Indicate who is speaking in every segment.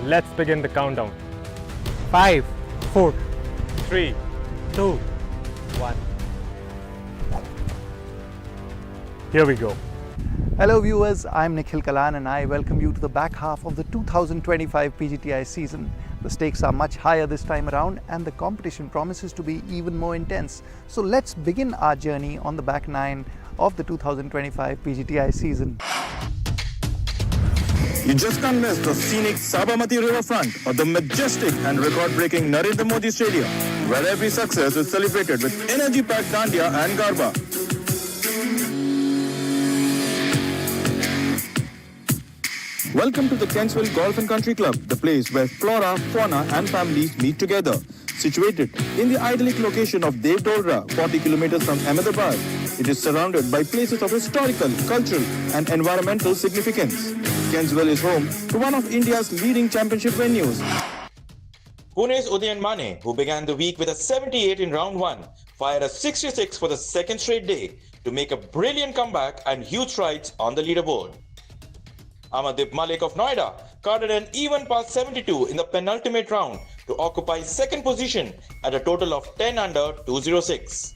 Speaker 1: Let's begin the countdown.
Speaker 2: 5, 4,
Speaker 1: 3,
Speaker 2: 2,
Speaker 1: 1. Here we go.
Speaker 2: Hello viewers, I'm Nikhil Kalan and I welcome you to the back half of the 2025 PGTI season. The stakes are much higher this time around and the competition promises to be even more intense. So let's begin our journey on the back nine of the 2025 PGTI season.
Speaker 3: You just can't miss the scenic Sabarmati riverfront or the majestic and record-breaking Narendra Modi Stadium, where every success is celebrated with energy-packed dandiya and garba. Welcome to the Kensville Golf and Country Club, the place where flora, fauna and families meet together. Situated in the idyllic location of Devdolra, 40 kilometers from Ahmedabad, it is surrounded by places of historical, cultural and environmental significance. Kensville is home to one of India's leading championship venues.
Speaker 4: Pune's Udayan Mane, who began the week with a 78 in round 1, fired a 66 for the second straight day to make a brilliant comeback and huge strides on the leaderboard. ABP Malik of Noida carded an even past 72 in the penultimate round to occupy second position at a total of 10 under 206.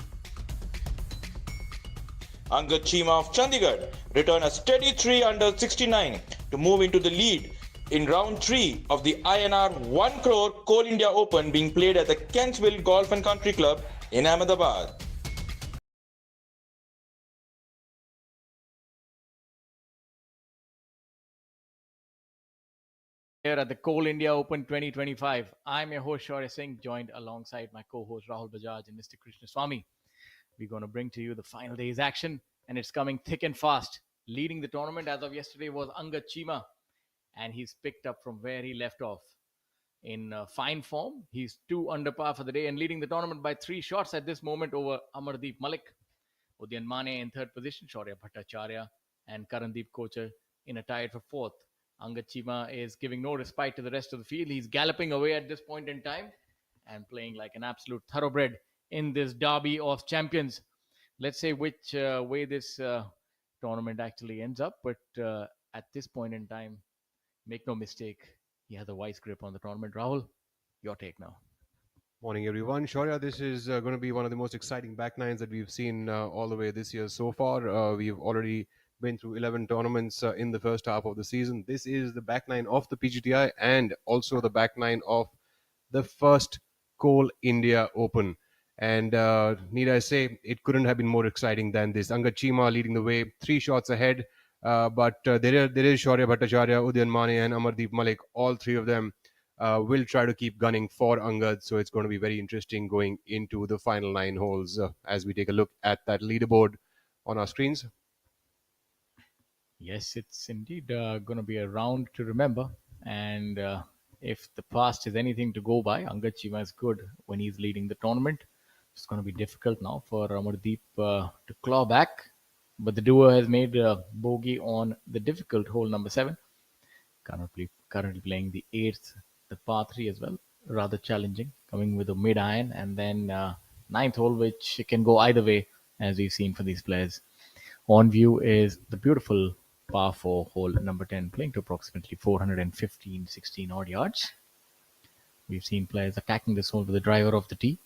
Speaker 4: Angad Cheema of Chandigarh returned a steady 3 under 69 to move into the lead in round 3 of the INR 1 crore Coal India Open being played at the Kensville Golf and Country Club in Ahmedabad.
Speaker 5: Here at the Coal India Open 2025. I'm your host Shaurya Singh, joined alongside my co-host Rahul Bajaj and Mr. Krishna Swamy. We're going to bring to you the final day's action, and it's coming thick and fast. Leading the tournament as of yesterday was Angad Cheema, and he's picked up from where he left off. In fine form, he's 2 under par for the day and leading the tournament by 3 shots at this moment over Amardeep Malik. Udayan Mane in third position, Shaurya Bhattacharya and Karandeep Kochar in a tie for fourth. Angad Cheema is giving no respite to the rest of the field. He's galloping away at this point in time and playing like an absolute thoroughbred in this derby of champions. Let's say which way this tournament actually ends up, but at this point in time, make no mistake, he has a vice grip on the tournament. Rahul, your take now.
Speaker 6: Morning, everyone. Shaurya, this is going to be one of the most exciting back nines that we've seen all the way this year so far. We've already been through 11 tournaments in the first half of the season. This is the back nine of the PGTI and also the back nine of the first Coal India Open. And need I say, it couldn't have been more exciting than this. Angad Cheema leading the way, 3 shots ahead. But there is Shaurya Bhattacharya, Udayan Mane and Amardeep Malik. All 3 of them will try to keep gunning for Angad. So it's going to be very interesting going into the final 9 holes as we take a look at that leaderboard on our screens.
Speaker 5: Yes, it's indeed going to be a round to remember. And if the past is anything to go by, Angad Cheema is good when he's leading the tournament. It's going to be difficult now for Amardeep to claw back. But the duo has made a bogey on the difficult hole number 7. Currently playing the 8th, the par 3 as well. Rather challenging, coming with a mid iron. And then 9th hole, which can go either way, as we've seen for these players. On view is the beautiful par 4 hole number 10, playing to approximately 415-16 odd yards. We've seen players attacking this hole with the driver of the tee.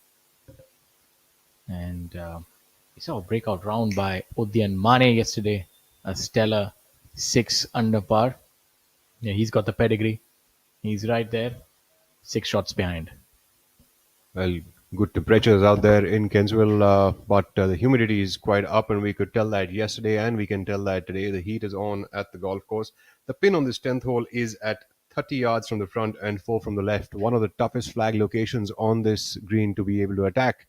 Speaker 5: And we saw a breakout round by Udayan Mane yesterday, a stellar 6 under par. Yeah, he's got the pedigree. He's right there, 6 shots behind.
Speaker 6: Well, good temperatures out there in Kensville, but the humidity is quite up, and we could tell that yesterday, and we can tell that today. The heat is on at the golf course. The pin on this 10th hole is at 30 yards from the front and 4 from the left. One of the toughest flag locations on this green to be able to attack.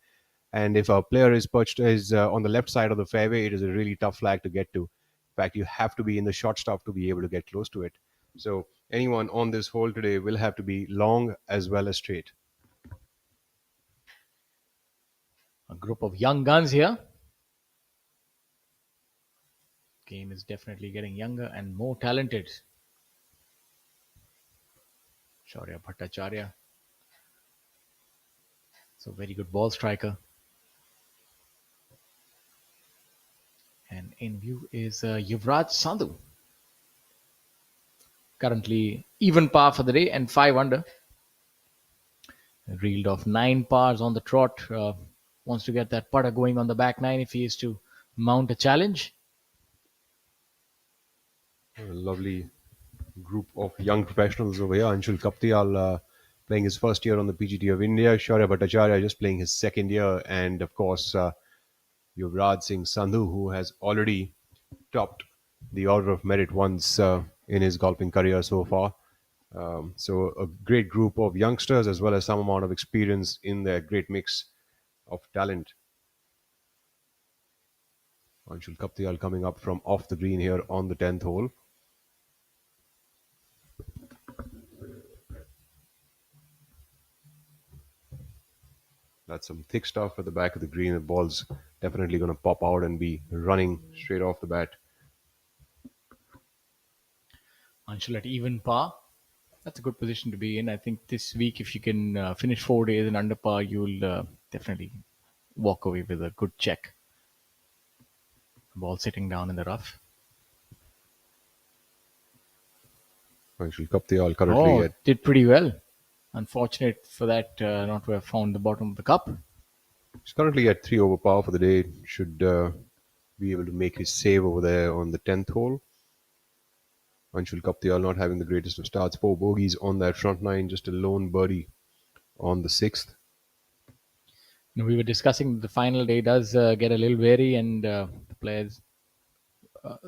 Speaker 6: And if a player is perched on the left side of the fairway, it is a really tough flag to get to. In fact, you have to be in the short stop to be able to get close to it. So anyone on this hole today will have to be long as well as straight.
Speaker 5: A group of young guns here. Game is definitely getting younger and more talented. Shaurya Bhattacharya. So very good ball striker. And in view is Yuvraj Sandhu. Currently even par for the day and 5 under. Reeled off 9 pars on the trot. Wants to get that putter going on the back nine if he is to mount a challenge.
Speaker 6: A lovely group of young professionals over here. Anshul Kaptial playing his first year on the PGT of India. Shaurya Bhattacharya just playing his second year. And of course, Yuvraj Singh Sandhu, who has already topped the order of merit once in his golfing career so far. So a great group of youngsters as well as some amount of experience in their great mix of talent. Anshul Kaptial coming up from off the green here on the 10th hole. That's some thick stuff at the back of the green. The ball's definitely going to pop out and be running straight off the bat.
Speaker 5: Anshul at even par. That's a good position to be in. I think this week, if you can finish 4 days in under par, you'll definitely walk away with a good check. Ball sitting down in the rough.
Speaker 6: Anshul Kaptial currently
Speaker 5: did pretty well. Unfortunate for that not to have found the bottom of the cup.
Speaker 6: He's currently at 3 over par for the day. Should be able to make his save over there on the 10th hole. Anshul Kaptial not having the greatest of starts. 4 bogeys on that front nine. Just a lone birdie on the 6th.
Speaker 5: We were discussing the final day does get a little wary, and the players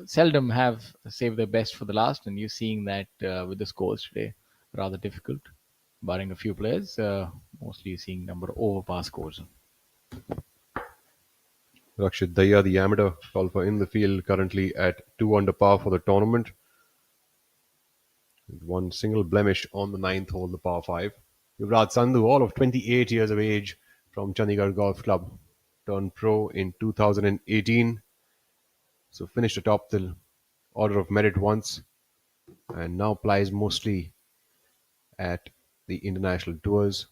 Speaker 5: seldom have saved their best for the last, and you're seeing that with the scores today. Rather difficult, barring a few players. Mostly you're seeing number over par scores.
Speaker 6: Rakshit Daya, the amateur golfer in the field, currently at 2 under par for the tournament. With one single blemish on the 9th hole, the par 5. Yuvraj Sandhu, all of 28 years of age, from Chandigarh Golf Club. Turned pro in 2018. So finished atop the order of merit once. And now plays mostly at the international tours.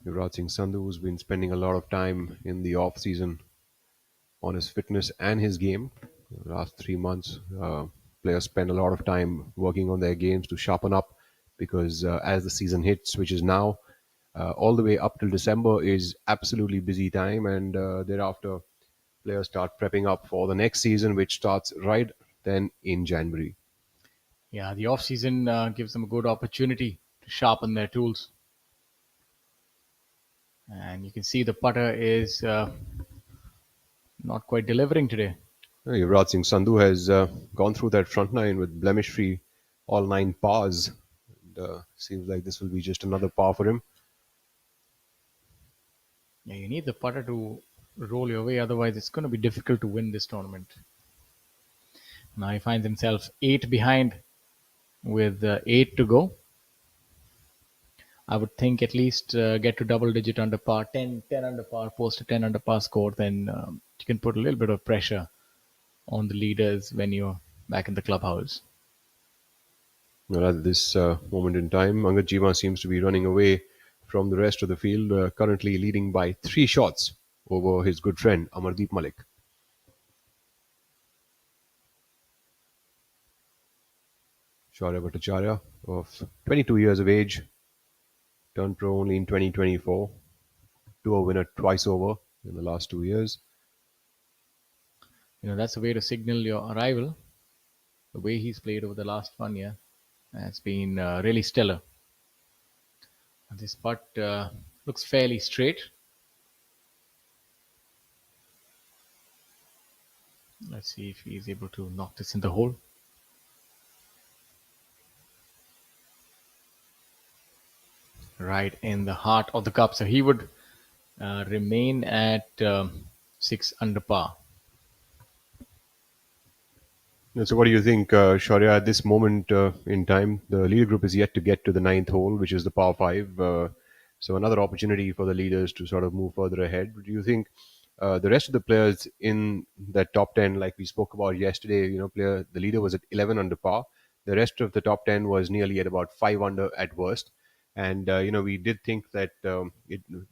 Speaker 6: Yuvraj Singh Sandhu has been spending a lot of time in the off season on his fitness and his game. The last 3 months, players spend a lot of time working on their games to sharpen up, because as the season hits, which is now, all the way up till December is absolutely busy time, and thereafter players start prepping up for the next season, which starts right then in January.
Speaker 5: Yeah, the off season gives them a good opportunity to sharpen their tools. And you can see the putter is not quite delivering today.
Speaker 6: Yuvraj Singh Sandhu has gone through that front nine with blemish-free all 9 pars. And, seems like this will be just another par for him.
Speaker 5: Yeah, you need the putter to roll your way, otherwise it's going to be difficult to win this tournament. Now he finds himself 8 behind with 8 to go. I would think at least get to double digit under par, 10 under par, post a 10 under par score, then you can put a little bit of pressure on the leaders when you're back in the clubhouse.
Speaker 6: Well, at this moment in time, Angad Jima seems to be running away from the rest of the field, currently leading by 3 shots over his good friend Amardeep Malik. Shaurya Bhattacharya, of 22 years of age, turned pro only in 2024. Tour winner twice over in the last 2 years.
Speaker 5: That's a way to signal your arrival. The way he's played over the last 1 year has been really stellar. This putt looks fairly straight. Let's see if he's able to knock this in the hole. Right in the heart of the cup. So he would remain at 6 under par.
Speaker 6: So what do you think, Shaurya, at this moment in time? The leader group is yet to get to the 9th hole, which is the par 5. So another opportunity for the leaders to sort of move further ahead. Do you think the rest of the players in that top 10, like we spoke about yesterday, the leader was at 11 under par. The rest of the top 10 was nearly at about 5 under at worst. And, we did think that the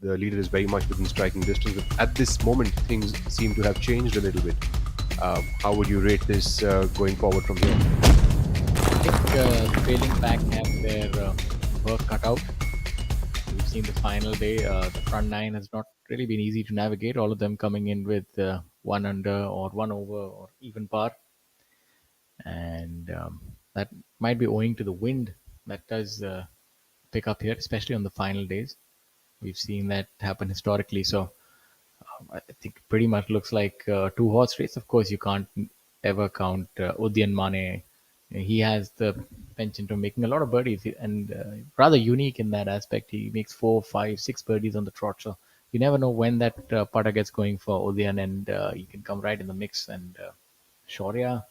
Speaker 6: leader is very much within striking distance. But at this moment, things seem to have changed a little bit. How would you rate this going forward from here?
Speaker 5: I think the trailing pack have their work cut out. We've seen the final day. The front nine has not really been easy to navigate. All of them coming in with one under or one over or even par, and that might be owing to the wind that does pick up here, especially on the final days. We've seen that happen historically. So I think pretty much looks like a two-horse race. Of course, you can't ever count Udian Mane. He has the penchant of making a lot of birdies and rather unique in that aspect. He makes 4, 5, 6 birdies on the trot. So you never know when that putter gets going for Udian, and he can come right in the mix. And Shaurya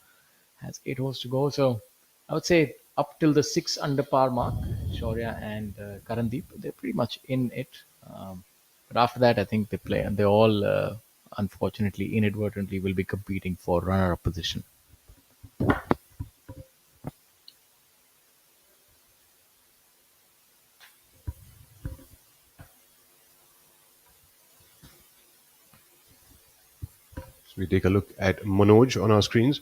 Speaker 5: has 8 holes to go. So I would say up till the 6 under par mark, Shaurya and Karandeep, they're pretty much in it. But after that, I think they all, unfortunately, inadvertently, will be competing for runner-up position.
Speaker 6: So we take a look at Manoj on our screens.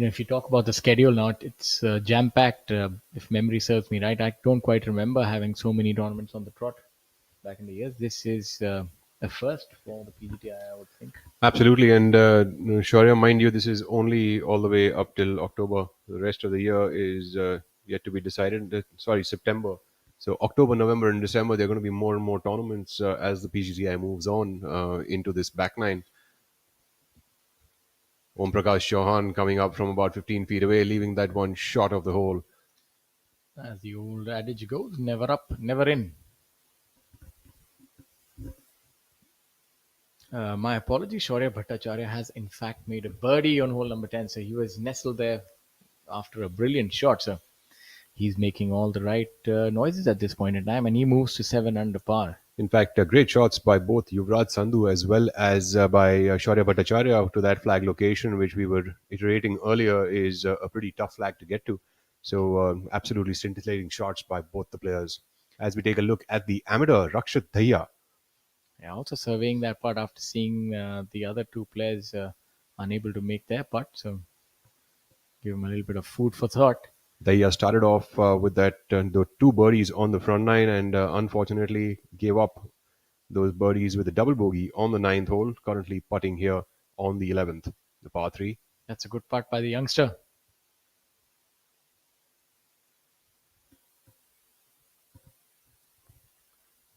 Speaker 5: If you talk about the schedule now, it's jam-packed. If memory serves me right, I don't quite remember having so many tournaments on the trot back in the years. This is a first for the PGTI, I would think.
Speaker 6: Absolutely, and Shaurya, mind you, this is only all the way up till October. The rest of the year is yet to be decided. Sorry, September. So October, November, and December, there are going to be more and more tournaments as the PGTI moves on into this back nine. Om Prakash Chauhan coming up from about 15 feet away, leaving that one short of the hole.
Speaker 5: As the old adage goes, never up, never in. My apologies, Shaurya Bhattacharya has in fact made a birdie on hole number 10. So he was nestled there after a brilliant shot. So he's making all the right noises at this point in time, and he moves to 7 under par.
Speaker 6: In fact, great shots by both Yuvraj Sandhu as well as by Shaurya Bhattacharya to that flag location, which we were iterating earlier is a pretty tough flag to get to. So absolutely scintillating shots by both the players. As we take a look at the amateur, Rakshit Daya.
Speaker 5: Yeah, also surveying that putt after seeing the other two players unable to make their putt. So give him a little bit of food for thought.
Speaker 6: Daya started off with the 2 birdies on the front nine and unfortunately gave up those birdies with a double bogey on the 9th hole, currently putting here on the 11th, the par 3.
Speaker 5: That's a good putt by the youngster.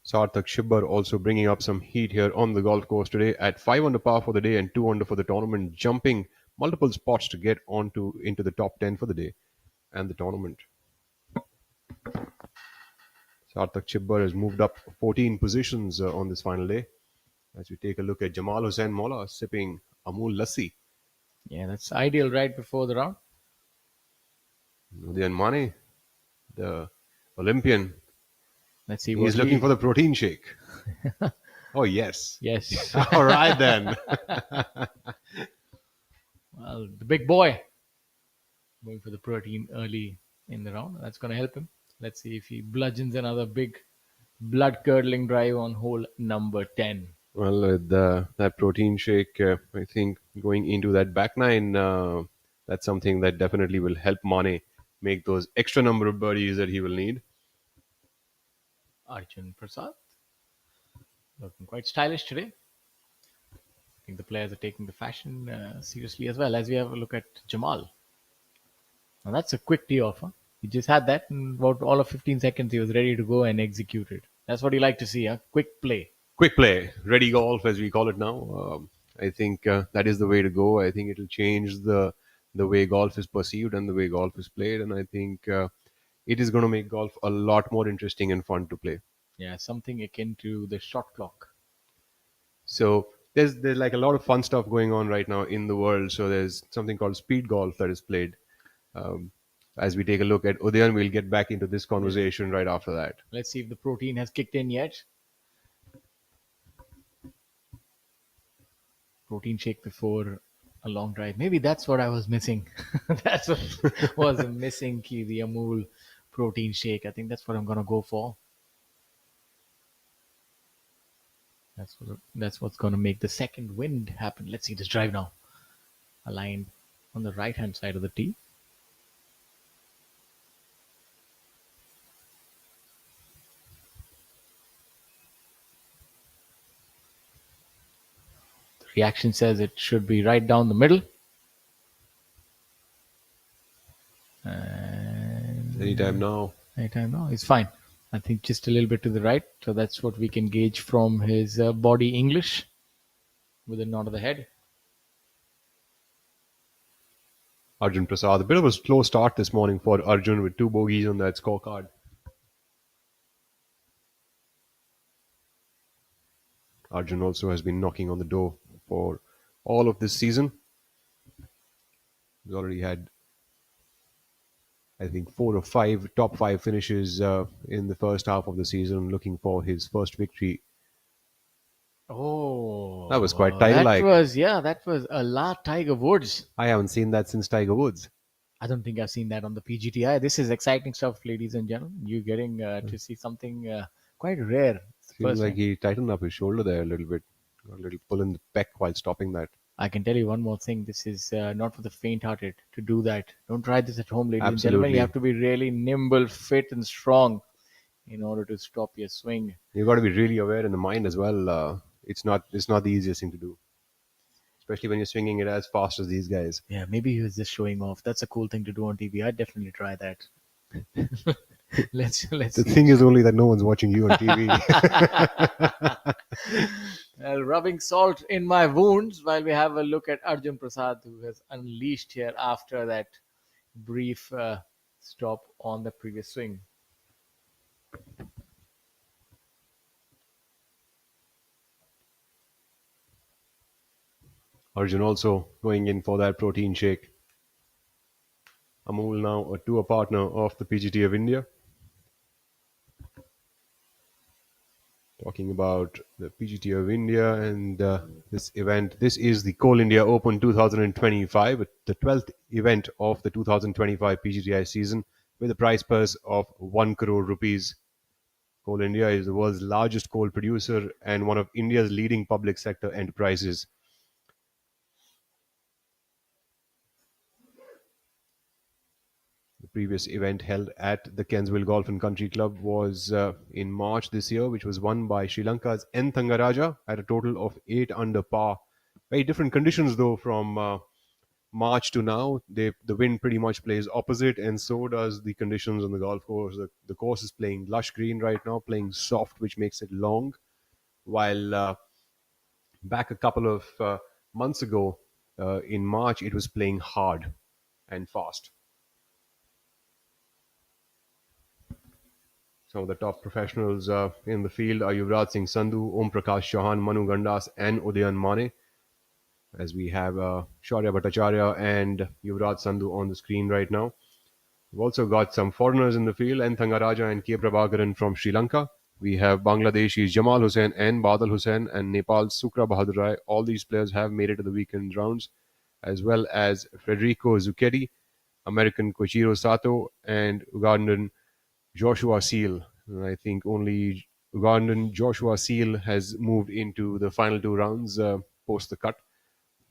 Speaker 6: Sarthak Shibbar also bringing up some heat here on the golf course today at 5 under par for the day and 2 under for the tournament, jumping multiple spots to get into the top 10 for the day and the tournament. Sarthak Shibbar has moved up 14 positions on this final day. As we take a look at Jamal Hussain Molla sipping Amul Lassi.
Speaker 5: Yeah, that's ideal right before the round.
Speaker 6: Udian Mane, the Olympian,
Speaker 5: Let's see what
Speaker 6: he's looking for the protein shake. Oh, yes.
Speaker 5: Yes.
Speaker 6: All right, then.
Speaker 5: Well, the big boy going for the protein early in the round. That's going to help him. Let's see if he bludgeons another big blood-curdling drive on hole number 10.
Speaker 6: Well, with that protein shake, I think going into that back nine, that's something that definitely will help Mane make those extra number of birdies that he will need.
Speaker 5: Arjun Prasad looking quite stylish today. I think the players are taking the fashion seriously as well. As we have a look at Jamal. Now that's a quick tee off. Huh? He just had that in about all of 15 seconds. He was ready to go and execute it. That's what you like to see, huh? Quick play.
Speaker 6: Quick play, ready golf as we call it now. I think that is the way to go. I think it'll change the way golf is perceived and the way golf is played. And I think it is going to make golf a lot more interesting and fun to play.
Speaker 5: Yeah, something akin to the shot clock.
Speaker 6: So there's like a lot of fun stuff going on right now in the world. So there's something called speed golf that is played. As we take a look at Udayan, we'll get back into this conversation right after that.
Speaker 5: Let's see if the protein has kicked in yet. Protein shake before A long drive. Maybe that's what I was missing. That's what was missing, key, the Amul protein shake. I think that's what I'm gonna go for. That's what's gonna make the second wind happen. Let's see this drive now. Aligned on the right hand side of the tee. The reaction says it should be right down the middle. And
Speaker 6: Anytime now.
Speaker 5: anytime now, it's fine. I think just a little bit to the right. So that's what we can gauge from his body English with a nod of the head.
Speaker 6: Arjun Prasad. A bit of a slow start this morning for Arjun with 2 bogeys on that scorecard. Arjun also has been knocking on the door for all of this season. He's already had, I think, 4 or 5 top 5 finishes in the first half of the season, looking for his first victory.
Speaker 5: Oh,
Speaker 6: That was quite Tiger-like.
Speaker 5: That was a la Tiger Woods.
Speaker 6: I haven't seen that since Tiger Woods.
Speaker 5: I don't think I've seen that on the PGTI. This is exciting stuff, ladies and gentlemen. You're getting to see something quite rare. It's the
Speaker 6: Feels
Speaker 5: first
Speaker 6: like
Speaker 5: time.
Speaker 6: he tightened up his shoulder there a little bit. Got a little pull in the pec while stopping that.
Speaker 5: I can tell you one more thing. This is not for the faint-hearted to do that. Don't try this at home, ladies and gentlemen.
Speaker 6: Absolutely.
Speaker 5: You have to be really nimble, fit, and strong in order to stop your swing.
Speaker 6: You've got to be really aware in the mind as well. It's not the easiest thing to do, especially when you're swinging it as fast as these guys.
Speaker 5: Yeah, maybe he was just showing off. That's a cool thing to do on TV. I'd definitely try that. let's
Speaker 6: The
Speaker 5: see.
Speaker 6: thing is only that no one's watching you on TV.
Speaker 5: Rubbing salt in my wounds while we have a look at Arjun Prasad, who has unleashed here after that brief stop on the previous swing.
Speaker 6: Arjun also going in for that protein shake. Amul now a tour partner of the PGT of India. Talking about the PGT of India and this event. This is the Coal India Open 2025, the 12th event of the 2025 PGTI season with a prize purse of 1 crore rupees. Coal India is the world's largest coal producer and one of India's leading public sector enterprises. The previous event held at the Kensville Golf and Country Club was in March this year, which was won by Sri Lanka's N. Thangaraja at a total of 8 under par. Very different conditions though from March to now. The wind pretty much plays opposite, and so does the conditions on the golf course. The course is playing lush green right now, playing soft, which makes it long, while back a couple of months ago in March, it was playing hard and fast. Some of the top professionals in the field are Yuvraj Singh Sandhu, Om Prakash Chauhan, Manu Gandas, and Udayan Mane. As we have Shaurya Bhattacharya and Yuvraj Sandhu on the screen right now. We've also got some foreigners in the field, N. Thangaraja and K. Prabhakaran from Sri Lanka. We have Bangladeshis Jamal Hussain and Badal Hussain, and Nepal's Sukra Bahadur Rai. All these players have made it to the weekend rounds, as well as Federico Zucchetti, American Koichiro Sato, and Ugandan Joshua Seal. And I think only Ugandan Joshua Seal has moved into the final 2 rounds post the cut.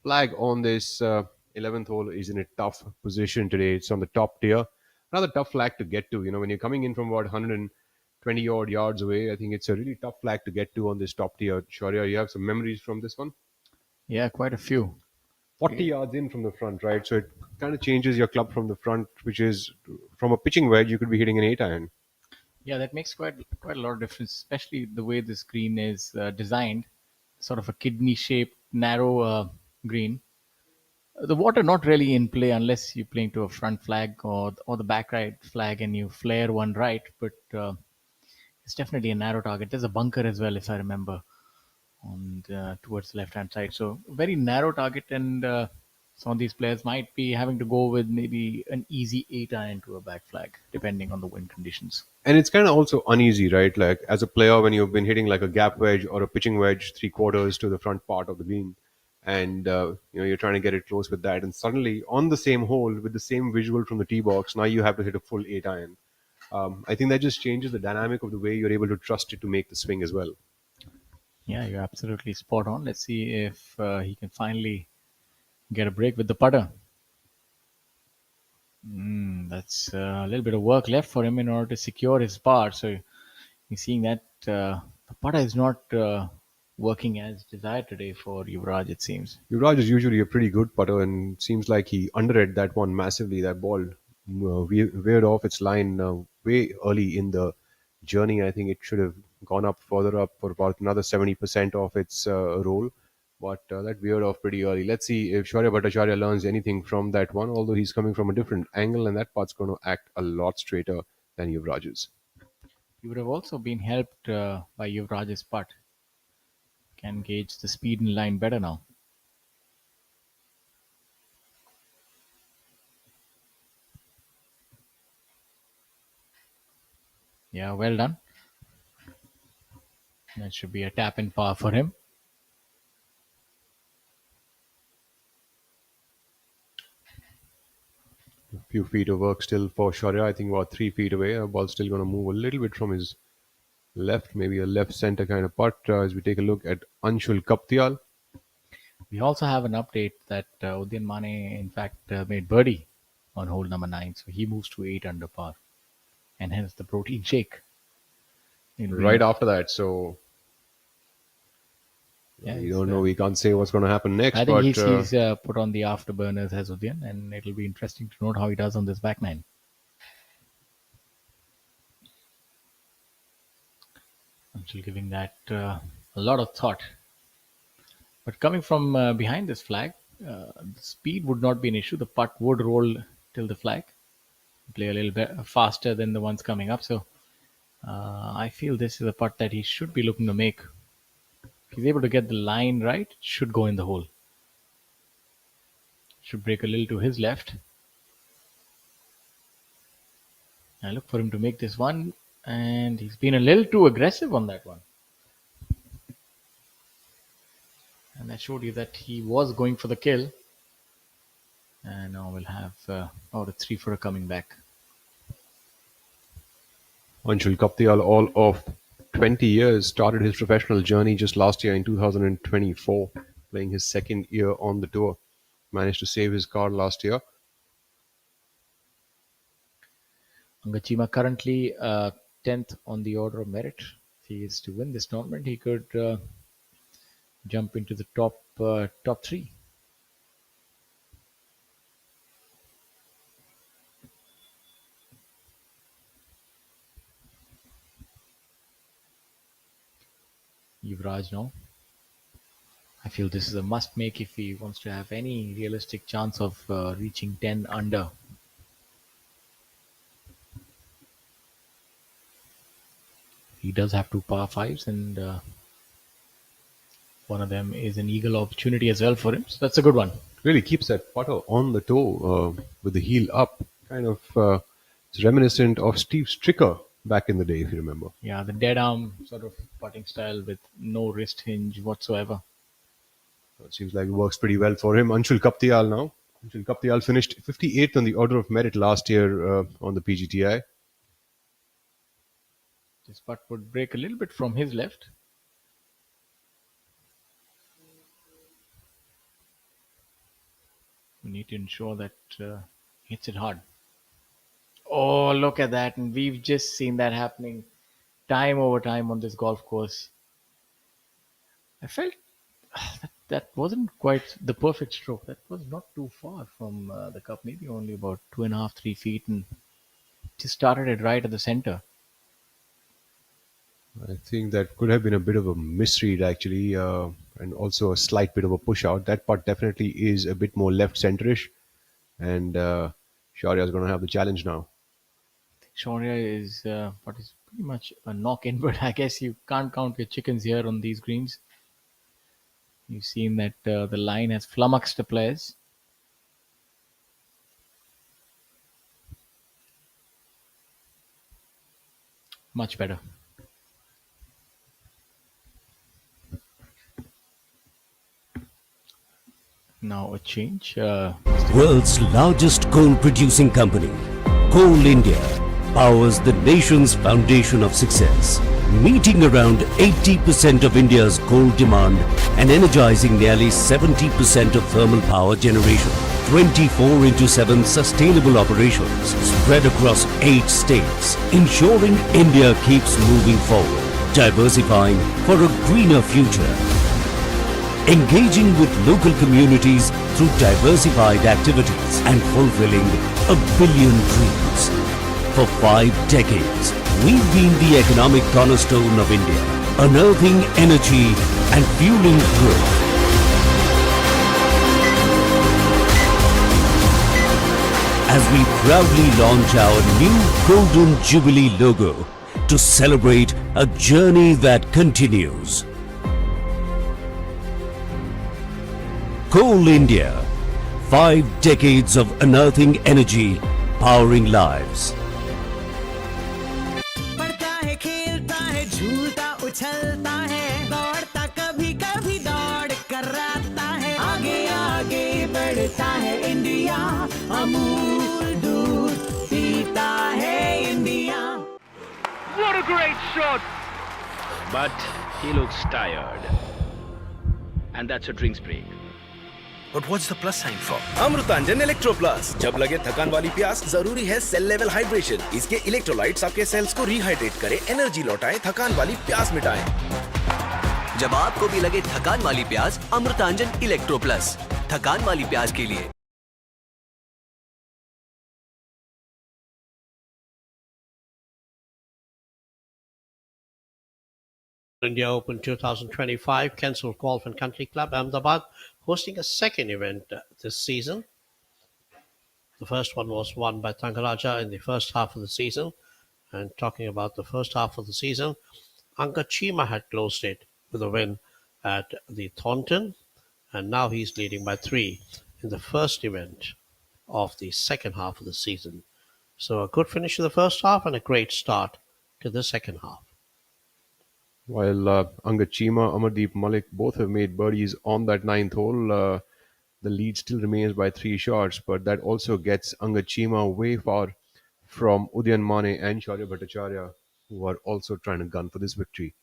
Speaker 6: Flag on this 11th hole is in a tough position today. It's on the top tier. Another tough flag to get to. You know, when you're coming in from about 120 odd yards away, I think it's a really tough flag to get to on this top tier. Shaurya, you have some memories from this one?
Speaker 5: Yeah, quite a few.
Speaker 6: 40 yards in from the front, right? So it kind of changes your club from the front, which is from a pitching wedge, you could be hitting an 8-iron.
Speaker 5: Yeah, that makes quite a lot of difference, especially the way this green is designed, sort of a kidney-shaped, narrow green. The water not really in play unless you're playing to a front flag or the back right flag and you flare one right, but it's definitely a narrow target. There's a bunker as well, if I remember, on towards the left-hand side. So very narrow target, and some of these players might be having to go with maybe an easy 8-iron to a back flag, depending on the wind conditions.
Speaker 6: And it's kind of also uneasy, right? Like as a player, when you've been hitting like a gap wedge or a pitching wedge 3/4 to the front part of the green, and you're trying to get it close with that, and suddenly on the same hole with the same visual from the tee box, now you have to hit a full 8 iron. I think that just changes the dynamic of the way you're able to trust it to make the swing as well.
Speaker 5: Yeah, you're absolutely spot on. Let's see if he can finally get a break with the putter. That's a little bit of work left for him in order to secure his par. So you're seeing that the putter is not working as desired today for Yuvraj, it seems.
Speaker 6: Yuvraj is usually a pretty good putter, and seems like he underrated that one massively. That ball veered off its line way early in the journey. I think it should have gone up further up for about another 70% of its roll, but that veered off pretty early. Let's see if Shaurya Bhattacharya learns anything from that one, although he's coming from a different angle, and that putt's going to act a lot straighter than Yuvraj's.
Speaker 5: He would have also been helped by Yuvraj's putt. Can gauge the speed in line better now. Yeah, well done. That should be a tap in par for him.
Speaker 6: A few feet of work still for Shaurya. I think about 3 feet away. The ball's still going to move a little bit from his left, maybe a left center kind of putt as we take a look at Anshul Kaptial.
Speaker 5: We also have an update that Udayan Mane, in fact, made birdie on hole number 9, so he moves to 8 under par, and hence the protein shake.
Speaker 6: Right after that, so
Speaker 5: Yeah,
Speaker 6: we don't know. We can't say what's going to happen next.
Speaker 5: I think
Speaker 6: but
Speaker 5: he's put on the afterburners as Udayan, and it'll be interesting to note how he does on this back nine. I'm still giving that a lot of thought. But coming from behind this flag, the speed would not be an issue. The putt would roll till the flag, play a little bit faster than the ones coming up. So I feel this is a putt that he should be looking to make. If he's able to get the line right, it should go in the hole. Should break a little to his left. I look for him to make this one, and he's been a little too aggressive on that one. And that showed you that he was going for the kill. And now we'll have about a 3-footer coming back.
Speaker 6: Anshul Kaptial, all of 20 years, started his professional journey just last year in 2024, playing his second year on the tour. Managed to save his card last year.
Speaker 5: Angachima currently 10th on the order of merit. If he is to win this tournament, he could jump into the top 3. Yuvraj now. I feel this is a must make if he wants to have any realistic chance of reaching 10 under. He does have 2 par 5s, and one of them is an eagle opportunity as well for him. So that's a good one.
Speaker 6: Really keeps that putter on the toe with the heel up. Kind of it's reminiscent of Steve Stricker back in the day, if you remember.
Speaker 5: Yeah, the dead arm sort of putting style with no wrist hinge whatsoever.
Speaker 6: So it seems like it works pretty well for him. Anshul Kaptial now. Anshul Kaptial finished 58th on the order of merit last year on the PGTI.
Speaker 5: This putt would break a little bit from his left. We need to ensure that hits it hard. Oh, look at that. And we've just seen that happening time over time on this golf course. I felt that wasn't quite the perfect stroke. That was not too far from the cup, maybe only about 2.5, 3 feet, and just started it right at the center.
Speaker 6: I think that could have been a bit of a misread, actually, and also a slight bit of a push out. That putt definitely is a bit more left centerish, and Shaurya is going to have the challenge now.
Speaker 5: Shaurya is what is pretty much a knock in, but I guess you can't count your chickens here on these greens. You've seen that the line has flummoxed the players. Much better. now a change.
Speaker 7: World's largest coal producing company, Coal India, powers the nation's foundation of success, meeting around 80% of India's coal demand and energizing nearly 70% of thermal power generation. 24/7 sustainable operations spread across 8 states, ensuring India keeps moving forward, diversifying for a greener future. Engaging with local communities through diversified activities and fulfilling a billion dreams. For 5 decades, we've been the economic cornerstone of India, unearthing energy and fueling growth. As we proudly launch our new Golden Jubilee logo to celebrate a journey that continues. Coal India, 5 decades of unearthing energy, powering lives.
Speaker 8: पढ़ता है, खेलता है, झूलता उछलता है, दौड़ता कभी कभी दौड़ कराता है, आगे आगे बढ़ता है इंडिया, अमूल दूध पीता है India.
Speaker 9: What a great shot! But he looks tired. And that's a drinks break.
Speaker 10: But what's the plus sign for? Amrutanjan electro plus. जब लगे थकान वाली प्यास, जरूरी है सेल लेवल हाइड्रेशन. इसके इलेक्ट्रोलाइट्स आपके सेल्स को रिहाइड्रेट करें, एनर्जी लौटाएं, थकान वाली प्यास मिटाएं.
Speaker 11: जब आपको भी लगे थकान वाली प्यास, अमृतांजन इलेक्ट्रो प्लस. थकान वाली प्यास के लिए.
Speaker 12: India Open 2025, Kensville Golf and Country Club, Ahmedabad, hosting a second event this season. The first one was won by Tangaraja in the first half of the season. And talking about the first half of the season, Anka Chima had closed it with a win at the Thornton, and now he's leading by 3 in the first event of the second half of the season. So a good finish to the first half and a great start to the second half.
Speaker 6: While Angad Chima, Amardeep Malik both have made birdies on that 9th hole, the lead still remains by 3 shots, but that also gets Angad Chima way far from Udyan Mane and Shaurya Bhattacharya, who are also trying to gun for this victory.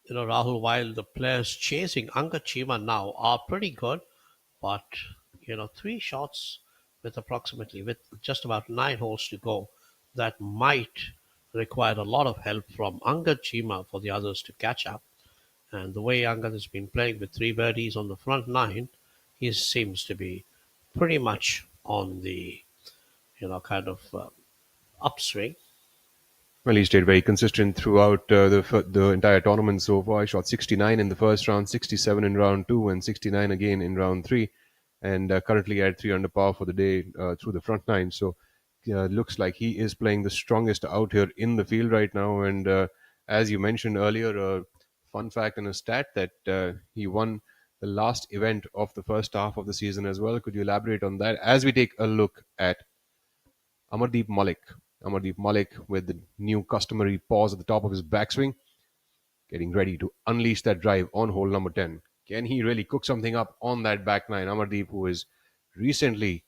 Speaker 12: You know, Rahul, while the players chasing Angad Chima now are pretty good, but, 3 shots with just about 9 holes to go, that might require a lot of help from Angad Chima for the others to catch up. And the way Angad has been playing with 3 birdies on the front 9, he seems to be pretty much on the, upswing.
Speaker 6: Well, he stayed very consistent throughout the entire tournament so far. He shot 69 in the first round, 67 in round 2, and 69 again in round 3. And currently at 3 under par for the day through the front 9. So looks like he is playing the strongest out here in the field right now. And as you mentioned earlier, a fun fact and a stat that he won the last event of the first half of the season as well. Could you elaborate on that as we take a look at Amardeep Malik? Amardeep Malik with the new customary pause at the top of his backswing, getting ready to unleash that drive on hole number 10. Can he really cook something up on that back 9? Amardeep, who has recently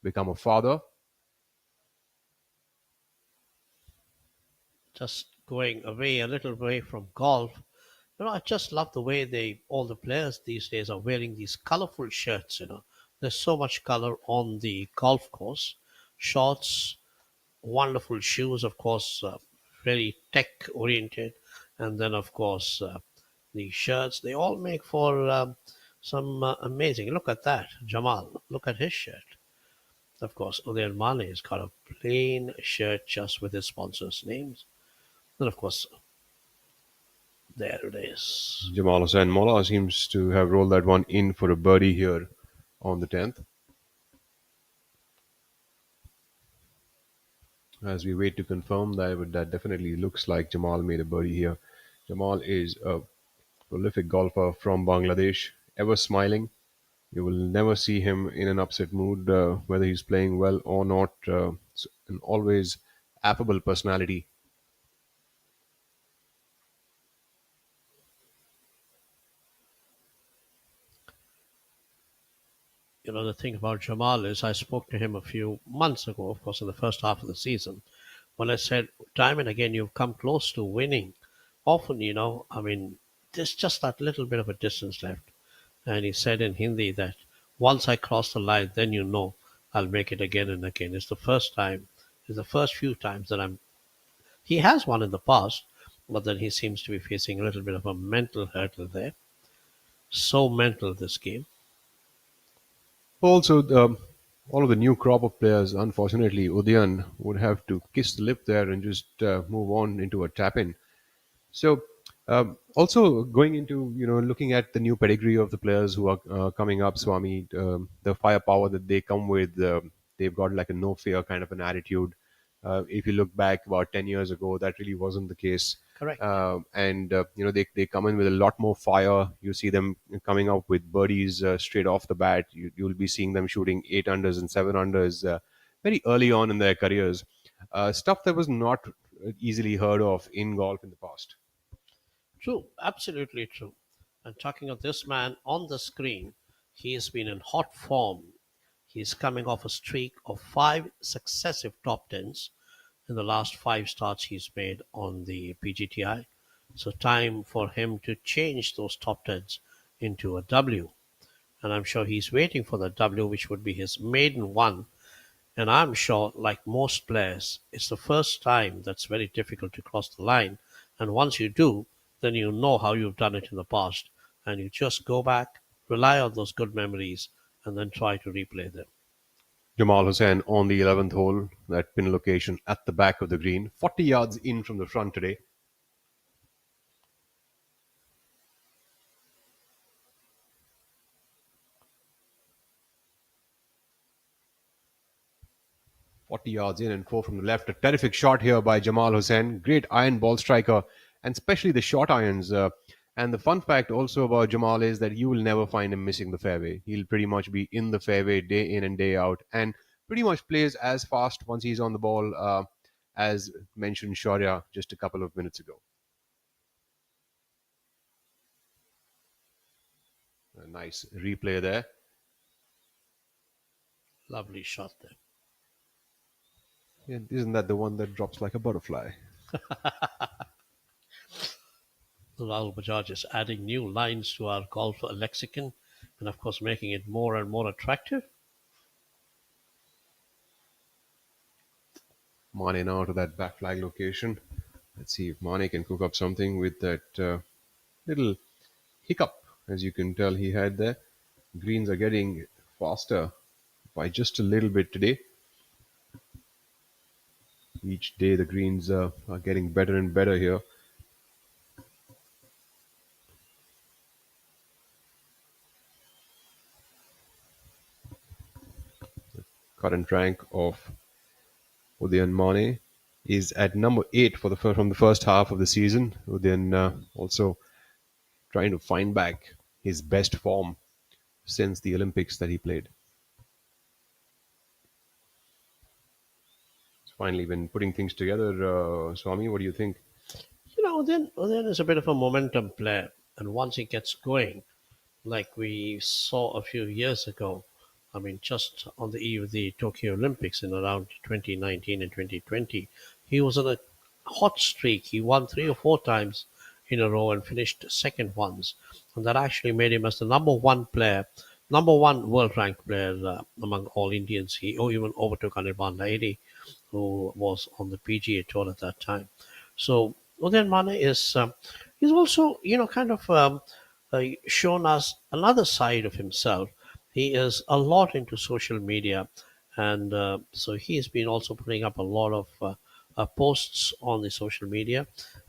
Speaker 6: become a father.
Speaker 12: Just going away a little away from golf, I just love the way all the players these days are wearing these colorful shirts. There's so much color on the golf course. Shorts, wonderful shoes, of course, very tech oriented, and then of course the shirts. They all make for some amazing. Look at that, Jamal. Look at his shirt. Of course, Udyan Mane has got a plain shirt just with his sponsors' names. And of course, there it is.
Speaker 6: Jamal Hussain Molla seems to have rolled that one in for a birdie here on the 10th. As we wait to confirm that definitely looks like Jamal made a birdie here. Jamal is a prolific golfer from Bangladesh, ever smiling. You will never see him in an upset mood, whether he's playing well or not. An always affable personality.
Speaker 12: the thing about Jamal is I spoke to him a few months ago, of course, in the first half of the season, when I said, time and again, you've come close to winning. Often, there's just that little bit of a distance left. And he said in Hindi that once I cross the line, then I'll make it again and again. It's the first few times that he has won in the past, but then he seems to be facing a little bit of a mental hurdle there. So mental, this game.
Speaker 6: Also, all of the new crop of players, unfortunately, Udayan would have to kiss the lip there and just move on into a tap in. So, also going into looking at the new pedigree of the players who are coming up, Swami, the firepower that they come with, they've got like a no fear kind of an attitude. If you look back about 10 years ago, that really wasn't the case.
Speaker 12: Correct.
Speaker 6: And they come in with a lot more fire. You see them coming up with birdies straight off the bat. You'll be seeing them shooting 8 unders and 7 unders very early on in their careers. Stuff that was not easily heard of in golf in the past.
Speaker 12: True, absolutely true. And talking of this man on the screen, he has been in hot form. He's coming off a streak of 5 successive top tens in the last 5 starts he's made on the PGTI. So time for him to change those top tens into a W. And I'm sure he's waiting for the W, which would be his maiden one. And I'm sure, like most players, it's the first time that's very difficult to cross the line. And once you do, then you know how you've done it in the past. And you just go back, rely on those good memories, and then try to replay them.
Speaker 6: Jamal Hussain on the 11th hole, that pin location at the back of the green, 40 yards in from the front today. .40 yards in and 4 from the left. A terrific shot here by Jamal Hussain. Great iron ball striker, and especially the short irons. And the fun fact also about Jamal is that you will never find him missing the fairway. He'll pretty much be in the fairway day in and day out, and pretty much plays as fast once he's on the ball as mentioned Shaurya just a couple of minutes ago. A nice replay there.
Speaker 12: Lovely shot there.
Speaker 6: Yeah, isn't that the one that drops like a butterfly?
Speaker 12: Rahul Bajaj is adding new lines to our golf lexicon and, of course, making it more and more attractive.
Speaker 6: Mane now to that back flag location. Let's see if Mane can cook up something with that little hiccup, as you can tell he had there. Greens are getting faster by just a little bit today. Each day the greens are getting better and better here. The current rank of Udayan Mane is at number 8 from the first half of the season. Udayan also trying to find back his best form since the Olympics that he played. It's finally been putting things together. Swami, what do you think?
Speaker 12: Then is a bit of a momentum player, and once he gets going, like we saw a few years ago, just on the eve of the Tokyo Olympics in around 2019 and 2020, he was on a hot streak. He won 3 or 4 times in a row and finished second once, and that actually made him as the number one world ranked player among all Indians. He even overtook Anirban Nairi, who was on the PGA Tour at that time. So Udayan Mane is he's also shown us another side of himself. He is a lot into social media, and so he has been also putting up a lot of posts on the social media.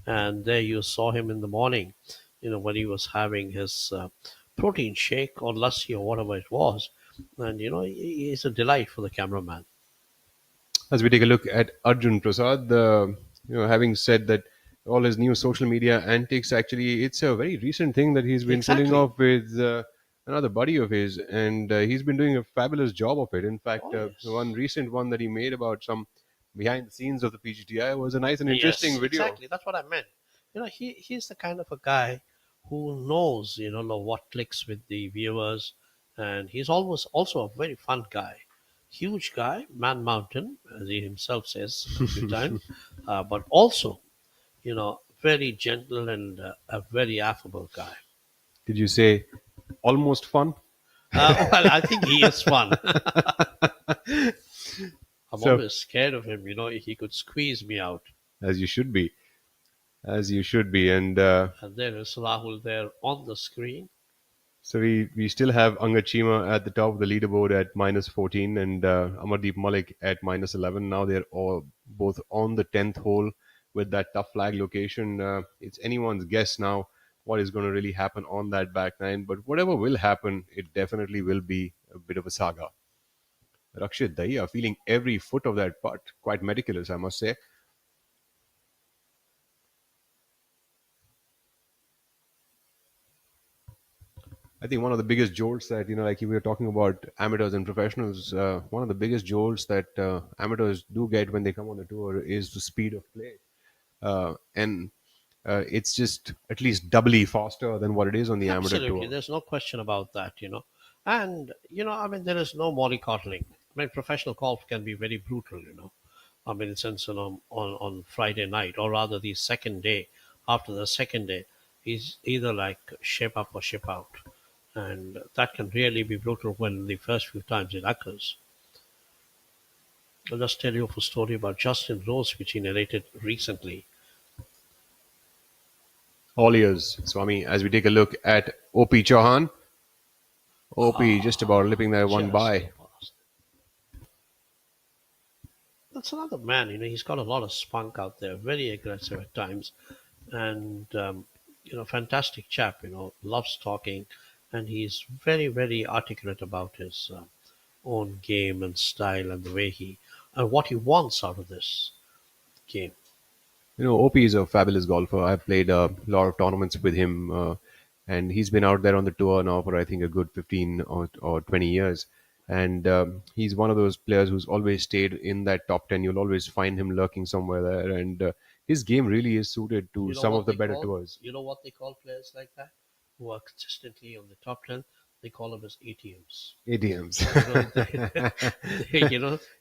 Speaker 12: And there you saw him in the morning, when he was having his protein shake or lassi or whatever it was, and he's a delight for the cameraman.
Speaker 6: As we take a look at Arjun Prasad, having said that all his new social media antics, actually, it's a very recent thing that he's been pulling off with another buddy of his, and he's been doing a fabulous job of it. In fact, the one recent one that he made about some behind the scenes of the PGTI was a nice and interesting video.
Speaker 12: Exactly, that's what I meant. He's the kind of a guy who knows, what clicks with the viewers, and he's always also a very fun guy. Huge guy, man mountain, as he himself says a few times, but also, very gentle and a very affable guy.
Speaker 6: Did you say almost fun?
Speaker 12: Well, I think he is fun. I'm
Speaker 6: So,
Speaker 12: always scared of him. He could squeeze me out.
Speaker 6: as you should be, as you should be. And
Speaker 12: And there is Rahul there on the screen.
Speaker 6: so we still have Angad Chima at the top of the leaderboard at minus 14 and Amardeep Malik at minus 11. Now they're all both on the 10th hole with that tough flag location. It's anyone's guess now what is going to really happen on that back nine. But whatever will happen, it definitely will be a bit of a saga. Rakshit Dahiya feeling every foot of that putt. Quite meticulous, I must say. I think one of the biggest jolts that, like we were talking about amateurs and professionals, one of the biggest jolts that amateurs do get when they come on the tour is the speed of play. And it's just at least doubly faster than what it is on the amateur
Speaker 12: Absolutely,
Speaker 6: tour.
Speaker 12: there's no question about that. And I mean, there is no mollycoddling. I mean, professional golf can be very brutal. I mean, since on Friday night, or rather the second day, after the second day, is either like shape up or shape out, and that can really be brutal when the first few times it occurs. I'll just tell you a story about Justin Rose, which he narrated recently.
Speaker 6: All ears, Swami, as we take a look at OP Chauhan. OP just about lipping that one
Speaker 12: Just
Speaker 6: by.
Speaker 12: so fast. That's another man. He's got a lot of spunk out there, very aggressive at times, and fantastic chap. Loves talking, and he's very, very articulate about his own game and style and the way and what he wants out of this game.
Speaker 6: OP is a fabulous golfer. I've played a lot of tournaments with him, and he's been out there on the tour now for I think a good 15 or 20 years. And he's one of those players who's always stayed in that top 10. You'll always find him lurking somewhere there, and his game really is suited to
Speaker 12: You know
Speaker 6: some
Speaker 12: what
Speaker 6: of the
Speaker 12: they
Speaker 6: better
Speaker 12: call?
Speaker 6: tours.
Speaker 12: You know what they call players like that who are consistently on the top 10? They call them as ATMs.
Speaker 6: ADMs.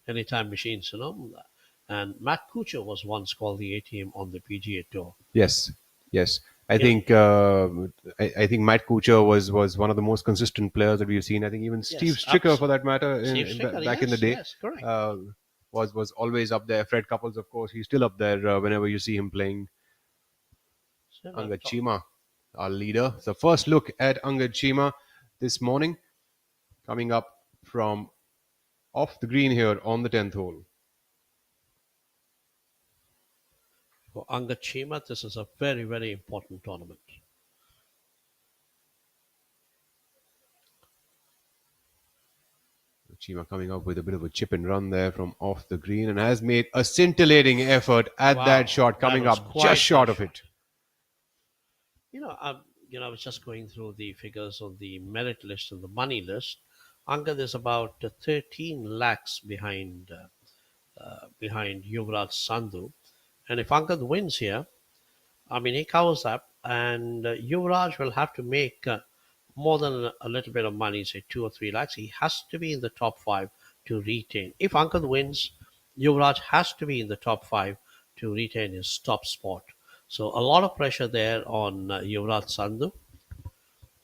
Speaker 12: Anytime machines. And Matt Kuchar was once called the ATM on the PGA Tour.
Speaker 6: Yes, yes. I
Speaker 12: Yeah.
Speaker 6: think I think Matt Kuchar was one of the most consistent players that we've seen. I think even Steve
Speaker 12: Yes,
Speaker 6: Stricker, for that matter,
Speaker 12: Steve Stricker,
Speaker 6: back in the
Speaker 12: yes,
Speaker 6: day,
Speaker 12: yes, correct.
Speaker 6: was always up there. Fred Couples, of course, he's still up there whenever you see him playing.
Speaker 12: So,
Speaker 6: Angad Chima, our leader. So first look at Angad Chima this morning, coming up from off the green here on the 10th hole.
Speaker 12: For Angad Chima, this is a very, very important tournament.
Speaker 6: Chima coming up with a bit of a chip and run there from off the green and has made a scintillating effort at
Speaker 12: Wow,
Speaker 6: that shot,
Speaker 12: that
Speaker 6: coming
Speaker 12: was
Speaker 6: up
Speaker 12: quite
Speaker 6: just short
Speaker 12: a
Speaker 6: of it.
Speaker 12: I was just going through the figures on the merit list and the money list. Angad is about 13 lakhs behind Yuvraj Sandhu, and if Angad wins here, I mean he covers up, and Yuvraj will have to make more than a little bit of money, say 2 or 3 lakhs. He has to be in the top five to retain. If Angad wins, Yuvraj has to be in the top five to retain his top spot. So a lot of pressure there on Yuvraj Sandhu,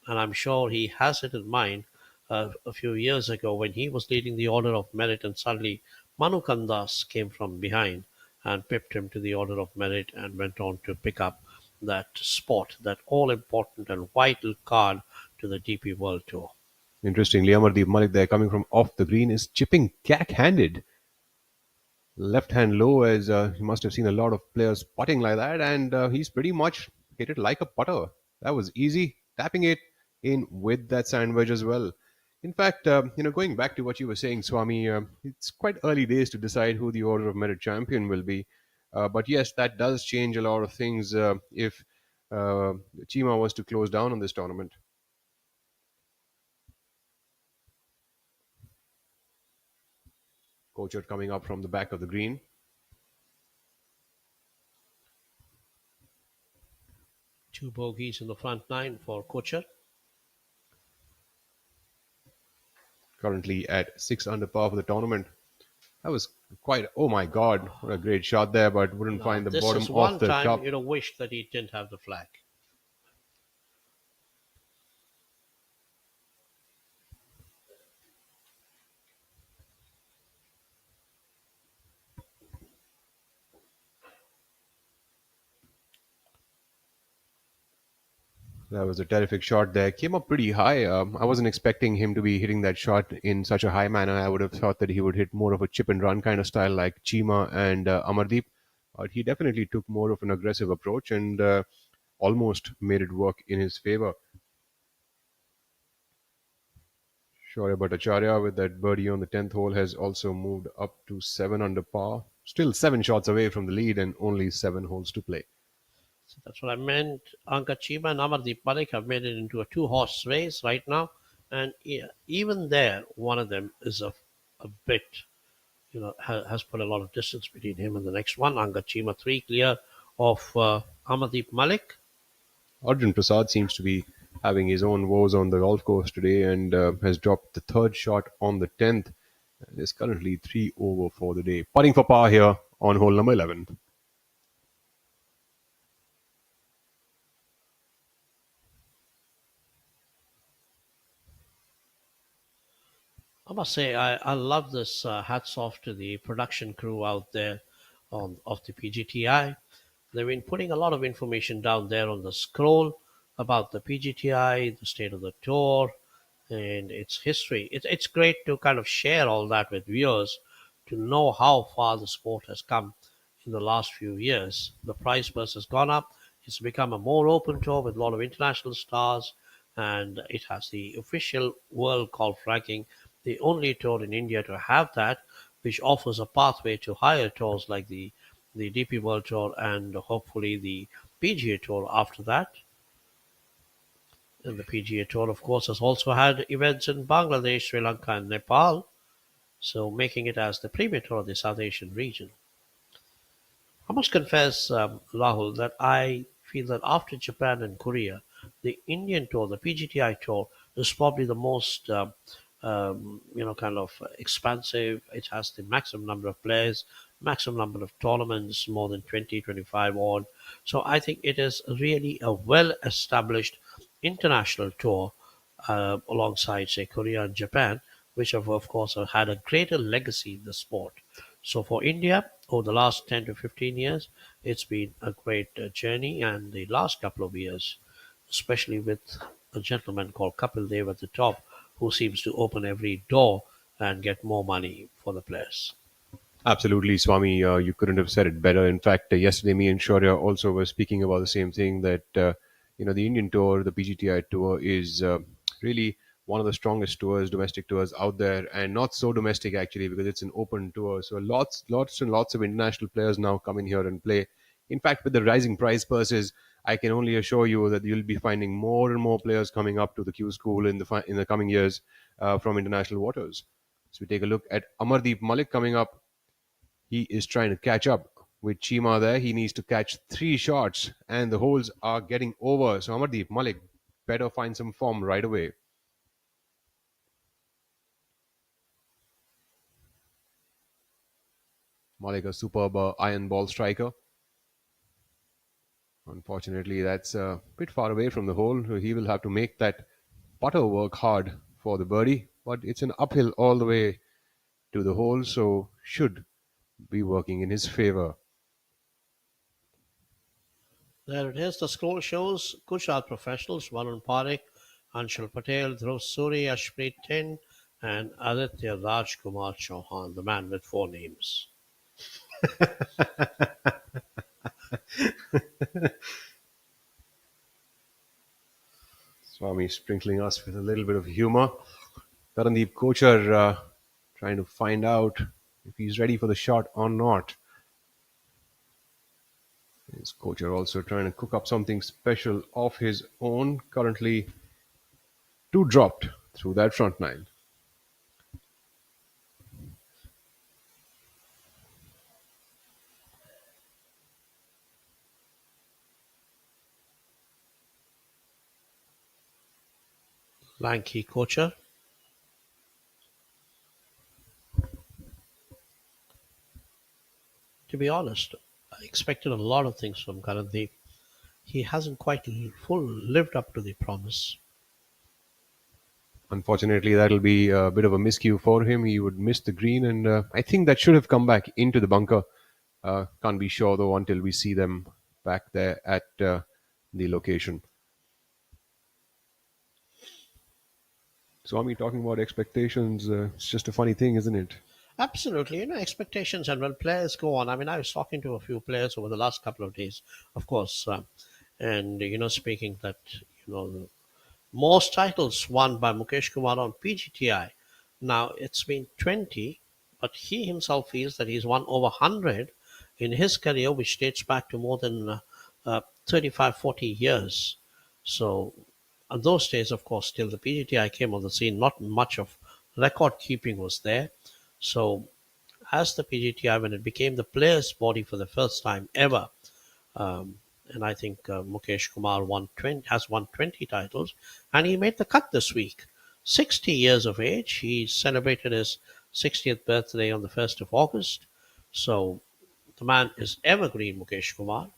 Speaker 12: and I'm sure he has it in mind. A few years ago, when he was leading the order of merit, and suddenly Manu Kandas came from behind and pipped him to the order of merit and went on to pick up that spot, that all important and vital card to the DP World Tour.
Speaker 6: Interestingly, Amardeep Malik there coming from off the green is chipping cack-handed. Left hand low, as you must have seen a lot of players putting like that, and he's pretty much hit it like a putter. That was easy, tapping it in with that sand wedge as well. In fact, going back to what you were saying, Swami, it's quite early days to decide who the Order of Merit champion will be. But yes, that does change a lot of things if Chima was to close down on this tournament. Kochert coming up from the back of the green.
Speaker 12: Two bogeys in the front nine for Kochar.
Speaker 6: currently at 6 under par for the tournament. That was quite, oh my God, what a great shot there, but wouldn't
Speaker 12: Now,
Speaker 6: find the
Speaker 12: this
Speaker 6: bottom
Speaker 12: is
Speaker 6: of
Speaker 12: one
Speaker 6: the
Speaker 12: time
Speaker 6: cup.
Speaker 12: you'd have wished that he didn't have the flag.
Speaker 6: That was a terrific shot there. Came up pretty high. I wasn't expecting him to be hitting that shot in such a high manner. I would have thought that he would hit more of a chip and run kind of style like Chima and Amardeep. But he definitely took more of an aggressive approach and almost made it work in his favor. Shaurya Bhattacharya with that birdie on the 10th hole has also moved up to 7 under par. Still 7 shots away from the lead and only 7 holes to play.
Speaker 12: So that's what I meant. Anka Chima and Amardeep Malik have made it into a two-horse race right now, and even there, one of them is a bit, has put a lot of distance between him and the next one. Anka Chima 3 clear of Amardeep Malik.
Speaker 6: Arjun Prasad seems to be having his own woes on the golf course today and has dropped the third shot on the 10th and is currently 3 over for the day. Putting for par here on hole number 11.
Speaker 12: I must say, I love this. Hats off to the production crew out there of the PGTI. They've been putting a lot of information down there on the scroll about the PGTI, the state of the tour, and its history. It's great to kind of share all that with viewers to know how far the sport has come in the last few years. The price purse has gone up. It's become a more open tour with a lot of international stars, and it has the official world golf ranking, the only tour in India to have that, which offers a pathway to higher tours like the DP World Tour and hopefully the PGA Tour after that. And the PGA Tour, of course, has also had events in Bangladesh, Sri Lanka, and Nepal, so making it as the premier tour of the South Asian region. I must confess, Rahul, that I feel that after Japan and Korea, the Indian tour, the PGTI tour, is probably the most, kind of expansive. It has the maximum number of players, maximum number of tournaments, more than 20, 25 odd. So I think it is really a well-established international tour alongside, say, Korea and Japan, which have, of course, have had a greater legacy in the sport. So for India, over the last 10 to 15 years, it's been a great journey, and the last couple of years, especially with a gentleman called Kapil Dev at the top, who seems to open every door and get more money for the players.
Speaker 6: Absolutely, Swami. You couldn't have said it better. In fact, yesterday me and Shaurya also were speaking about the same thing that the Indian tour, the PGTI tour, is really one of the strongest tours, domestic tours out there, and not so domestic actually because it's an open tour. So lots and lots of international players now come in here and play. In fact, with the rising prize purses, I can only assure you that you'll be finding more and more players coming up to the Q School in the coming years from international waters. So we take a look at Amardeep Malik coming up. He is trying to catch up with Chima there. He needs to catch 3 shots, and the holes are getting over. So Amardeep Malik better find some form right away. Malik, a superb iron ball striker. Unfortunately, that's a bit far away from the hole. He will have to make that putter work hard for the birdie, but it's an uphill all the way to the hole, so should be working in his favor.
Speaker 12: There it is. The scroll shows Kushal professionals: Varun Parekh, Anshul Patel, Dhruv Suri, Ashpreet Tin, and Aditya Rajkumar Chauhan, the man with 4 names.
Speaker 6: Swami sprinkling us with a little bit of humor. Tarandeep Kochar trying to find out if he's ready for the shot or not. His Kochar also trying to cook up something special of his own. Currently 2 dropped through that front 9.
Speaker 12: Lanky Kochar. to be honest, I expected a lot of things from Karandeep. He hasn't quite lived up to the promise.
Speaker 6: Unfortunately, that'll be a bit of a miscue for him. He would miss the green, and I think that should have come back into the bunker. Can't be sure though until we see them back there at the location. Swami, talking about expectations, it's just a funny thing, isn't it?
Speaker 12: Absolutely, expectations and when players go on. I mean, I was talking to a few players over the last couple of days, of course, and speaking that the most titles won by Mukesh Kumar on PGTI. Now it's been 20, but he himself feels that he's won over 100 in his career, which dates back to more than 35, 40 years. So, on those days, of course, till the PGTI came on the scene, not much of record keeping was there. So, as the PGTI, when it became the players' body for the first time ever, and I think Mukesh Kumar has won 20 titles, and he made the cut this week. 60 years of age. He celebrated his 60th birthday on the 1st of August. So the man is evergreen, Mukesh Kumar.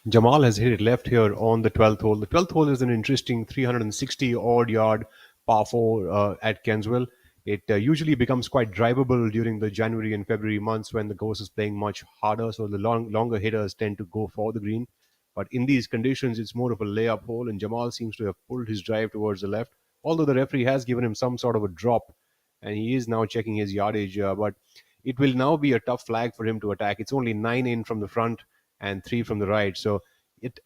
Speaker 6: Jamal has hit it left here on the 12th hole. The 12th hole is an interesting 360 odd yard par 4 at Kensville. It usually becomes quite drivable during the January and February months when the course is playing much harder, so the longer hitters tend to go for the green. But in these conditions, it's more of a layup hole, and Jamal seems to have pulled his drive towards the left, although the referee has given him some sort of a drop, and he is now checking his yardage. But it will now be a tough flag for him to attack. It's only 9 in from the front and 3 from the right, so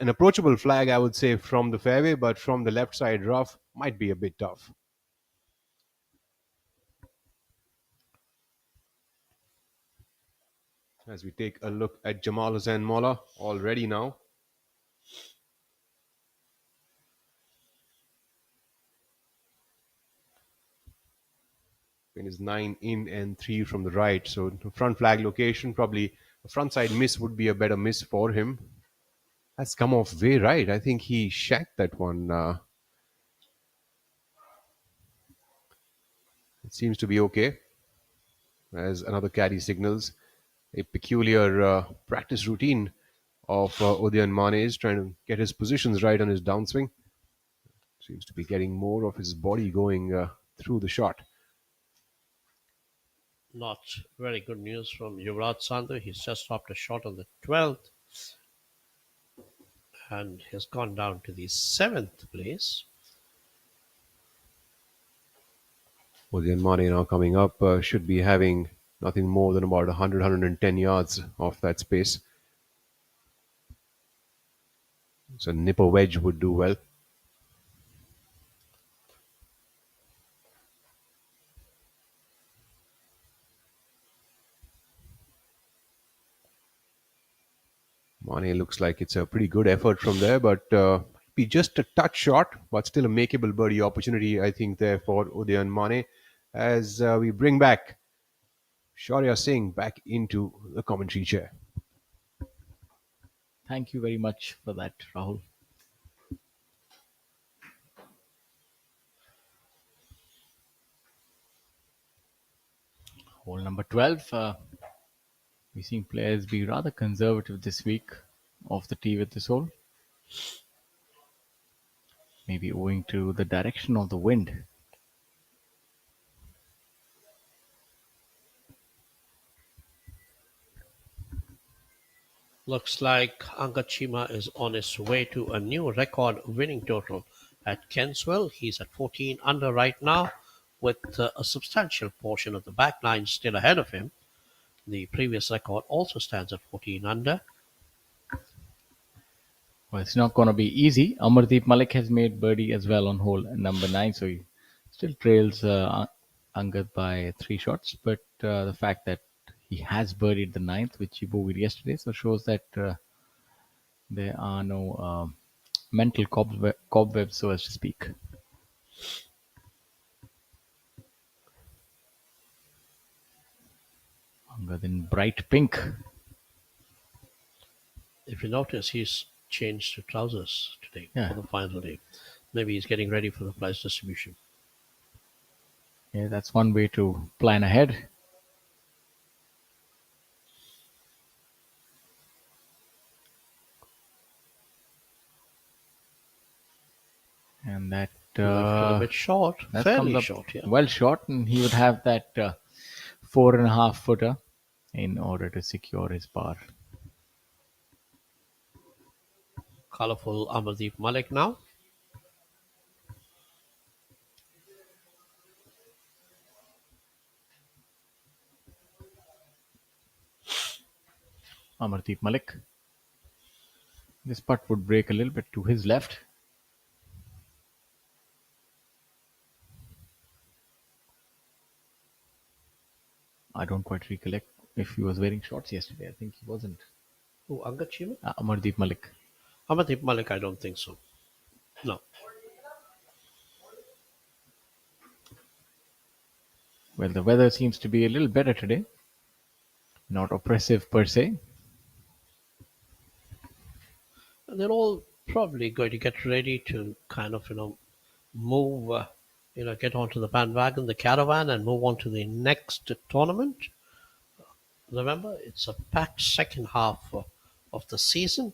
Speaker 6: an approachable flag, I would say, from the fairway, but from the left side rough might be a bit tough. As we take a look at Jamal Hussain Molla already now. Pin is 9 in and 3 from the right. So the front flag location, probably a front side miss would be a better miss for him. That's come off way right. I think he shacked that one. It seems to be okay. As another caddy signals, a peculiar practice routine of Udayan Mane is trying to get his positions right on his downswing. Seems to be getting more of his body going through the shot.
Speaker 12: Not very good news from Yuvraj Sandhu. He's just dropped a shot on the 12th and has gone down to the 7th place.
Speaker 6: Udayan Mane now coming up should be having nothing more than about 110 yards off that space. So nipper wedge would do well. Mane looks like it's a pretty good effort from there, but be just a touch short, but still a makeable birdie opportunity, I think, there for Udayan Mane. As we bring back Shaurya Singh back into the commentary chair.
Speaker 5: Thank you very much for that, Rahul. Hole number 12. We've seen players be rather conservative this week off the tee with this hole. Maybe owing to the direction of the wind.
Speaker 12: Looks like Angad Chima is on his way to a new record winning total at Kenswell. He's at 14 under right now, with a substantial portion of the back nine still ahead of him. The previous record also stands at 14 under.
Speaker 5: Well, it's not going to be easy. Amardeep Malik has made birdie as well on hole number 9, so he still trails Angad by 3 shots. But the fact that he has birdied the 9th, which he bogeyed yesterday, so shows that there are no mental cobwebs, so as to speak. Angad in bright pink.
Speaker 12: If you notice, he's changed to trousers today for the final day. Maybe he's getting ready for the prize distribution.
Speaker 5: Yeah, that's one way to plan ahead. And that
Speaker 12: Left it a bit short,
Speaker 5: that
Speaker 12: fairly
Speaker 5: comes up
Speaker 12: short, yeah.
Speaker 5: well short, and he would have that 4.5 footer in order to secure his par.
Speaker 12: Colourful Amardeep Malik now.
Speaker 5: Amardeep Malik. This putt would break a little bit to his left. I don't quite recollect if he was wearing shorts yesterday. I think he wasn't.
Speaker 12: Oh, Angad Chima?
Speaker 5: Amardeep Malik.
Speaker 12: Amardeep Malik, I don't think so. No.
Speaker 5: Well, the weather seems to be a little better today. Not oppressive per se.
Speaker 12: They're all probably going to get ready to kind of, move, get onto the bandwagon, the caravan, and move on to the next tournament. Remember, it's a packed second half of the season,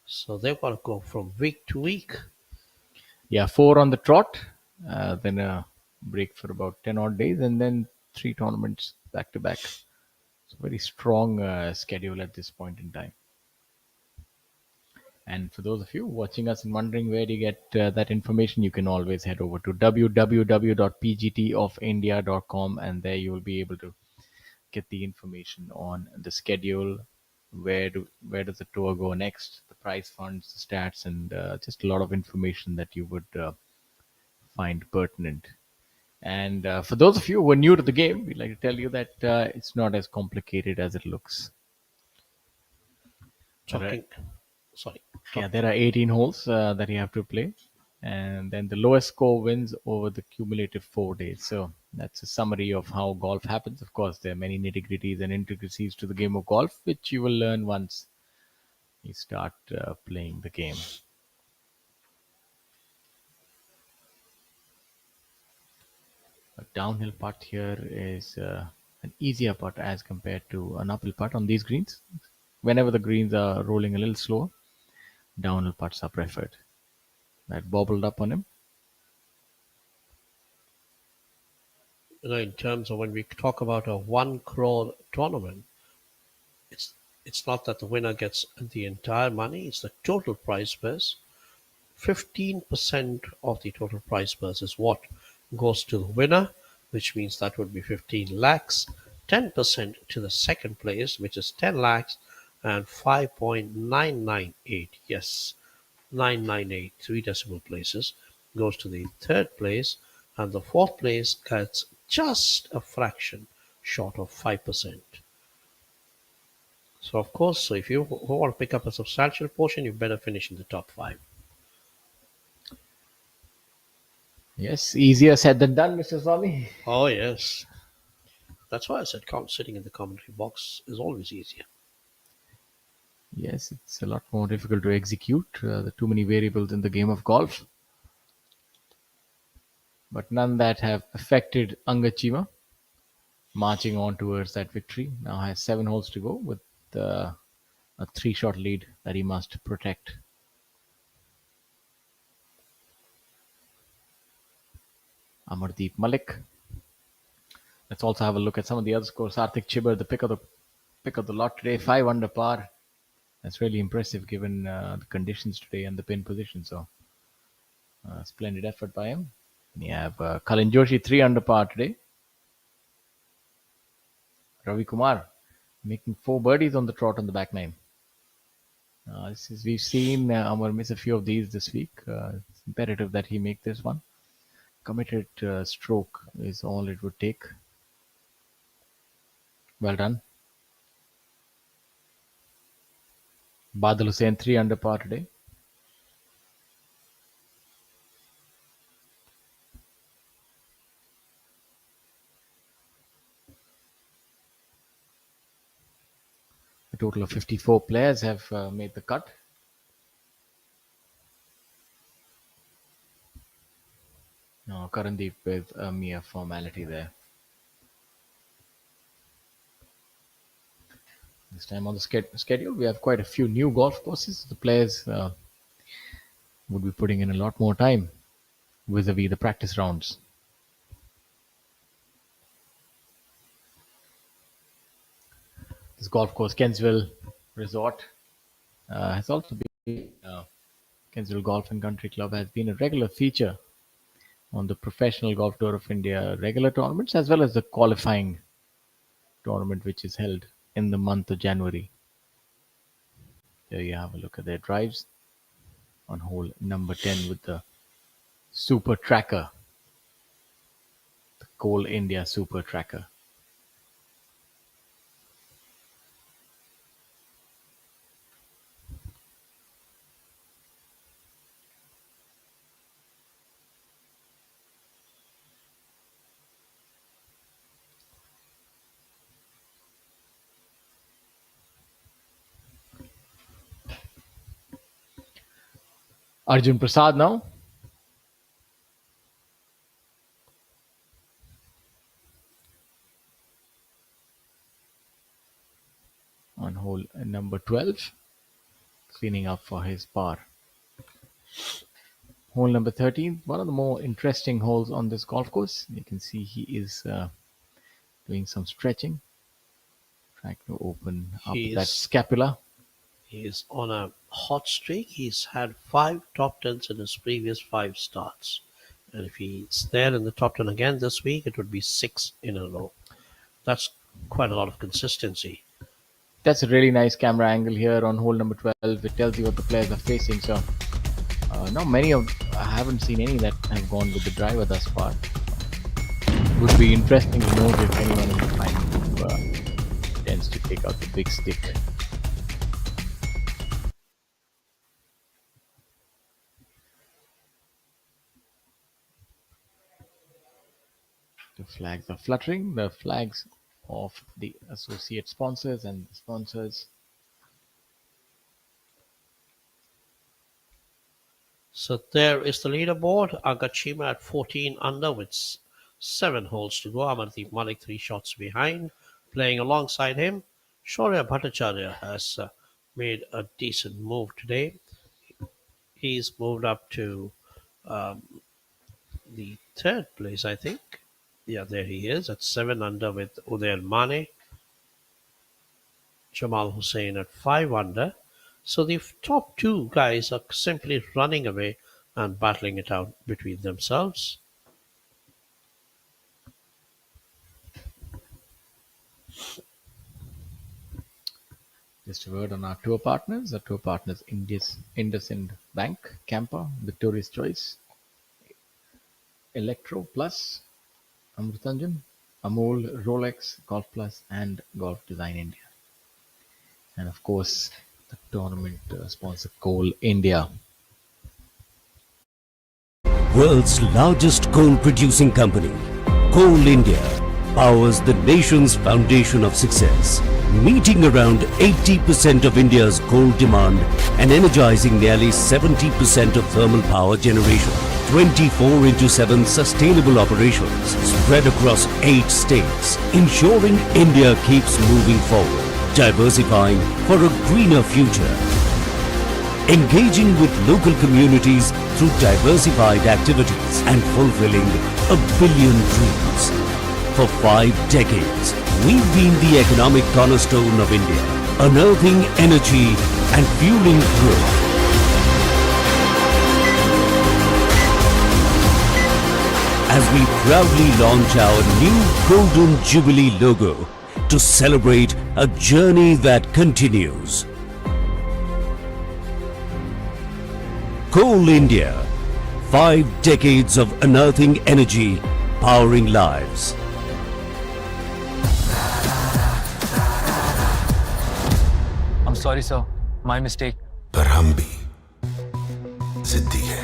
Speaker 12: so they've got to go from week to week.
Speaker 5: Yeah, 4 on the trot, then a break for about 10 odd days, and then 3 tournaments back to back. It's a very strong schedule at this point in time. And for those of you watching us and wondering where to get that information, you can always head over to www.pgtofindia.com, and there you will be able to get the information on the schedule, where does the tour go next, the prize funds, the stats, and just a lot of information that you would find pertinent. And for those of you who are new to the game, we'd like to tell you that it's not as complicated as it looks.
Speaker 12: Sorry.
Speaker 5: Yeah, there are 18 holes that you have to play, and then the lowest score wins over the cumulative 4 days. So that's a summary of how golf happens. Of course, there are many nitty-gritties and intricacies to the game of golf, which you will learn once you start playing the game. A downhill putt here is an easier putt as compared to an uphill putt on these greens. Whenever the greens are rolling a little slower, downhill putts are preferred. That bobbled up on him.
Speaker 12: In terms of when we talk about a 1 crore tournament, it's not that the winner gets the entire money, it's the total prize purse. 15% of the total prize purse is what goes to the winner, which means that would be 15 lakhs. 10% to the second place, which is 10 lakhs, and 5.998, yes, 998, 3 decimal places, goes to the third place, and the fourth place gets just a fraction short of 5%. So, of course, if you want to pick up a substantial portion, you better finish in the top 5.
Speaker 5: Yes, easier said than done, Mr. Swami.
Speaker 12: Oh, yes. That's why I said sitting in the commentary box is always easier.
Speaker 5: Yes, it's a lot more difficult to execute. There are too many variables in the game of golf. But none that have affected Angad Chima, marching on towards that victory. Now has 7 holes to go with a 3-shot lead that he must protect. Amardeep Malik. Let's also have a look at some of the other scores. Arthik Chibber, the pick of the lot today, 5 under par. That's really impressive given the conditions today and the pin position. So, splendid effort by him. We have Kalin Joshi, 3 under par today. Ravi Kumar making 4 birdies on the trot on the back 9. We've seen Amar miss a few of these this week. It's imperative that he make this one. Committed stroke is all it would take. Well done. Badal Hussain, 3 under par today. A total of 54 players have made the cut. No, Karandeep with a mere formality there. This time on the schedule, we have quite a few new golf courses. The players would be putting in a lot more time vis-a-vis the practice rounds. This golf course, Kensville Resort, has also been Kensville Golf and Country Club has been a regular feature on the Professional Golf Tour of India regular tournaments as well as the qualifying tournament which is held in the month of January. Here you have a look at their drives on hole number 10 with the Super Tracker, the Coal India Super Tracker. Arjun Prasad now. On hole number 12, cleaning up for his par. Hole number 13, one of the more interesting holes on this golf course. You can see he is doing some stretching, trying to open up that scapula.
Speaker 12: He is on a hot streak. He's had 5 top tens in his previous 5 starts. And if he's there in the top 10 again this week, it would be 6 in a row. That's quite a lot of consistency.
Speaker 5: That's a really nice camera angle here on hole number 12. It tells you what the players are facing. So, not many of, I haven't seen any that have gone with the driver thus far. Would be interesting to note if anyone in the final tends to take out the big stick. The flags are fluttering, the flags of the associate sponsors and the sponsors.
Speaker 12: So there is the leaderboard. Agachima at 14 under with 7 holes to go. Amardeep Malik 3 shots behind. Playing alongside him, Shaurya Bhattacharya has made a decent move today. He's moved up to the 3rd place, I think. Yeah, there he is at 7 under with Uday Mane. Jamal Hussain at 5 under. So the top 2 guys are simply running away and battling it out between themselves.
Speaker 5: Just a word on our tour partners. Our tour partners, IndusInd Bank, Camper, Victorious Choice, Electro Plus, Amrutanjan, Amol, Rolex, Golf Plus, and Golf Design India. And of course, the tournament sponsor, Coal India.
Speaker 7: World's largest coal producing company, Coal India, powers the nation's foundation of success, meeting around 80% of India's coal demand and energizing nearly 70% of thermal power generation. 24/7 sustainable operations spread across 8 states, ensuring India keeps moving forward, diversifying for a greener future. Engaging with local communities through diversified activities and fulfilling a billion dreams. For 5 decades, we've been the economic cornerstone of India, unearthing energy and fueling growth. As we proudly launch our new Golden Jubilee logo to celebrate a journey that continues. Coal India, 5 decades of unearthing energy, powering lives.
Speaker 13: I'm sorry, sir. My mistake.
Speaker 10: पर हम भी जिद्दी है।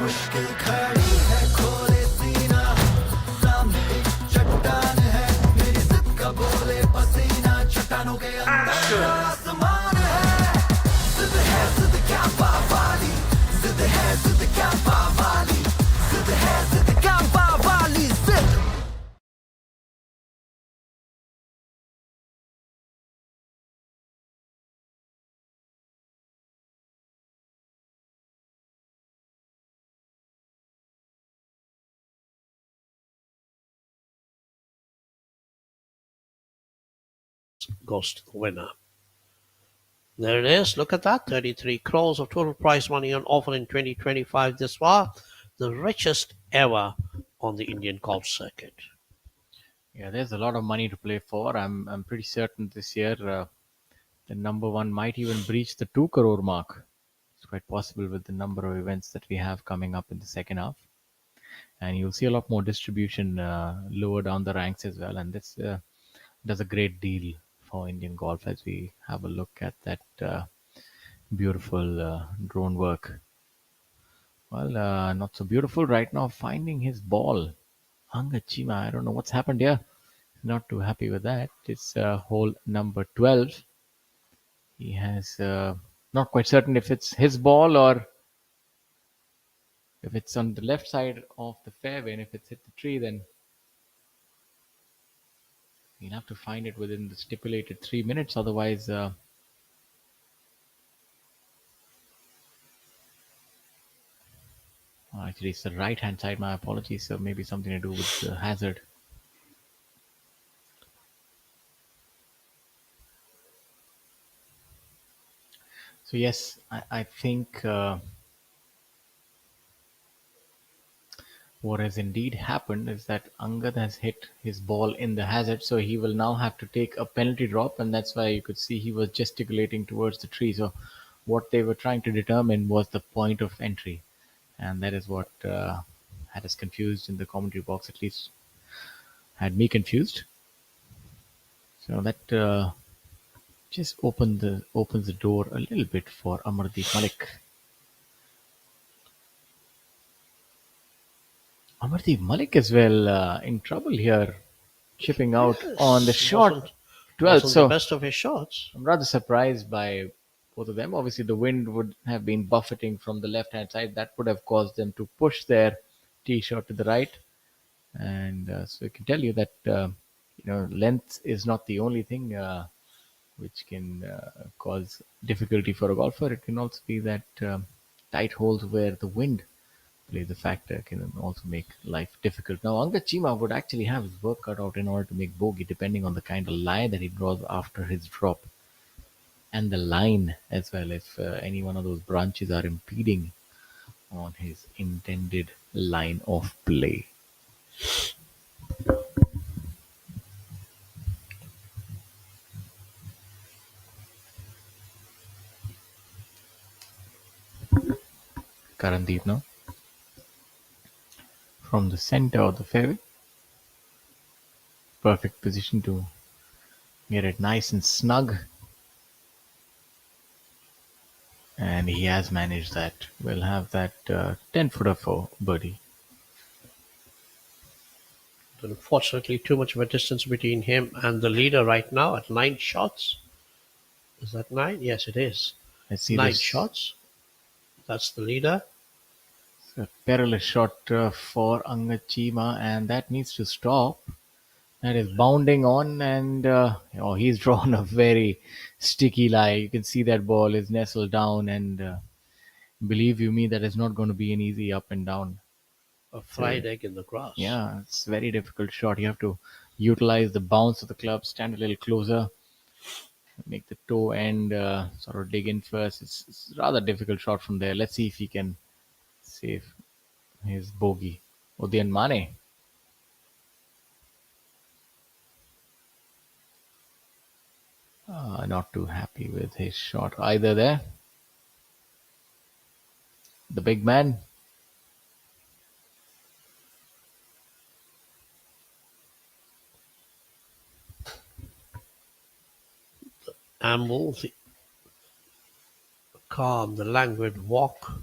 Speaker 8: मुश्किल खड़ी है खोले सीना सामने चट्टान है मेरी जिद का बोले पसीना चट्टानों के अंदर आसमान है जिद क्या पावाली जिद है जिद क्या पावाली जिद है जिद क्या पावाली जिद
Speaker 12: goes to the winner. There it is. Look at that. 33 crores of total prize money on offer in 2025 this far. The richest ever on the Indian golf circuit.
Speaker 5: Yeah, there's a lot of money to play for. I'm pretty certain this year the number one might even breach the 2 crore mark. It's quite possible with the number of events that we have coming up in the second half. And you'll see a lot more distribution lower down the ranks as well. And this does a great deal for Indian golf as we have a look at that beautiful drone work. Well, not so beautiful right now. Finding his ball. Angachima, I don't know what's happened here. Not too happy with that. It's hole number 12. He has not quite certain if it's his ball or if it's on the left side of the fairway, and if it's hit the tree, then he'll have to find it within the stipulated 3 minutes. Otherwise, actually, it's the right-hand side. My apologies. So maybe something to do with the hazard. So yes, I think what has indeed happened is that Angad has hit his ball in the hazard, so he will now have to take a penalty drop, and that's why you could see he was gesticulating towards the tree. So what they were trying to determine was the point of entry, and that is what had us confused in the commentary box, at least had me confused. So that just opens the door a little bit for Amardeep Malik. Amardeep Malik as well in trouble here, chipping out on the short 12.
Speaker 12: Wasn't
Speaker 5: So
Speaker 12: the best of his shots.
Speaker 5: I'm rather surprised by both of them. Obviously, the wind would have been buffeting from the left-hand side. That would have caused them to push their tee shot to the right. And so I can tell you that length is not the only thing which can cause difficulty for a golfer. It can also be that tight holes where the wind plays a factor can also make life difficult. Now, Angad Chima would actually have his work cut out in order to make bogey, depending on the kind of lie that he draws after his drop. And the line as well, if any one of those branches are impeding on his intended line of play. Karandeep now. From the center of the fairway. Perfect position to get it nice and snug. And he has managed that. We'll have that 10-footer for birdie.
Speaker 12: Unfortunately, too much of a distance between him and the leader right now at 9 shots. Is that 9? Yes, it is.
Speaker 5: Let's see
Speaker 12: 9
Speaker 5: this.
Speaker 12: shots. That's the leader.
Speaker 5: A perilous shot for Angad Chima, and that needs to stop. That is bounding on, and he's drawn a very sticky lie. You can see that ball is nestled down, and believe you me, that is not going to be an easy up and down.
Speaker 12: A fried egg in the grass.
Speaker 5: Yeah, it's a very difficult shot. You have to utilize the bounce of the club, stand a little closer, make the toe end sort of dig in first. It's a rather difficult shot from there. Let's see if he can save his bogey. Udayan Mane. Not too happy with his shot either there. The big man.
Speaker 12: Amble, the calm, the languid walk.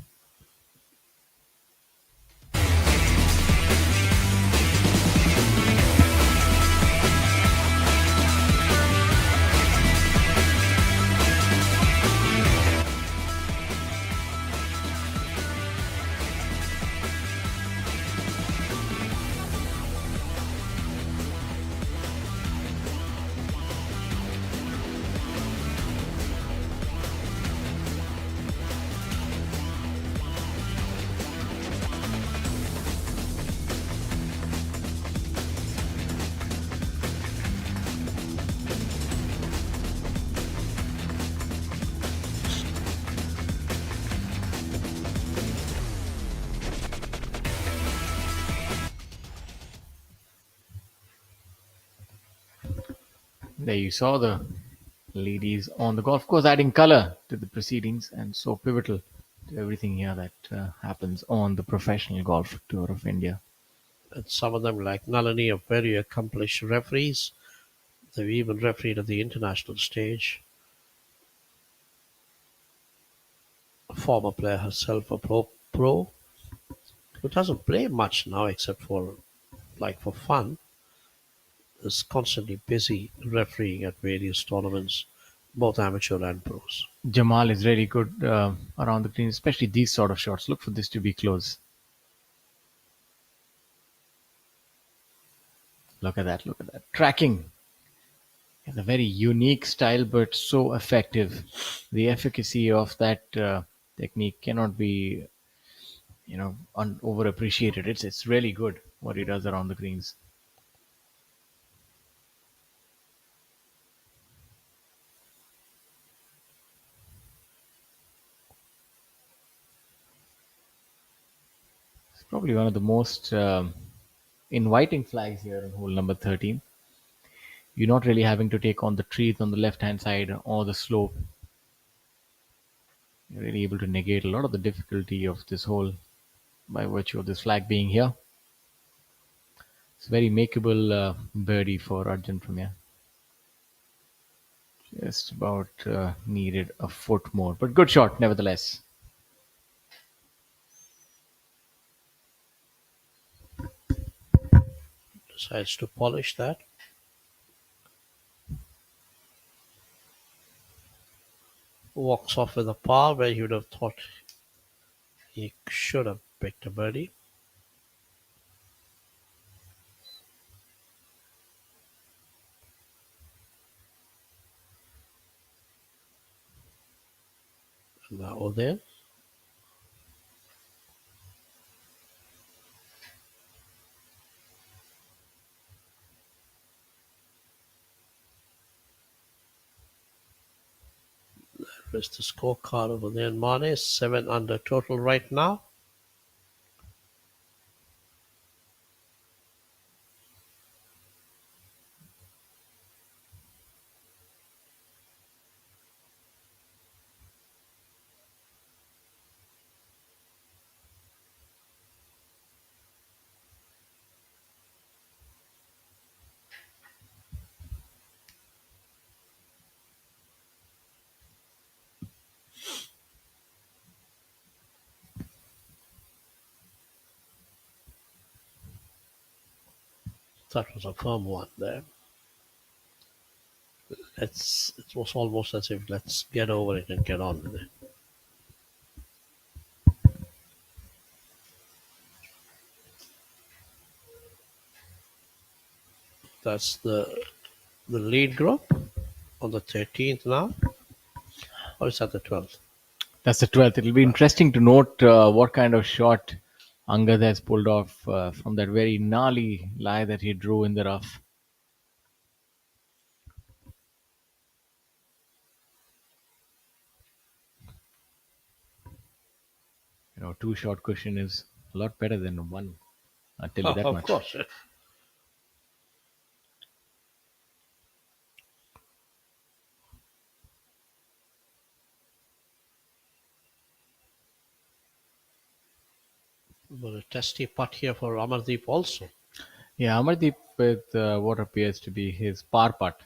Speaker 5: There you saw the ladies on the golf course adding color to the proceedings and so pivotal to everything here that happens on the professional golf tour of India.
Speaker 12: And some of them, like Nalini, are very accomplished referees. They've even refereed at the international stage. A former player herself, a pro who doesn't play much now except for fun, is constantly busy refereeing at various tournaments, both amateur and pros.
Speaker 5: Jamal is really good around the green, especially these sort of shots. Look for this to be close. Look at that, look at that. Tracking. It's a very unique style, but so effective. The efficacy of that technique cannot be, overappreciated. It's really good what he does around the greens. It's probably one of the most inviting flags here on hole number 13. You're not really having to take on the trees on the left hand side or the slope. You're really able to negate a lot of the difficulty of this hole by virtue of this flag being here. It's a very makeable birdie for Arjun from here. Just about needed a foot more, but good shot nevertheless.
Speaker 12: Decides to polish that. Walks off with a par where you would have thought he should have picked a birdie. And now there. There's the scorecard over there. Mane, 7 under total right now. That was a firm one there. It was almost as if let's get over it and get on with it. That's the lead group on the 13th now. Or is that the 12th?
Speaker 5: That's the 12th. It'll be interesting to note what kind of shot Angad has pulled off from that very gnarly lie that he drew in the rough. Two shot cushion is a lot better than one. I'll tell you that much.
Speaker 12: Of course. But a testy putt here for Amardeep also.
Speaker 5: Yeah, Amardeep with what appears to be his par putt.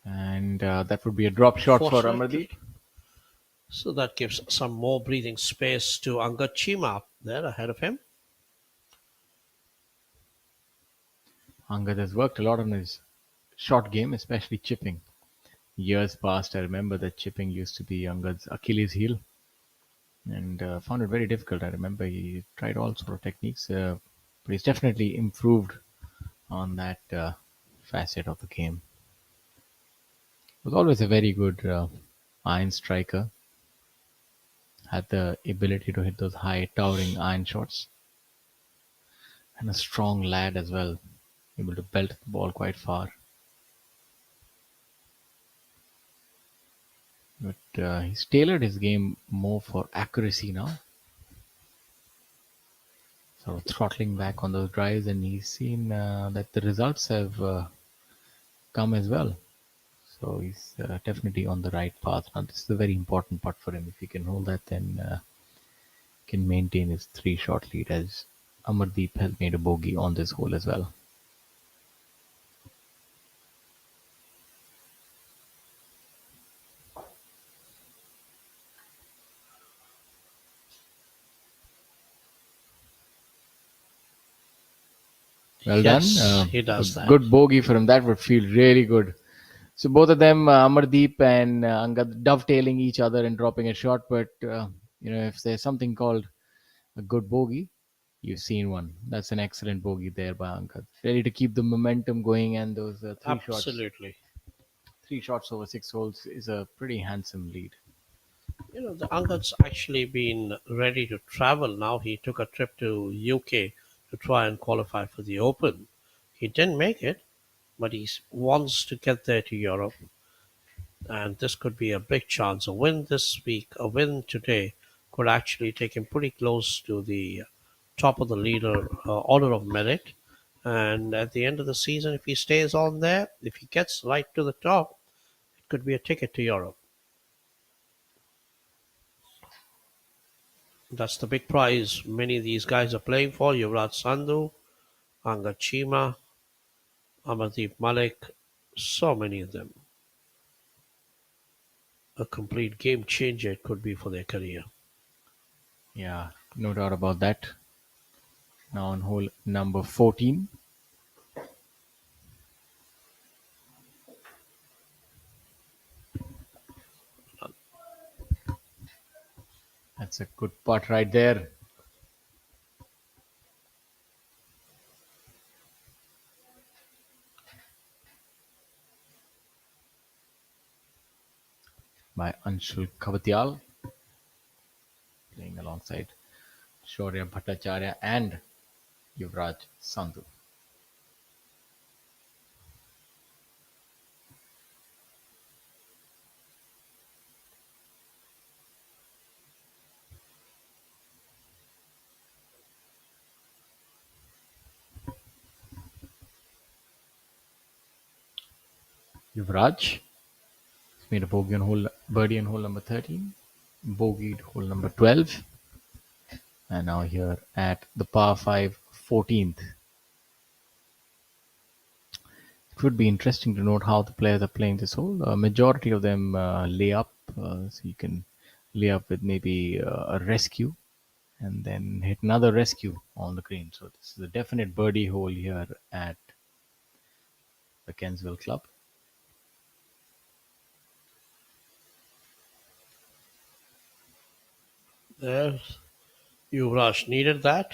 Speaker 5: And that would be a drop shot for Amardeep.
Speaker 12: So that gives some more breathing space to Angad Chima up there ahead of him.
Speaker 5: Angad has worked a lot on his short game, especially chipping. Years past, I remember that chipping used to be Angad's Achilles heel and found it very difficult. I remember he tried all sort of techniques, but he's definitely improved on that facet of the game. Was always a very good iron striker. Had the ability to hit those high towering iron shots. And a strong lad as well. able to belt the ball quite far. But he's tailored his game more for accuracy now. Sort of throttling back on those drives, and he's seen that the results have come as well. So he's definitely on the right path. Now this is a very important putt for him. If he can hold that, then can maintain his 3-shot lead, as Amardeep has made a bogey on this hole as well. Well
Speaker 12: Yes,
Speaker 5: done.
Speaker 12: he does
Speaker 5: A
Speaker 12: that.
Speaker 5: good bogey for him. That would feel really good. So both of them, Amardeep and Angad, dovetailing each other and dropping a shot. But if there's something called a good bogey, you've seen one. That's an excellent bogey there by Angad. Ready to keep the momentum going, and those
Speaker 12: Absolutely.
Speaker 5: 3 shots over 6 holes is a pretty handsome lead.
Speaker 12: The Angad's actually been ready to travel now. He took a trip to UK to try and qualify for the Open. He didn't make it, but he wants to get there to Europe. And this could be a big chance. A win this week, a win today, could actually take him pretty close to the top of the leader order of merit. And at the end of the season, if he stays on there, if he gets right to the top, it could be a ticket to Europe. That's the big prize many of these guys are playing for. Yuvraj Sandhu, Angad Chima, Amardeep Malik, so many of them. A complete game changer it could be for their career.
Speaker 5: Yeah, no doubt about that. Now on hole number 14. That's a good putt right there. By Anshul Kavatyal, playing alongside Shaurya Bhattacharya and Yuvraj Sandhu. Yuvraj made a birdie on hole number 13, bogeyed hole number 12, and now here at the par 5 14th. It would be interesting to note how the players are playing this hole. A majority of them lay up, so you can lay up with maybe a rescue and then hit another rescue on the green. So this is a definite birdie hole here at the Kensville Club.
Speaker 12: There, Yuvraj needed that.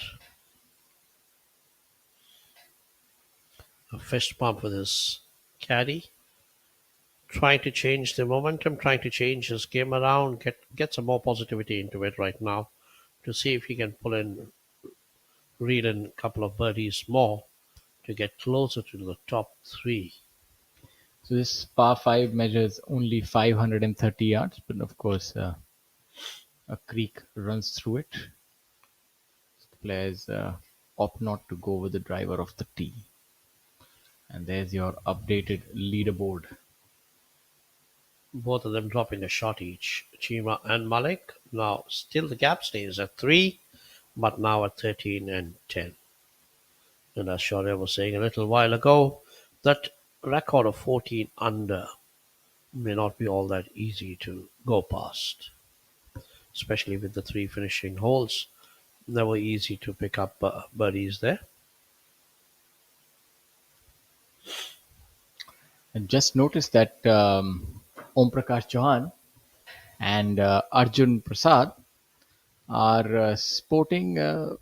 Speaker 12: A fist bump with his caddy. Trying to change the momentum, trying to change his game around, get some more positivity into it right now to see if he can reel in a couple of birdies more to get closer to the top 3.
Speaker 5: So this par 5 measures only 530 yards, but of course a creek runs through it. So the players opt not to go with the driver of the tee. And there's your updated leaderboard.
Speaker 12: Both of them dropping a shot each, Chima and Malik. Now still the gap stays at 3, but now at 13 and 10. And as Shaurya was saying a little while ago, that record of 14 under may not be all that easy to go past, especially with the 3 finishing holes. Never easy to pick up birdies there.
Speaker 5: And just notice that Om Prakash Chauhan and Arjun Prasad are sporting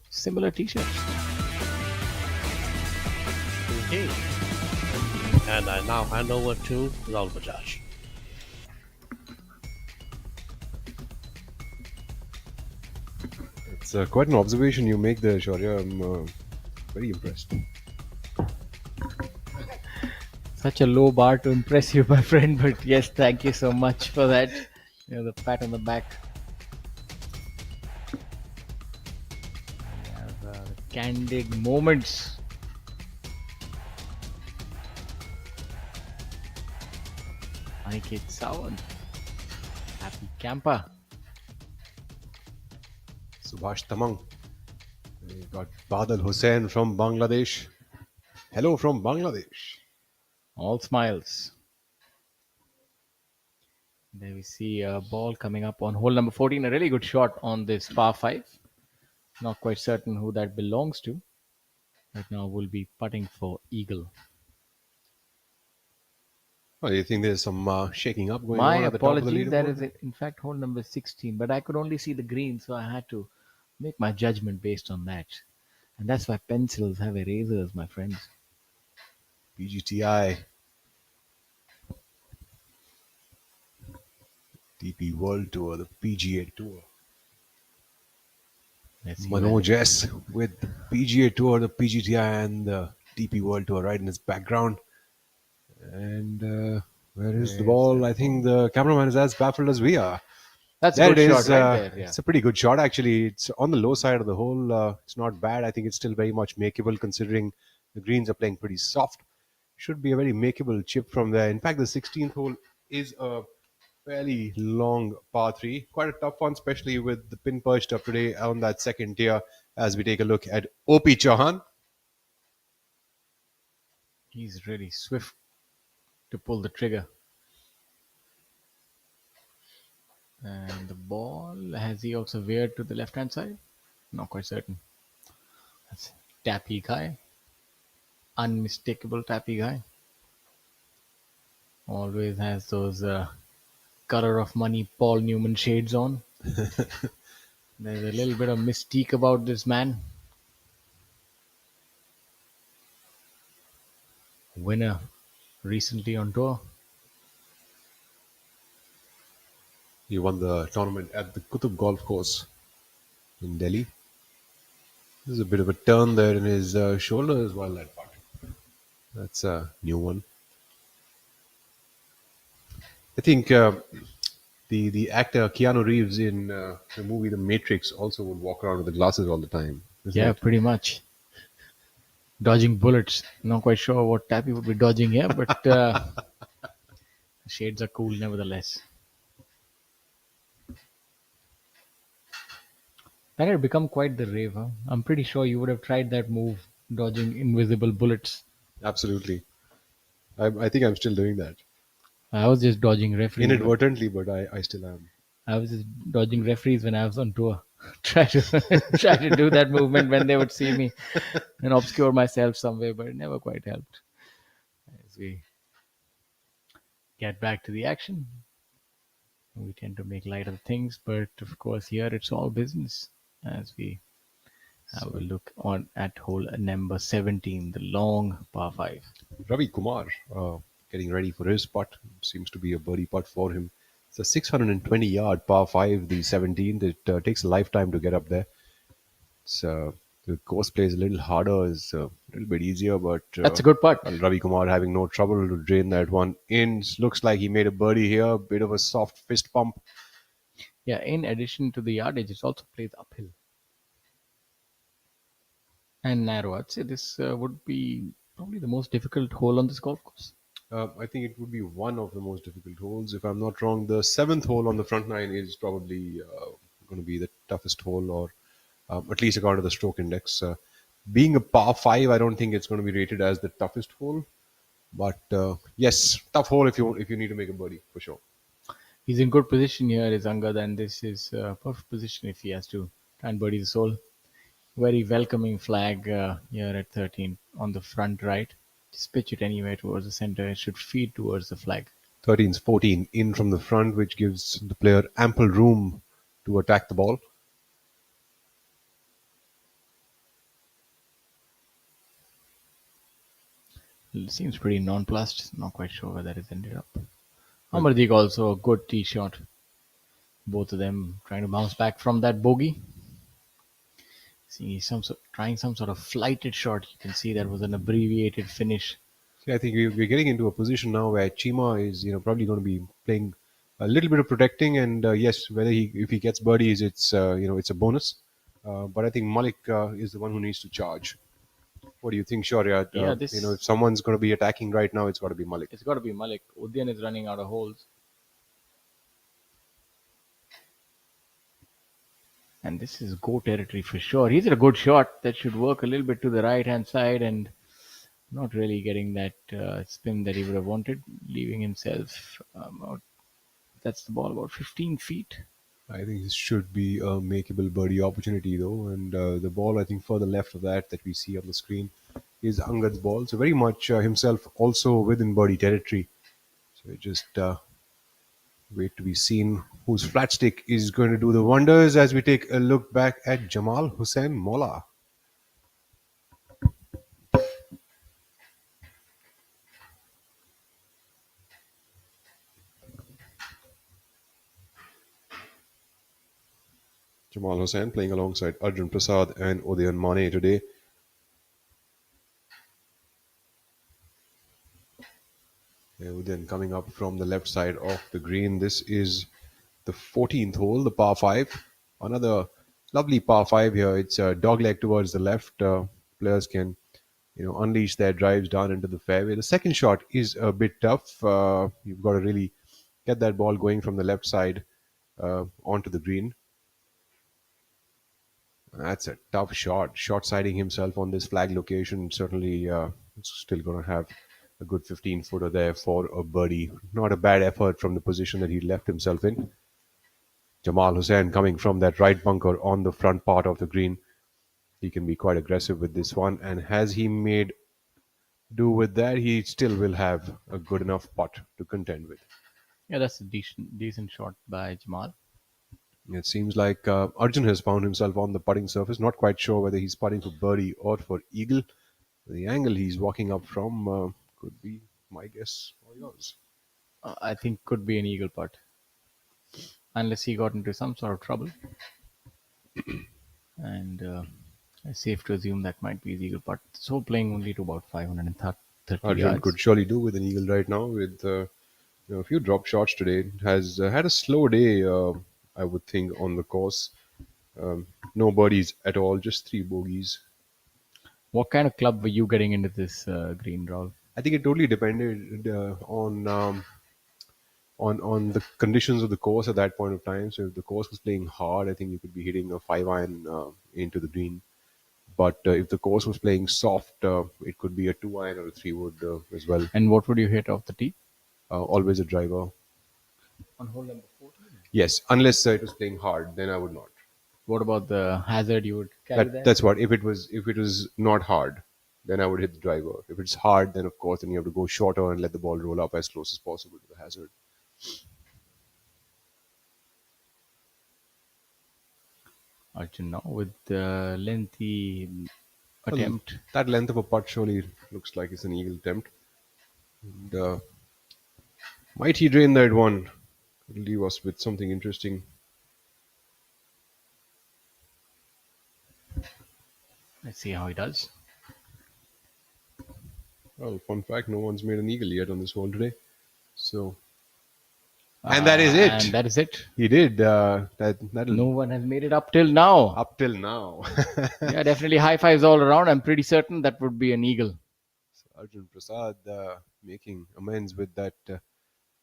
Speaker 5: similar t-shirts.
Speaker 12: Indeed. And I now hand over to Rahul Bajaj.
Speaker 6: It's quite an observation you make there, Shaurya. I'm very impressed.
Speaker 5: Such a low bar to impress you, my friend. But yes, thank you so much for that. The pat on the back. We have candid moments. Aniket Sawant. Happy camper.
Speaker 6: Subhash Tamang. We got Badal Hussain from Bangladesh. Hello from Bangladesh.
Speaker 5: All smiles. There we see a ball coming up on hole number 14. A really good shot on this par 5. Not quite certain who that belongs to. Right now we'll be putting for eagle.
Speaker 6: Oh, do you think there's some shaking up going
Speaker 5: My
Speaker 6: on at the top of the
Speaker 5: apologies. That is,
Speaker 6: leaderboard?
Speaker 5: in fact, hole number 16. But I could only see the green, so I had to make my judgment based on that. And that's why pencils have erasers, my friends.
Speaker 6: PGTI. DP World Tour, the PGA Tour. Manoj S with the PGA Tour, the PGTI, and the DP World Tour right in his background. And where is the ball? I think the cameraman is as baffled as we are.
Speaker 5: That's
Speaker 6: there
Speaker 5: a good
Speaker 6: it
Speaker 5: shot
Speaker 6: is.
Speaker 5: right there. Yeah.
Speaker 6: It's a pretty good shot, actually. It's on the low side of the hole. It's not bad. I think it's still very much makeable considering the greens are playing pretty soft. Should be a very makeable chip from there. In fact, the 16th hole is a fairly long par 3. Quite a tough one, especially with the pin perched up today on that second tier as we take a look at OP Chauhan.
Speaker 5: He's really swift to pull the trigger. And the ball, has he also veered to the left-hand side? Not quite certain. That's Tappy guy. Unmistakable Tappy guy. Always has those color of money Paul Newman shades on. There's a little bit of mystique about this man. Winner recently on tour.
Speaker 6: He won the tournament at the Qutub Golf Course in Delhi. There's a bit of a turn there in his shoulder as well, that part. That's a new one. I think the actor Keanu Reeves in the movie The Matrix also would walk around with the glasses all the time.
Speaker 5: Yeah, pretty much. Dodging bullets. Not quite sure what Tappy would be dodging here, but the shades are cool nevertheless. That had become quite the rave. Huh? I'm pretty sure you would have tried that move, dodging invisible bullets.
Speaker 6: Absolutely. I think I'm still doing that.
Speaker 5: I was just dodging referees.
Speaker 6: Inadvertently, but I still am.
Speaker 5: I was just dodging referees when I was on tour. try to do that movement when they would see me and obscure myself somewhere, but it never quite helped. As we get back to the action, we tend to make light of things, but of course here it's all business. As we have a look on at hole number 17, the long par 5.
Speaker 6: Ravi Kumar getting ready for his putt. Seems to be a birdie putt for him. It's a 620-yard par 5, the 17th. It takes a lifetime to get up there. The course plays a little harder, is a little bit easier, but
Speaker 5: that's a good putt.
Speaker 6: Ravi Kumar having no trouble to drain that one in. Looks like he made a birdie here. Bit of a soft fist pump.
Speaker 5: Yeah, in addition to the yardage, it also plays uphill and narrow. I'd say this would be probably the most difficult hole on this golf course.
Speaker 6: I think it would be one of the most difficult holes. If I'm not wrong, the 7th hole on the front nine is probably going to be the toughest hole, or at least according to the stroke index. Being a par 5, I don't think it's going to be rated as the toughest hole. But yes, tough hole if you need to make a birdie, for sure.
Speaker 5: He's in good position here, is Angad, and this is perfect position if he has to try and birdie the hole. Very welcoming flag here at 13 on the front right. Just pitch it anywhere towards the center. It should feed towards the flag.
Speaker 6: 13's 14 in from the front, which gives the player ample room to attack the ball.
Speaker 5: It seems pretty nonplussed. Not quite sure where that has ended up. Amardeep also a good tee shot. Both of them trying to bounce back from that bogey. See, trying some sort of flighted shot. You can see that was an abbreviated finish
Speaker 6: See, I think we're getting into a position now where Chima is, probably going to be playing a little bit of protecting, and yes, whether if he gets birdies, it's it's a bonus. But I think Malik is the one who needs to charge. What do you think, Shaurya?
Speaker 5: Yeah,
Speaker 6: If someone's going to be attacking right now, it's got to be Malik.
Speaker 5: it's got to be Malik. Udyan is running out of holes. And this is go territory for sure. He's a good shot. That should work a little bit to the right-hand side and not really getting that spin that he would have wanted, leaving himself out. That's the ball about 15 feet.
Speaker 6: I think this should be a makeable birdie opportunity, though. And the ball, I think, further left of that we see on the screen is Angad's ball. So very much himself also within birdie territory. So just wait to be seen whose flat stick is going to do the wonders as we take a look back at Jamal Hussain Mola. Jamal Hussain playing alongside Arjun Prasad and Udayan Mane today. Udayan coming up from the left side of the green. This is the 14th hole, the par 5. Another lovely par 5 here. It's a dogleg towards the left. Players can, unleash their drives down into the fairway. The second shot is a bit tough. You've got to really get that ball going from the left side onto the green. That's a tough shot. Short-siding himself on this flag location. Certainly still going to have a good 15-footer there for a birdie. Not a bad effort from the position that he left himself in. Jamal Hussain coming from that right bunker on the front part of the green. He can be quite aggressive with this one. And has he made do with that, he still will have a good enough putt to contend with.
Speaker 5: Yeah, that's a decent shot by Jamal.
Speaker 6: It seems like Arjun has found himself on the putting surface. Not quite sure whether he's putting for birdie or for eagle. The angle he's walking up from could be my guess or yours.
Speaker 5: I think could be an eagle putt. Unless he got into some sort of trouble. And it's safe to assume that might be his eagle putt. So playing only to about 530
Speaker 6: Arjun
Speaker 5: yards.
Speaker 6: could surely do with an eagle right now with a few drop shots today. Has had a slow day, I would think, on the course. No birdies at all, just 3 bogeys.
Speaker 5: What kind of club were you getting into this green, Raul?
Speaker 6: I think it totally depended on the conditions of the course at that point of time. So if the course was playing hard, I think you could be hitting a 5-iron into the green. But if the course was playing soft, it could be a 2-iron or a 3-wood as well.
Speaker 5: And what would you hit off the tee?
Speaker 6: Always a driver.
Speaker 5: On hole number 14?
Speaker 6: Yes, unless it was playing hard, then I would not.
Speaker 5: What about the hazard you would carry there?
Speaker 6: That's what. If it was not hard, then I would hit the driver. If it's hard, then of course, then you have to go shorter and let the ball roll up as close as possible to the hazard.
Speaker 5: Arjun now with the lengthy attempt.
Speaker 6: Well, that length of a putt surely looks like it's an eagle attempt. And, might he drain that one? It'll leave us with something interesting.
Speaker 5: Let's see how he does.
Speaker 6: Well, fun fact, no one's made an eagle yet on this hole today. So, and that is it.
Speaker 5: And that is it.
Speaker 6: He did.
Speaker 5: No one has made it up till now.
Speaker 6: Up till now.
Speaker 5: Yeah, definitely high fives all around. I'm pretty certain that would be an eagle.
Speaker 6: So Arjun Prasad making amends with that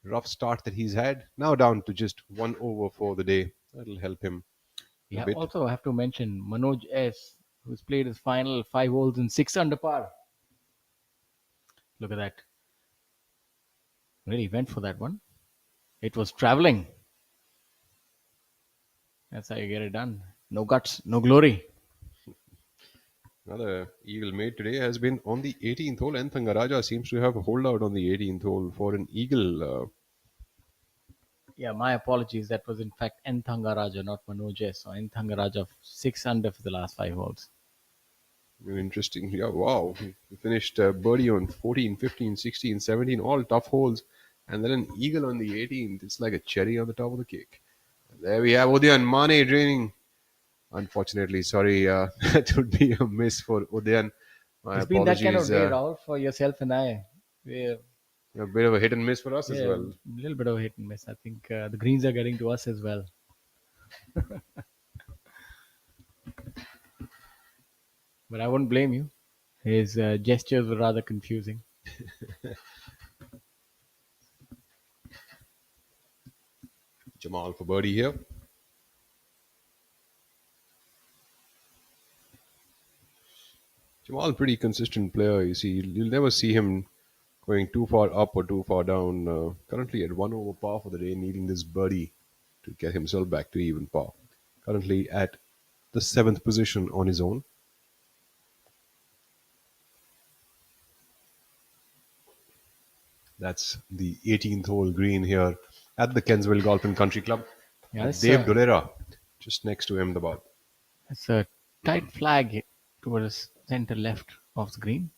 Speaker 6: rough start that he's had. Now down to just 1 over for the day. That'll help him
Speaker 5: Yeah,
Speaker 6: a bit.
Speaker 5: also I have to mention Manoj S, who's played his final 5 holes in 6 under par. Look at that. Really went for that one. It was traveling. That's how you get it done. No guts, no glory.
Speaker 6: Another eagle made today has been on the 18th hole. N. Thangaraja seems to have a holdout on the 18th hole for an eagle.
Speaker 5: Yeah, my apologies. That was in fact N. Thangaraja, not Manoj S. So N. Thangaraja 6 under for the last 5 holes.
Speaker 6: Interesting. Yeah, wow. He finished birdie on 14, 15, 16, 17, all tough holes. And then an eagle on the 18th. It's like a cherry on the top of the cake. And there we have Udayan Mane draining. Unfortunately, sorry, that would be a miss for Udayan. My
Speaker 5: It's been that kind of
Speaker 6: apologies.
Speaker 5: day, Raul, for yourself and I. Yeah,
Speaker 6: A bit of a hit and miss for us as
Speaker 5: yeah,
Speaker 6: well.
Speaker 5: a little bit of a hit and miss. I think the greens are getting to us as well. But I wouldn't blame you. His gestures were rather confusing.
Speaker 6: Jamal for birdie here. Jamal, pretty consistent player. You see, you'll never see him going too far up or too far down. Currently at 1 over par for the day, needing this birdie to get himself back to even par. Currently at the 7th position on his own. That's the 18th hole green here at the Kensville Golf and Country Club.
Speaker 5: Yeah,
Speaker 6: With Dave Dolera just next to Ahmedabad.
Speaker 5: It's a tight flag towards center left of the green.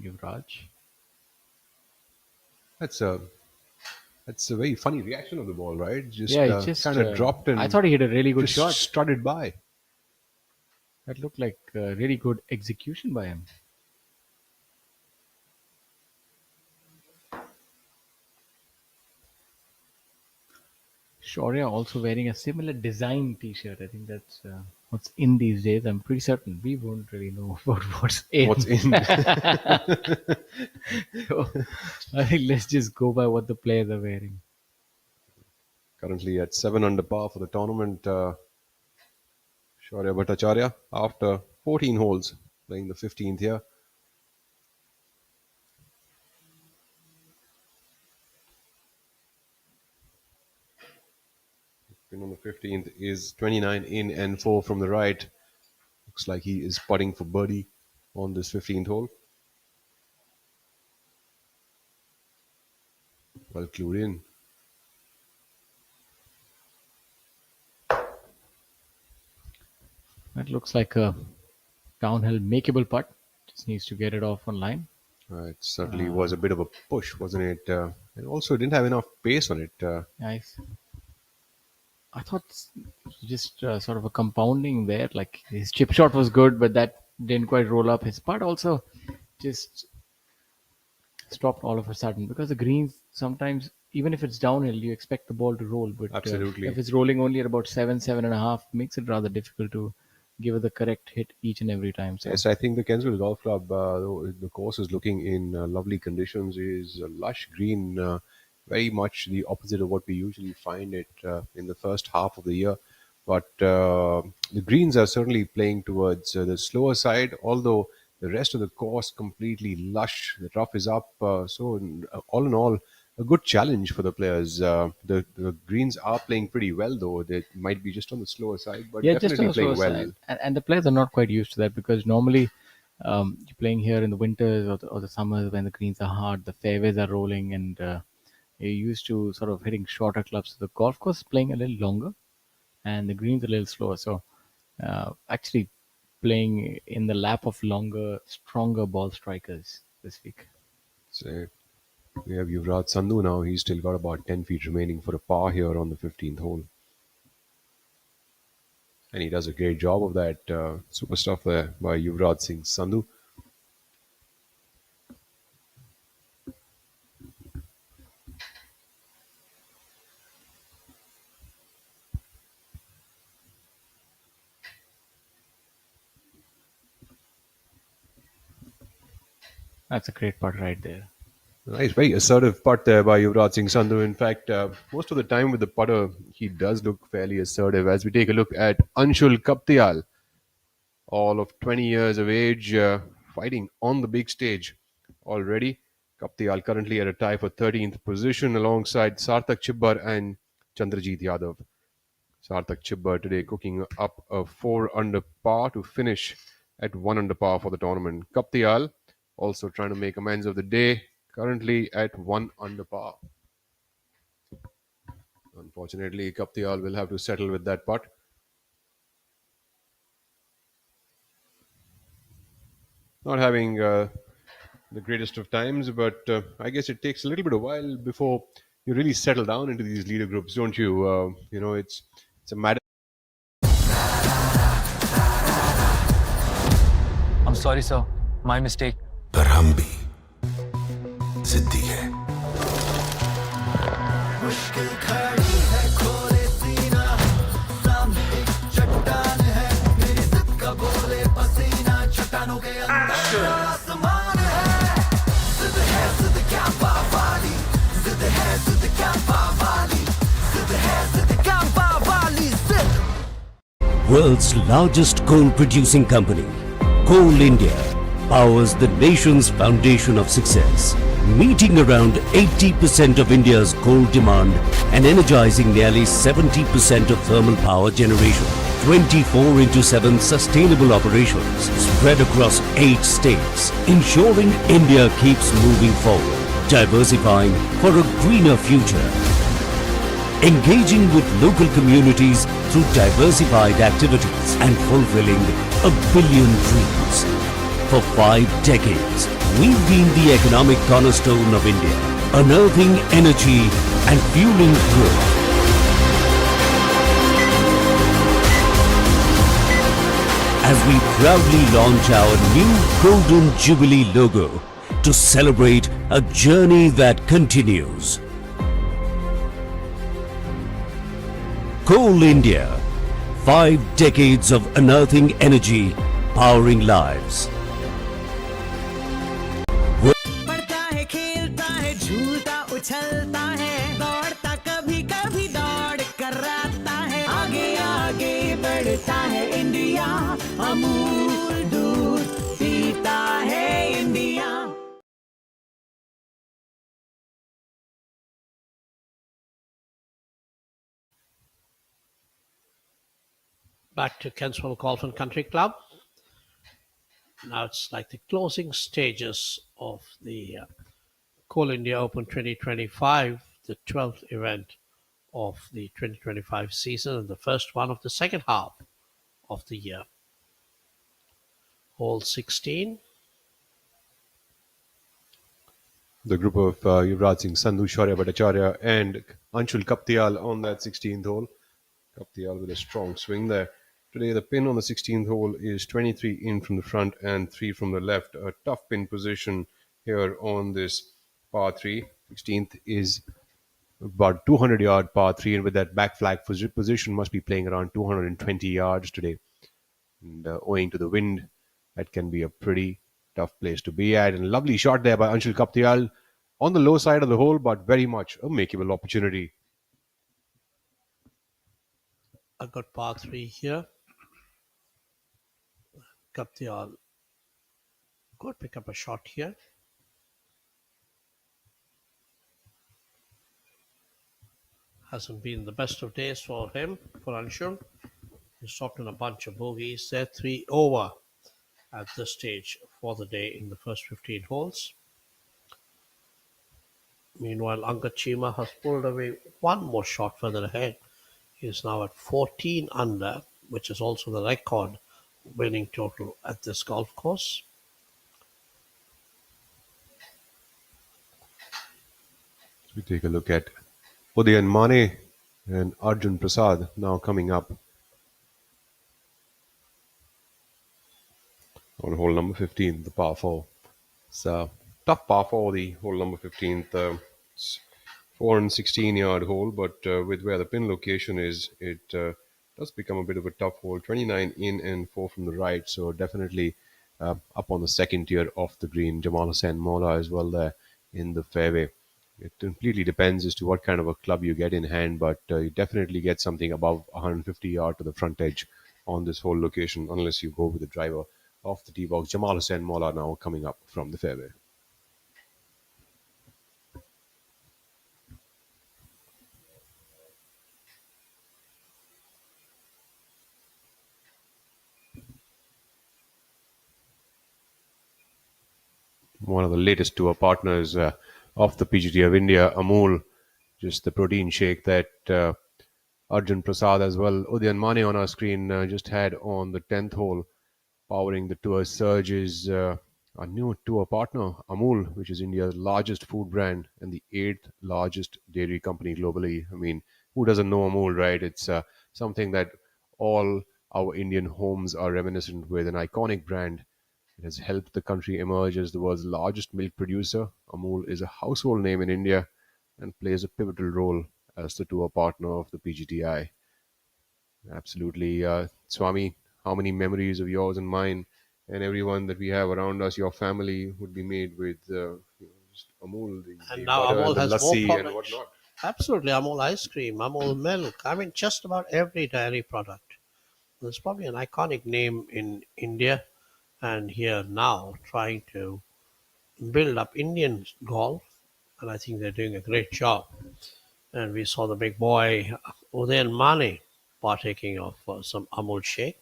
Speaker 5: Yuvraj.
Speaker 6: That's a very funny reaction of the ball, right? Just,
Speaker 5: Yeah, it just
Speaker 6: kind of dropped and
Speaker 5: I thought he hit a really good
Speaker 6: just
Speaker 5: shot.
Speaker 6: strutted by.
Speaker 5: That looked like really good execution by him. Shaurya also wearing a similar design T-shirt. I think that's what's in these days. I'm pretty certain we won't really know about what's in.
Speaker 6: What's in?
Speaker 5: So, I think let's just go by what the players are wearing.
Speaker 6: Currently at 7 under par for the tournament. Shaurya Bhattacharya after 14 holes, playing the 15th here. Pin on the 15th is 29 in and 4 from the right. Looks like he is putting for birdie on this 15th hole. Well clued in.
Speaker 5: That looks like a downhill makeable putt. Just needs to get it off on line.
Speaker 6: It certainly was a bit of a push, wasn't it? And also didn't have enough pace on it.
Speaker 5: Nice. I thought just sort of a compounding there. Like his chip shot was good, but that didn't quite roll up. His putt also just stopped all of a sudden because the greens sometimes, even if it's downhill, you expect the ball to roll. But
Speaker 6: Absolutely.
Speaker 5: if it's rolling only at about 7.5, makes it rather difficult to give it the correct hit each and every time. So
Speaker 6: Yes, I think the Kensville Golf Club, the course is looking in lovely conditions. It is a lush green, very much the opposite of what we usually find it in the first half of the year. But the greens are certainly playing towards the slower side, although the rest of the course completely lush. The rough is up. So all in all, a good challenge for the players. The greens are playing pretty well, though. They might be just on the slower side, but
Speaker 5: yeah, just
Speaker 6: definitely
Speaker 5: on the
Speaker 6: playing
Speaker 5: slower
Speaker 6: well.
Speaker 5: side. And the players are not quite used to that because normally you're playing here in the winters or the summers when the greens are hard, the fairways are rolling, and you're used to sort of hitting shorter clubs. So the golf course is playing a little longer, and the greens a little slower. So actually playing in the lap of longer, stronger ball strikers this week.
Speaker 6: So we have Yuvraj Sandhu now. He's still got about 10 feet remaining for a par here on the 15th hole. And he does a great job of that. Super stuff there by Yuvraj Singh Sandhu.
Speaker 5: That's a great putt right there.
Speaker 6: Nice, very assertive putt there by Yuvraj Singh Sandhu. In fact, most of the time with the putter, he does look fairly assertive. As we take a look at Anshul Kaptial, all of 20 years of age, fighting on the big stage already. Kaptial currently at a tie for 13th position alongside Sarthak Chibbar and Chandrajit Yadav. Sarthak Chibbar today cooking up a 4 under par to finish at 1 under par for the tournament. Kaptial also trying to make amends of the day, currently at 1 under par. Unfortunately, Kaptial will have to settle with that putt. Not having the greatest of times, but I guess it takes a little bit of while before you really settle down into these leader groups, don't you? It's a matter.
Speaker 13: sorry, sir. My mistake.
Speaker 10: पर हम भी जिद्दी है।
Speaker 8: मुश्किल खड़ी है खोले सीना सामने एक चट्टान है मेरी जिद का बोले पसीना चट्टानों के अंदर आसमान है जिद क्या पावाली जिद क्या पावाली जिद क्या पावाली जिद
Speaker 7: World's largest coal producing company, Coal India, powers the nation's foundation of success, meeting around 80% of India's coal demand and energizing nearly 70% of thermal power generation. 24/7 sustainable operations spread across 8 states, ensuring India keeps moving forward, diversifying for a greener future. Engaging with local communities through diversified activities and fulfilling a billion dreams. For 5 decades, we've been the economic cornerstone of India, unearthing energy and fueling growth. As we proudly launch our new Golden Jubilee logo to celebrate a journey that continues. Coal India, 5 decades of unearthing energy, powering lives.
Speaker 8: पढ़ता है खेलता है झूलता उछलता है दौड़ता कभी कभी दौड़ कराता है आगे आगे बढ़ता है इंडिया अमूल दूध पीता है India
Speaker 12: Back to Kensville Golf and Country Club. Now it's like the closing stages of the Coal India Open 2025, the 12th event of the 2025 season and the first one of the second half of the year. Hole 16.
Speaker 6: The group of Yuvraj Singh, Sandhu, Shaurya Bhattacharya and Anshul Kaptial on that 16th hole. Kaptial with a strong swing there. Today the pin on the 16th hole is 23 in from the front and 3 from the left. A tough pin position here on this par 3. 16th is about 200-yard par 3, and with that back flag position must be playing around 220 yards today. And owing to the wind, that can be a pretty tough place to be at. And a lovely shot there by Anshul Kaptial on the low side of the hole, but very much a makeable opportunity.
Speaker 12: I've got par 3 here. Kaptial could pick up a shot here. Hasn't been the best of days for him, for Anshul. He's dropped in a bunch of bogeys. They're 3 over at this stage for the day in the first 15 holes. Meanwhile, Angad Chima has pulled away one more shot further ahead. He is now at 14 under, which is also the record winning total at this golf course.
Speaker 6: We take a look at Udayan Mane and Arjun Prasad now coming up on hole number 15, the par 4. It's a tough par 4, the hole number 15th. It's 416-yard hole, but with where the pin location is, it does become a bit of a tough hole. 29 in and 4 from the right, so definitely up on the second tier of the green. Jamal Hussain Mola as well there in the fairway. It completely depends as to what kind of a club you get in hand, but you definitely get something above 150 yard to the front edge on this whole location, unless you go with the driver off the tee box. Jamal Hussain Mola now coming up from the fairway. One of the latest tour partners of the PGTI of India, Amul, just the protein shake that Arjun Prasad as well. Udayan Mane on our screen just had on the 10th hole, powering the tour surge is our new tour partner, Amul, which is India's largest food brand and the 8th largest dairy company globally. I mean, who doesn't know Amul, right? It's something that all our Indian homes are reminiscent with, an iconic brand It has helped the country emerge as the world's largest milk producer. Amul is a household name in India and plays a pivotal role as the tour partner of the PGTI. Absolutely. Swami, how many memories of yours and mine and everyone that we have around us, your family, would be made with just Amul,
Speaker 12: And
Speaker 6: the
Speaker 12: now
Speaker 6: butter and
Speaker 12: Amul
Speaker 6: the
Speaker 12: has more
Speaker 6: lassi and
Speaker 12: products.
Speaker 6: whatnot?
Speaker 12: Absolutely, Amul ice cream, Amul milk. I mean, just about every dairy product. There's probably an iconic name in India and here now trying to build up Indian golf, and I think they're doing a great job. And we saw the big boy Udayan Mane partaking of some Amul shake.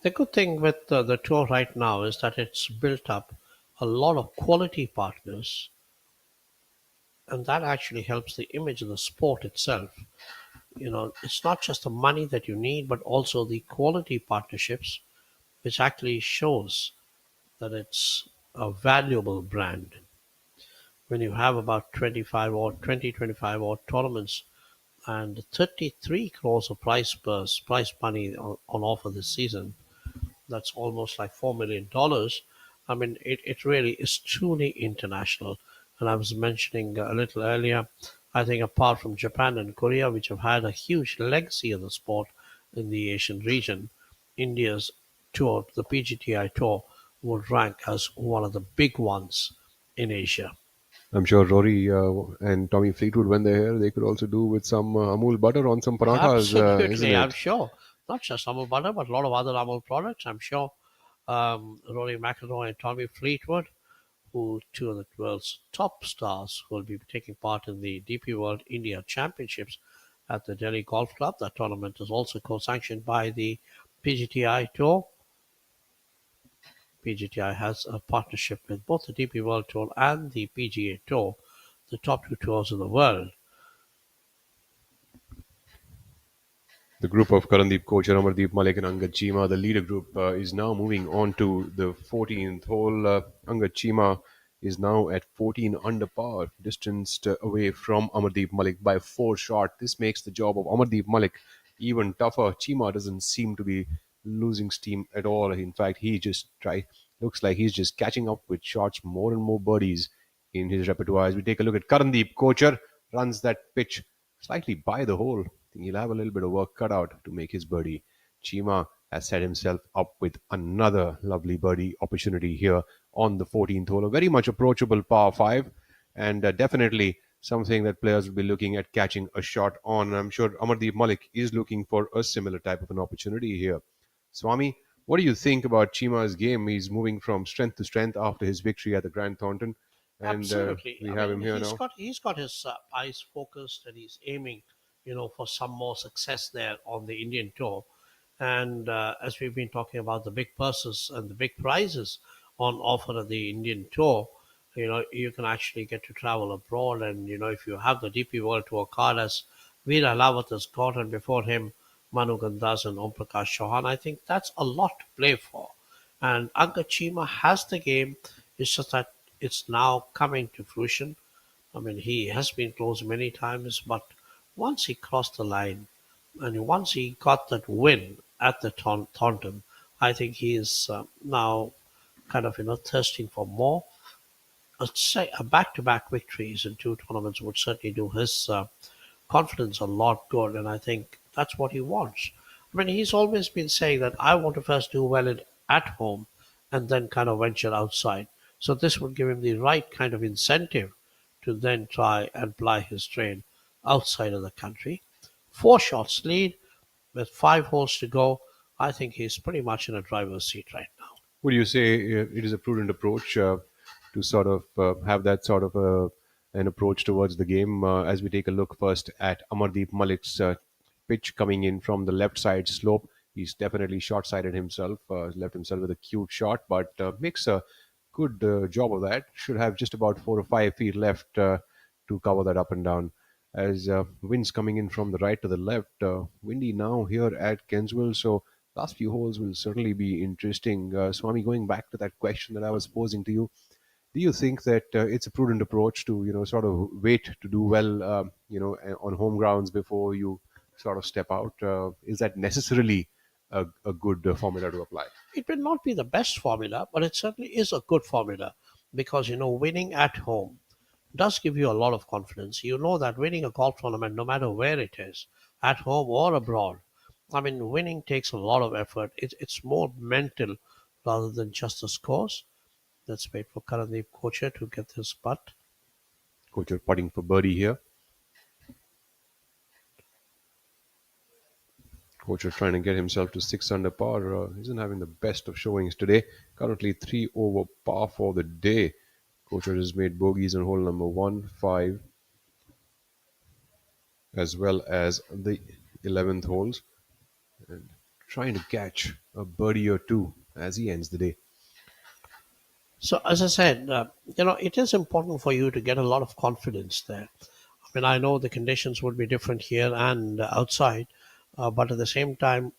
Speaker 12: The good thing with the tour right now is that it's built up a lot of quality partners, and that actually helps the image of the sport itself. It's not just the money that you need, but also the quality partnerships, which actually shows that it's a valuable brand. When you have about 25 or tournaments and 33 crores of prize money on offer this season, that's almost like $4 million. I mean, it really is truly international. And I was mentioning a little earlier, I think apart from Japan and Korea, which have had a huge legacy of the sport in the Asian region, India's tour, the PGTI tour, would rank as one of the big ones in Asia.
Speaker 6: I'm sure Rory and Tommy Fleetwood, when they're here, they could also do with some Amul butter on some parathas, isn't
Speaker 12: Absolutely, I'm
Speaker 6: it?
Speaker 12: sure. Not just Amul butter, but a lot of other Amul products. I'm sure Rory McIlroy and Tommy Fleetwood, who two of the world's top stars, will be taking part in the DP World India Championships at the Delhi Golf Club. That tournament is also co-sanctioned by the PGTI Tour. PGTI has a partnership with both the DP World Tour and the PGA Tour, the top two tours in the world.
Speaker 6: The group of Karandeep Kochar, Amardeep Malik and Angad Chima, the leader group, is now moving on to the 14th hole. Angad Chima is now at 14 under par, distanced away from Amardeep Malik by 4 shots. This makes the job of Amardeep Malik even tougher. Chima doesn't seem to be losing steam at all. In fact, looks like he's just catching up with shots, more and more birdies in his repertoire. As we take a look at Karandeep Kochar, runs that pitch slightly by the hole. I think he'll have a little bit of work cut out to make his birdie. Chima has set himself up with another lovely birdie opportunity here on the 14th hole. A very much approachable par 5, and definitely something that players will be looking at catching a shot on. I'm sure Amardeep Malik is looking for a similar type of an opportunity here. Swami, what do you think about Chima's game? He's moving from strength to strength after his victory at the Grand Thornton, and
Speaker 12: Absolutely.
Speaker 6: we
Speaker 12: I
Speaker 6: have
Speaker 12: mean,
Speaker 6: him here
Speaker 12: he's
Speaker 6: now.
Speaker 12: got his eyes focused and he's aiming, for some more success there on the Indian tour. And as we've been talking about the big purses and the big prizes on offer at the Indian tour, you can actually get to travel abroad. And if you have the DP World Tour card as Veera Lawat has got, and before him Manu Gandas and Om Prakash Chauhan, I think that's a lot to play for. And Angad Chima has the game. It's just that it's now coming to fruition. I mean, he has been close many times, but once he crossed the line and once he got that win at the Taunton, I think he is now kind of thirsting for more. I'd say a back-to-back victories in two tournaments would certainly do his confidence a lot good, and I think that's what he wants. I mean, he's always been saying that I want to first do well at home and then kind of venture outside. So this would give him the right kind of incentive to then try and ply his trade outside of the country. 4 shots lead with 5 holes to go. I think he's pretty much in a driver's seat right now.
Speaker 6: Would you say it is a prudent approach to sort of have that sort of an approach towards the game? As we take a look first at Amardeep Malik's pitch coming in from the left side slope, he's definitely short-sighted himself, left himself with a cute shot, but makes a good job of that. Should have just about 4 or 5 feet left to cover that up and down. As winds coming in from the right to the left, windy now here at Kensville, so last few holes will certainly be interesting. Swami, going back to that question that I was posing to you, do you think that it's a prudent approach to sort of wait to do well on home grounds before you sort of step out. Is that necessarily a good formula to apply?
Speaker 12: It may not be the best formula, but it certainly is a good formula because, winning at home does give you a lot of confidence. You know that winning a golf tournament, no matter where it is, at home or abroad, I mean, winning takes a lot of effort. It's more mental rather than just the scores. Let's wait for Karandeep Kocher to get this putt.
Speaker 6: Kocher putting for birdie here. Kocher trying to get himself to 6 under par. Isn't having the best of showings today. Currently 3 over par for the day. Kocher has made bogeys on hole number 1, 5, as well as the 11th holes. And trying to catch a birdie or two as he ends the day.
Speaker 12: So, as I said, it is important for you to get a lot of confidence there. I mean, I know the conditions would be different here and outside, but at the same time,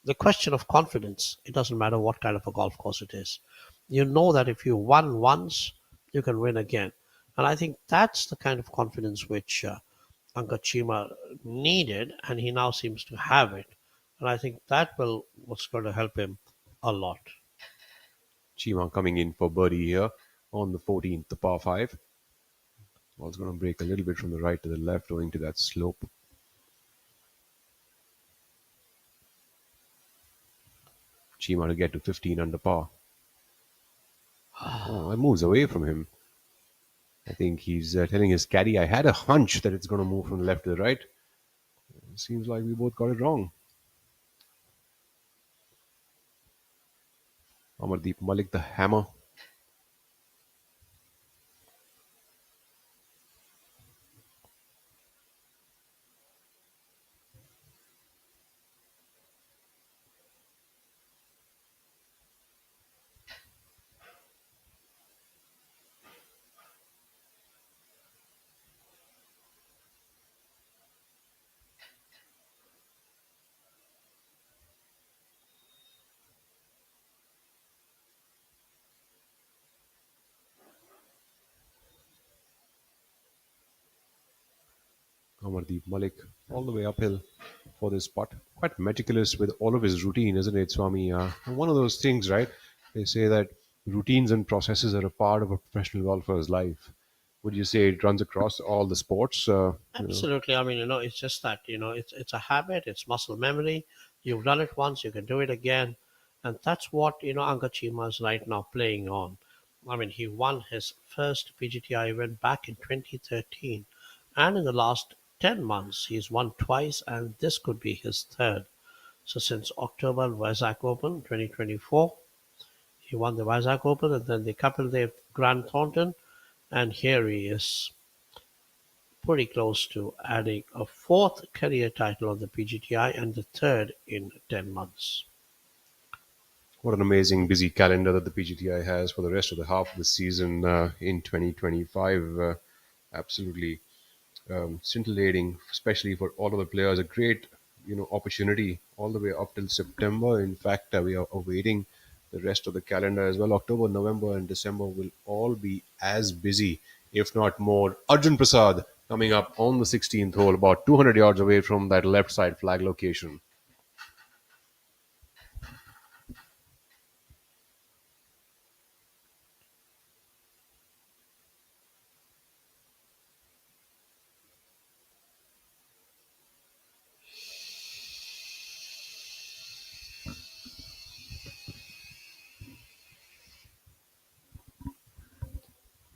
Speaker 12: the question of confidence, it doesn't matter what kind of a golf course it is. You know that if you won once, you can win again. And I think that's the kind of confidence which Anka Chima needed, and he now seems to have it. And I think that what's going to help him a lot.
Speaker 6: Chima coming in for birdie here on the 14th, the par 5. Ball's going to break a little bit from the right to the left owing to that slope. Chima to get to 15 under par. Oh, it moves away from him. I think he's telling his caddy, I had a hunch that it's going to move from the left to the right. It seems like we both got it wrong. Amardeep Malik, the hammer. Amardeep Malik all the way uphill for this putt. Quite meticulous with all of his routine, isn't it, Swami? One of those things, right? They say that routines and processes are a part of a professional golfer's life. Would you say it runs across all the sports?
Speaker 12: Absolutely. I mean, it's just that, it's a habit, it's muscle memory. You've done it once, you can do it again. And that's what, Anka Chima is right now playing on. I mean, he won his first PGTI event back in 2013. And in the last 10 months, he's won twice, and this could be his third. So since October Vizag Open 2024, he won the Vizag Open and then the Kapildev Grand Thornton. And here he is pretty close to adding a fourth career title on the PGTI and the third in 10 months.
Speaker 6: What an amazing busy calendar that the PGTI has for the rest of the half of the season in 2025. Absolutely scintillating, especially for all of the players. A great, opportunity all the way up till September. In fact, we are awaiting the rest of the calendar as well. October, November, and December will all be as busy, if not more. Arjun Prasad coming up on the 16th hole, about 200 yards away from that left side flag location.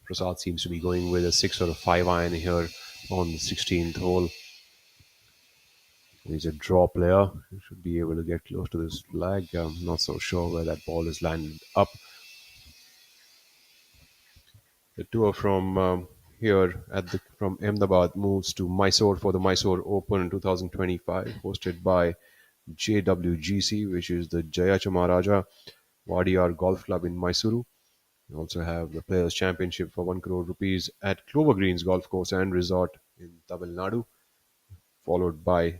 Speaker 6: Prasad seems to be going with a 6 or a 5 iron here on the 16th hole. He's a draw player. He should be able to get close to this flag. I'm not so sure where that ball is landed up. The tour from here from Ahmedabad moves to Mysore for the Mysore Open 2025, hosted by JWGC, which is the Jayachamaraja Wadiyar Golf Club in Mysuru. We also have the Players' Championship for 1 crore rupees at Clover Greens Golf Course and Resort in Tamil Nadu, followed by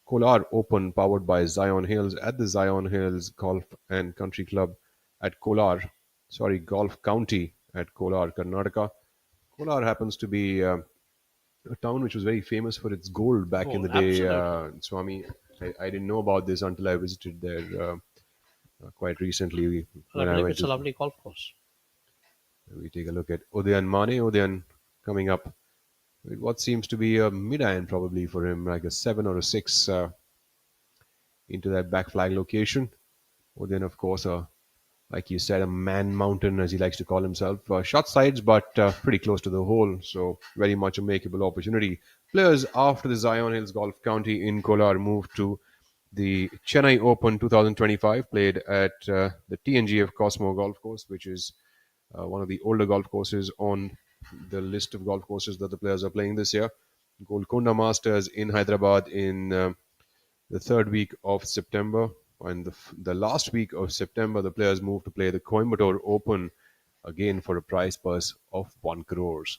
Speaker 6: Kolar Open powered by Zion Hills at the Zion Hills Golf and Country Club at Golf County at Kolar, Karnataka. Kolar happens to be a town which was very famous for its gold back in
Speaker 12: Gold,
Speaker 6: the day.
Speaker 12: absolutely.
Speaker 6: Swami, I didn't know about this until I visited there quite recently
Speaker 12: And I
Speaker 6: when I
Speaker 12: believe
Speaker 6: went
Speaker 12: it's a
Speaker 6: to.
Speaker 12: lovely golf course.
Speaker 6: We take a look at Udayan Mane. Udayan coming up with what seems to be a mid iron probably for him, like a 7 or a 6 into that back flag location. Udayan, of course, like you said, a man mountain, as he likes to call himself. Short sides, but pretty close to the hole, so very much a makeable opportunity. Players after the Zion Hills Golf County in Kolar moved to the Chennai Open 2025, played at the TNGF Cosmo Golf Course, which is one of the older golf courses on the list of golf courses that the players are playing this year. Golconda Masters in Hyderabad in the third week of September. And the last week of September, the players moved to play the Coimbatore Open again for a prize purse of 1 crores.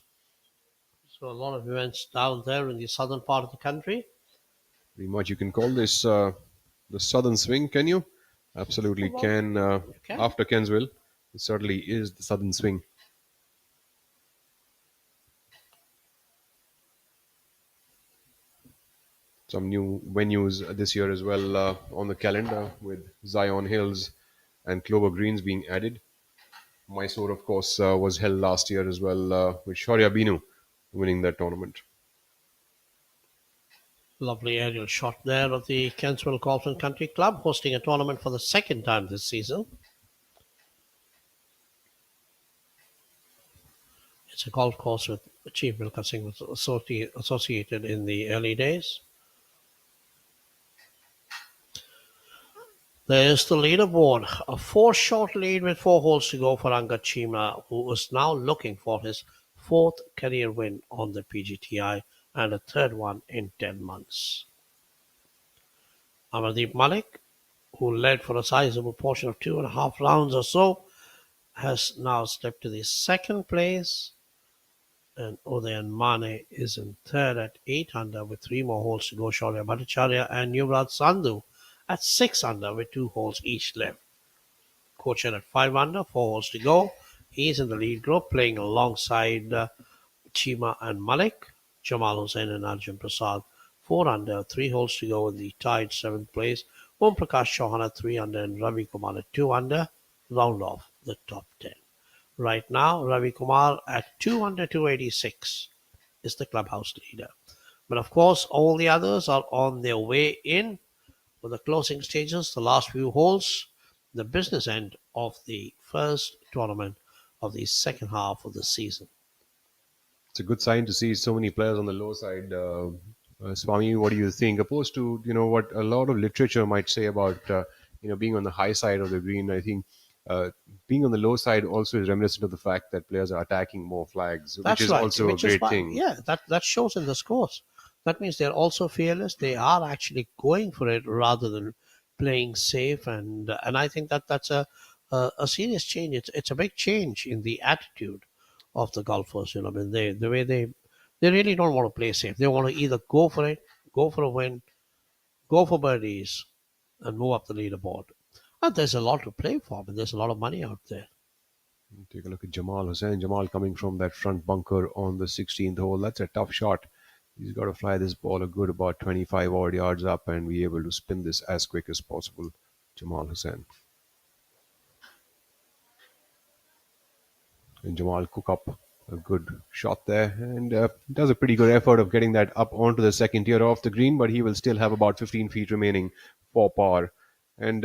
Speaker 12: So a lot of events down there in the southern part of the country.
Speaker 6: Pretty much, you can call this the southern swing, can you? Absolutely
Speaker 12: Well,
Speaker 6: can.
Speaker 12: you can.
Speaker 6: After Kensville, it certainly is the southern swing. Some new venues this year as well on the calendar, with Zion Hills and Clover Greens being added. Mysore, of course, was held last year as well, with Shaurya Binu winning that tournament.
Speaker 12: Lovely aerial shot there of the Kensville Golf and Country Club hosting a tournament for the second time this season. It's a golf course with Chief Milkha Singh was associated in the early days. There's the leaderboard. A 4-shot lead with 4 holes to go for Angad Chima, who is now looking for his 4th career win on the PGTI and a 3rd one in 10 months. Amardeep Malik, who led for a sizable portion of 2.5 rounds or so, has now stepped to the 2nd place. And Udayan Mane is in 3rd at 8 under with 3 more holes to go. Shaurya Bhattacharya and Yuvraj Sandhu at 6 under with 2 holes each left. Kochar at 5 under, 4 holes to go. He's in the lead group playing alongside Chima and Malik. Jamal Hussain and Arjun Prasad 4 under, 3 holes to go in the tied 7th place. Om Prakash Chauhan at 3 under and Ravi Kumar at 2 under round off the top 10. Right now, Ravi Kumar at 2 under 286 is the clubhouse leader. But of course, all the others are on their way in for the closing stages, the last few holes, the business end of the first tournament of the second half of the season.
Speaker 6: It's a good sign to see so many players on the low side. Swami, what do you think? Opposed to what a lot of literature might say about being on the high side of the green, I think being on the low side also is reminiscent of the fact that players are attacking more flags,
Speaker 12: That's
Speaker 6: which is
Speaker 12: right.
Speaker 6: also a great thing.
Speaker 12: Yeah, that shows in the scores. That means they're also fearless. They are actually going for it rather than playing safe, and I think that's a serious change. It's a big change in the attitude of the golfers. I mean, the way they really don't want to play safe. They want to either go for it, go for a win, go for birdies, and move up the leaderboard. And there's a lot to play for, and there's a lot of money out there.
Speaker 6: Take a look at Jamal Hussain. Jamal coming from that front bunker on the 16th hole. That's a tough shot. He's got to fly this ball a good about 25 odd yards up and be able to spin this as quick as possible. Jamal Hussain. And Jamal cook up a good shot there and does a pretty good effort of getting that up onto the second tier off the green, but he will still have about 15 feet remaining for par. And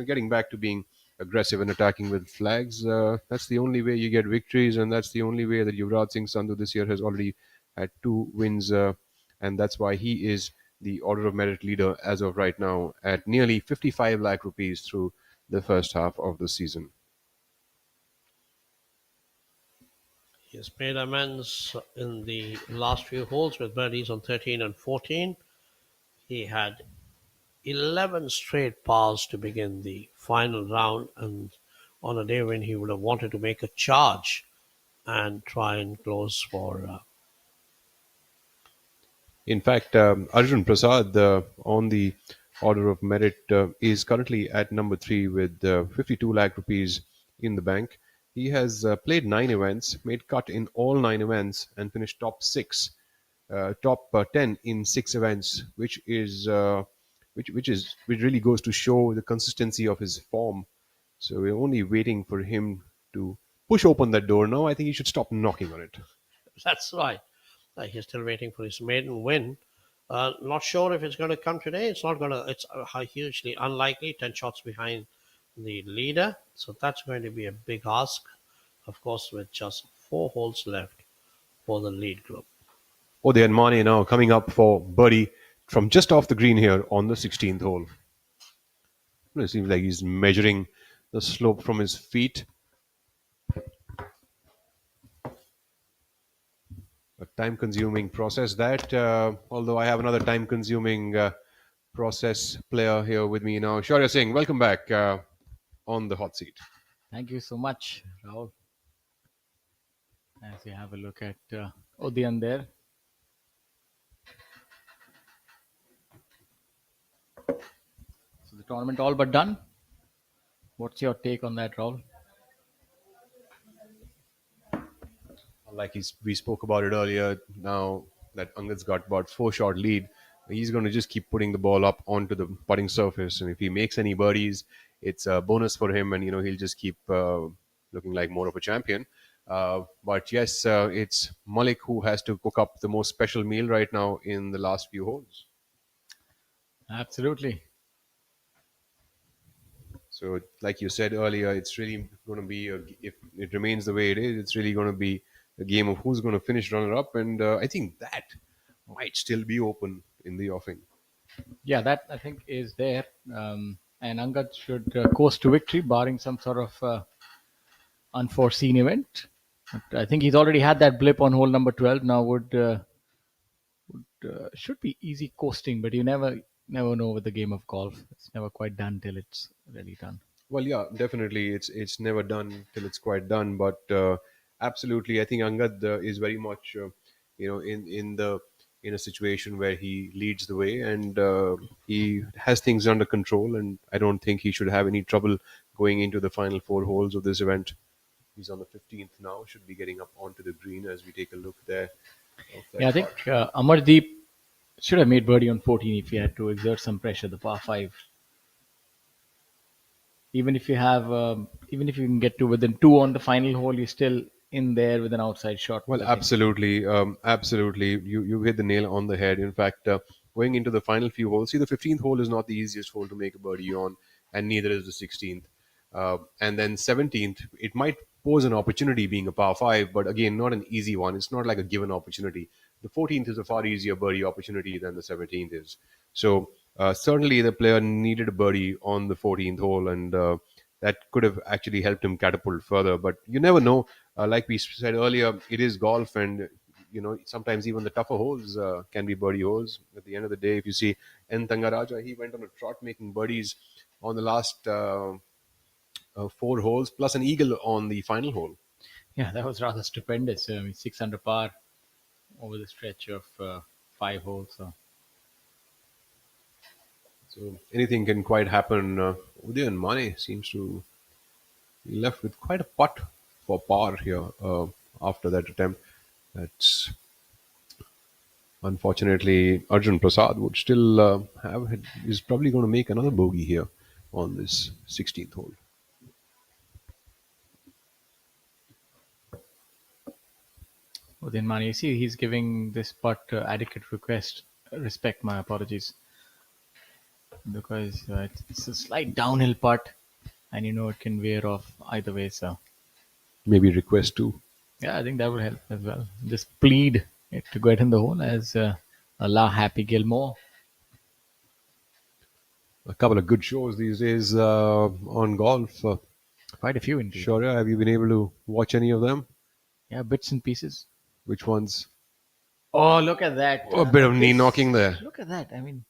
Speaker 6: getting back to being aggressive and attacking with flags, that's the only way you get victories, and that's the only way that Yuvraj Singh Sandhu this year has already had 2 wins, and that's why he is the order of merit leader as of right now at nearly 55 lakh rupees through the first half of the season.
Speaker 12: He has made amends in the last few holes with birdies on 13 and 14. He had 11 straight pars to begin the final round, and on a day when he would have wanted to make a charge and try and close for.
Speaker 6: In fact, Arjun Prasad on the order of merit is currently at number 3 with 52 lakh rupees in the bank. He has played 9 events, made cut in all 9 events, and finished top 6 top 10 in 6 events, which really goes to show the consistency of his form. So we're only waiting for him to push open that door now. I think he should stop knocking on it.
Speaker 12: That's right. He's still waiting for his maiden win. Not sure if it's going to come today. It's not going to. It's hugely unlikely. 10 shots behind the leader, so that's going to be a big ask. Of course, with just 4 holes left for the lead group.
Speaker 6: Uday Mane now coming up for birdie from just off the green here on the 16th hole. It seems like he's measuring the slope from his feet. A time-consuming process that, although I have another time-consuming process player here with me now. Shaurya Singh, welcome back on the hot seat.
Speaker 5: Thank you so much, Rahul. As you have a look at Udayan there. So the tournament all but done. What's your take on that, Rahul?
Speaker 6: Like we spoke about it earlier, now that Angad's got about 4-shot lead, he's going to just keep putting the ball up onto the putting surface. And if he makes any birdies, it's a bonus for him. And, he'll just keep looking like more of a champion. But yes, it's Malik who has to cook up the most special meal right now in the last few holes.
Speaker 5: Absolutely.
Speaker 6: So like you said earlier, it's really going to be, if it remains the way it is, it's really going to be a game of who's going to finish runner-up. And I think that might still be open in the offing.
Speaker 5: Yeah, that I think is there. And Angad should coast to victory, barring some sort of unforeseen event. But I think he's already had that blip on hole number 12. Now should be easy coasting, but you never know with the game of golf. It's never quite done till it's really done.
Speaker 6: Well, yeah, definitely. It's never done till it's quite done. But absolutely, I think Angad is very much, in a situation where he leads the way and he has things under control. And I don't think he should have any trouble going into the final 4 holes of this event. He's on the 15th now. Should be getting up onto the green as we take a look there.
Speaker 5: Yeah, I think Amardeep should have made birdie on 14 if he had to exert some pressure. The par 5. Even if you can get to within 2 on the final hole, you're still in there with an outside shot.
Speaker 6: Well, absolutely. Absolutely. You hit the nail on the head. In fact, going into the final few holes, see, the 15th hole is not the easiest hole to make a birdie on, and neither is the 16th. And then 17th, it might pose an opportunity being a par 5, but again, not an easy one. It's not like a given opportunity. The 14th is a far easier birdie opportunity than the 17th is. So certainly the player needed a birdie on the 14th hole, and that could have actually helped him catapult further. But you never know. Like we said earlier, it is golf, and sometimes even the tougher holes can be birdie holes. At the end of the day, if you see N. Thangaraja, he went on a trot making birdies on the last 4 holes, plus an eagle on the final hole.
Speaker 5: Yeah, that was rather stupendous. 6 under par over the stretch of 5 holes.
Speaker 6: So anything can quite happen. Udayan Mane seems to be left with quite a putt for par here after that attempt. That's unfortunately Arjun Prasad would still is probably going to make another bogey here on this 16th hole.
Speaker 5: Udayan Mane, you see, he's giving this putt adequate respect. My apologies. Because it's a slight downhill putt, and it can veer off either way. So
Speaker 6: maybe request too.
Speaker 5: Yeah, I think that would help as well. Just plead it to get in the hole as Allah Happy Gilmore.
Speaker 6: A couple of good shows these days on golf.
Speaker 5: Quite a few indeed.
Speaker 6: Shaurya, have you been able to watch any of them?
Speaker 5: Yeah, bits and pieces.
Speaker 6: Which ones?
Speaker 5: Oh, look at that.
Speaker 6: A bit of knee knocking there.
Speaker 5: Look at that. I mean,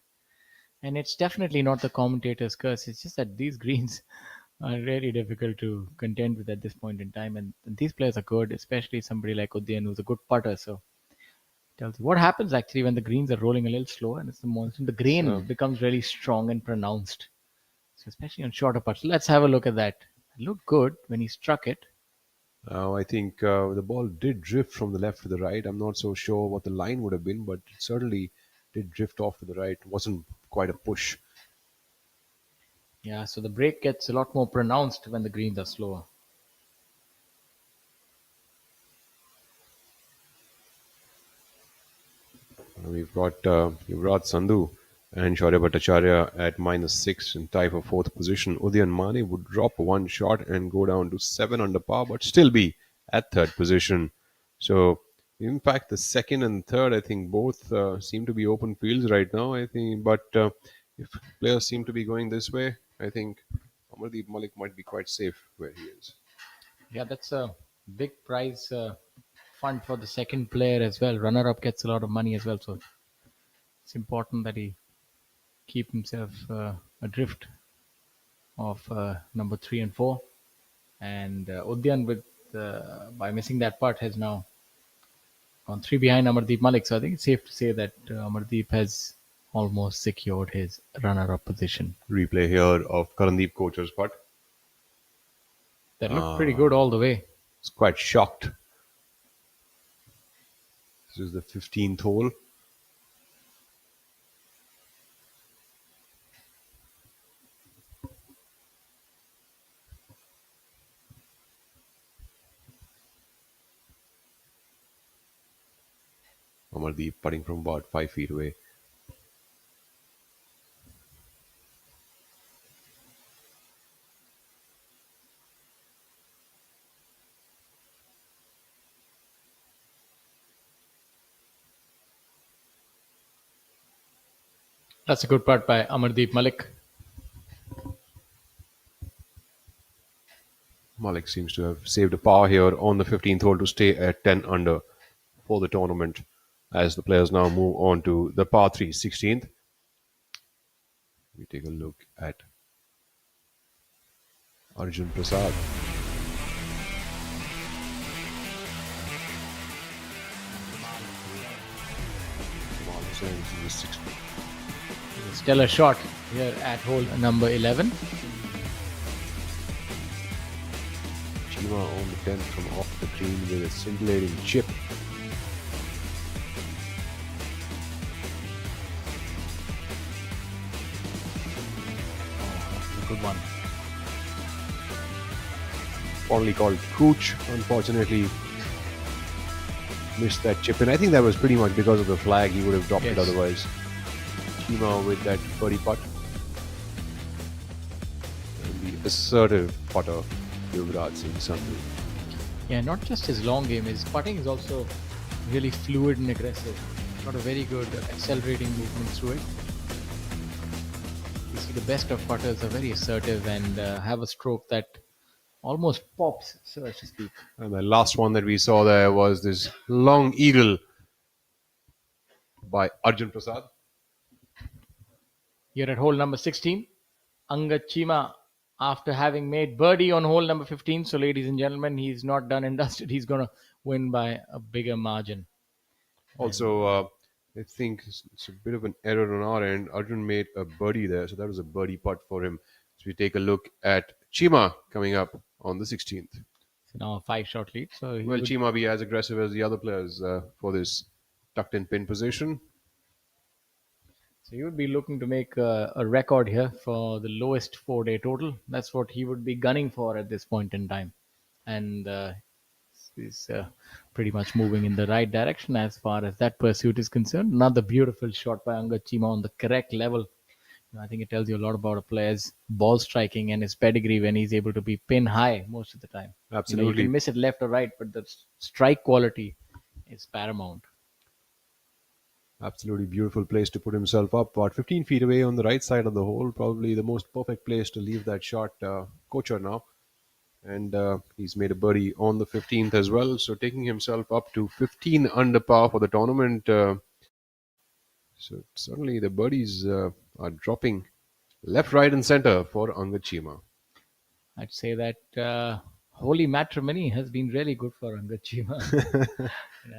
Speaker 5: and it's definitely not the commentator's curse. It's just that these greens are really difficult to contend with at this point in time. And these players are good, especially somebody like Udayan, who's a good putter. So it tells you what happens actually when the greens are rolling a little slower and it's the monsoon. The grain becomes really strong and pronounced. So especially on shorter putts. Let's have a look at that. It looked good when he struck it.
Speaker 6: I think the ball did drift from the left to the right. I'm not so sure what the line would have been, but it certainly did drift off to the right. It wasn't quite a push.
Speaker 5: Yeah, so the break gets a lot more pronounced when the greens are slower.
Speaker 6: We've got Yuvraj Sandhu and Shaurya Bhattacharya at -6 in tie for fourth position. Udayan Mane would drop one shot and go down to 7 under par, but still be at third position. So, in fact, the second and third, I think both seem to be open fields right now. I think, but if players seem to be going this way, I think Amardeep Malik might be quite safe where he is.
Speaker 5: Yeah, that's a big prize fund for the second player as well. Runner up gets a lot of money as well, so it's important that he keep himself adrift of number 3 and 4. And Udyan, with by missing that putt, has now gone 3 behind Amardeep Malik. So I think it's safe to say that Amardeep has almost secured his runner-up position.
Speaker 6: Replay here of Karandeep Kocher's putt.
Speaker 5: That looked pretty good all the way.
Speaker 6: It's quite shocked. This is the 15th hole. Amardeep putting from about 5 feet away.
Speaker 5: That's a good putt by Amardeep Malik.
Speaker 6: Malik seems to have saved a par here on the 15th hole to stay at 10 under for the tournament as the players now move on to the par 3 16th. We take a look at Arjun Prasad.
Speaker 5: Stellar shot here at hole number 11.
Speaker 6: Chima on the 10th from off the green with a scintillating chip.
Speaker 5: A good one.
Speaker 6: Fondly called Cooch, unfortunately missed that chip, and I think that was pretty much because of the flag. He would have dropped it otherwise. Chima with that birdie putt. And the assertive putter, Yuvraj Singh Sandhu.
Speaker 5: Yeah, not just his long game, his putting is also really fluid and aggressive. Got a very good accelerating movement through it. You see, the best of putters are very assertive and have a stroke that almost pops, so to speak.
Speaker 6: And the last one that we saw there was this long eagle by Arjun Prasad.
Speaker 5: Here at hole number 16, Angad Chima, after having made birdie on hole number 15. So, ladies and gentlemen, he's not done and dusted. He's going to win by a bigger margin.
Speaker 6: Also, I think it's a bit of an error on our end. Arjun made a birdie there, so that was a birdie putt for him. So we take a look at Chima coming up on the 16th.
Speaker 5: So now a 5-shot lead. So
Speaker 6: will Chima be as aggressive as the other players for this tucked in pin position?
Speaker 5: So he would be looking to make a record here for the lowest 4-day total. That's what he would be gunning for at this point in time. And he's pretty much moving in the right direction as far as that pursuit is concerned. Another beautiful shot by Angad Chima on the correct level. I think it tells you a lot about a player's ball striking and his pedigree when he's able to be pin high most of the time.
Speaker 6: Absolutely.
Speaker 5: You can miss it left or right, but the strike quality is paramount.
Speaker 6: Absolutely beautiful place to put himself up. About 15 feet away on the right side of the hole. Probably the most perfect place to leave that shot. Kocher now. And he's made a birdie on the 15th as well. So taking himself up to 15 under par for the tournament. So certainly the birdies are dropping left, right and center for Angad Chima.
Speaker 5: I'd say that holy matrimony has been really good for Angad Chima.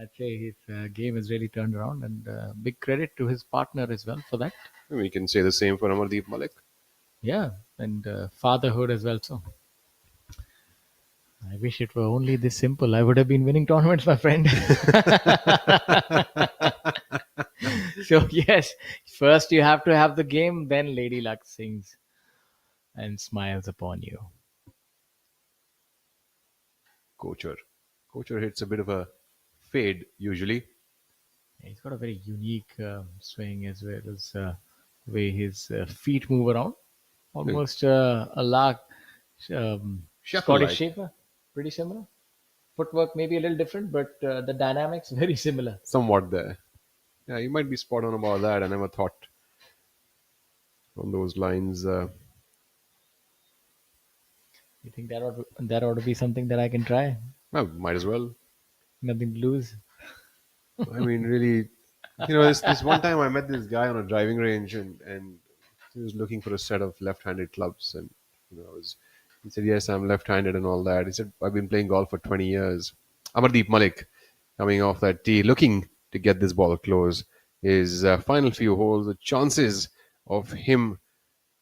Speaker 5: I'd say his game has really turned around, and big credit to his partner as well for that.
Speaker 6: We can say the same for Amardeep Malik.
Speaker 5: Yeah, and fatherhood as well. So I wish it were only this simple. I would have been winning tournaments, my friend. So, yes, first you have to have the game, then Lady Luck sings and smiles upon you.
Speaker 6: Kocher. Kocher hits a bit of a fade usually.
Speaker 5: He's got a very unique swing as well as the way his feet move around. Almost a lark
Speaker 6: Shuffle-like.
Speaker 5: Scottish shaper. Pretty similar. Footwork maybe a little different, but the dynamics very similar.
Speaker 6: Somewhat there. Yeah, you might be spot on about that. I never thought on those lines.
Speaker 5: You think that ought to be something that I can try?
Speaker 6: Well, might as well.
Speaker 5: Nothing to lose.
Speaker 6: I mean, really, this one time I met this guy on a driving range, and he was looking for a set of left-handed clubs, and he said, "Yes, I'm left-handed and all that." He said, "I've been playing golf for 20 years." Amardeep Malik, coming off that tee, looking to get this ball close. His final few holes, the chances of him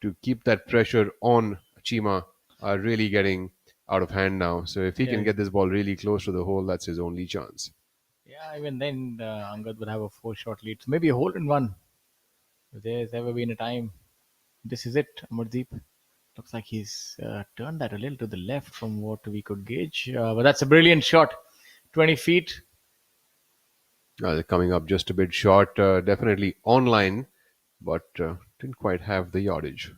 Speaker 6: to keep that pressure on Chima are really getting out of hand now. So if he can
Speaker 5: Yeah.
Speaker 6: get this ball really close to the hole, that's his only chance.
Speaker 5: Yeah, even then, Angad would have a 4-shot lead. So maybe a hole in one. If there's ever been a time, this is it, Amardeep. Looks like he's turned that a little to the left from what we could gauge. But that's a brilliant shot. 20 feet.
Speaker 6: They're coming up just a bit short, definitely online, but didn't quite have the yardage.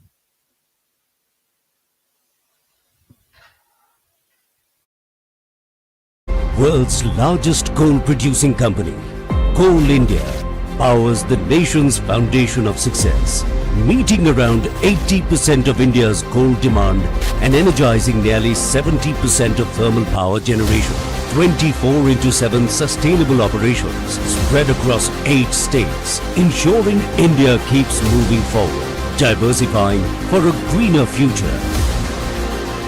Speaker 7: World's largest coal producing company, Coal India, powers the nation's foundation of success, meeting around 80% of India's coal demand and energizing nearly 70% of thermal power generation. 24/7 sustainable operations spread across 8 states, ensuring India keeps moving forward, diversifying for a greener future.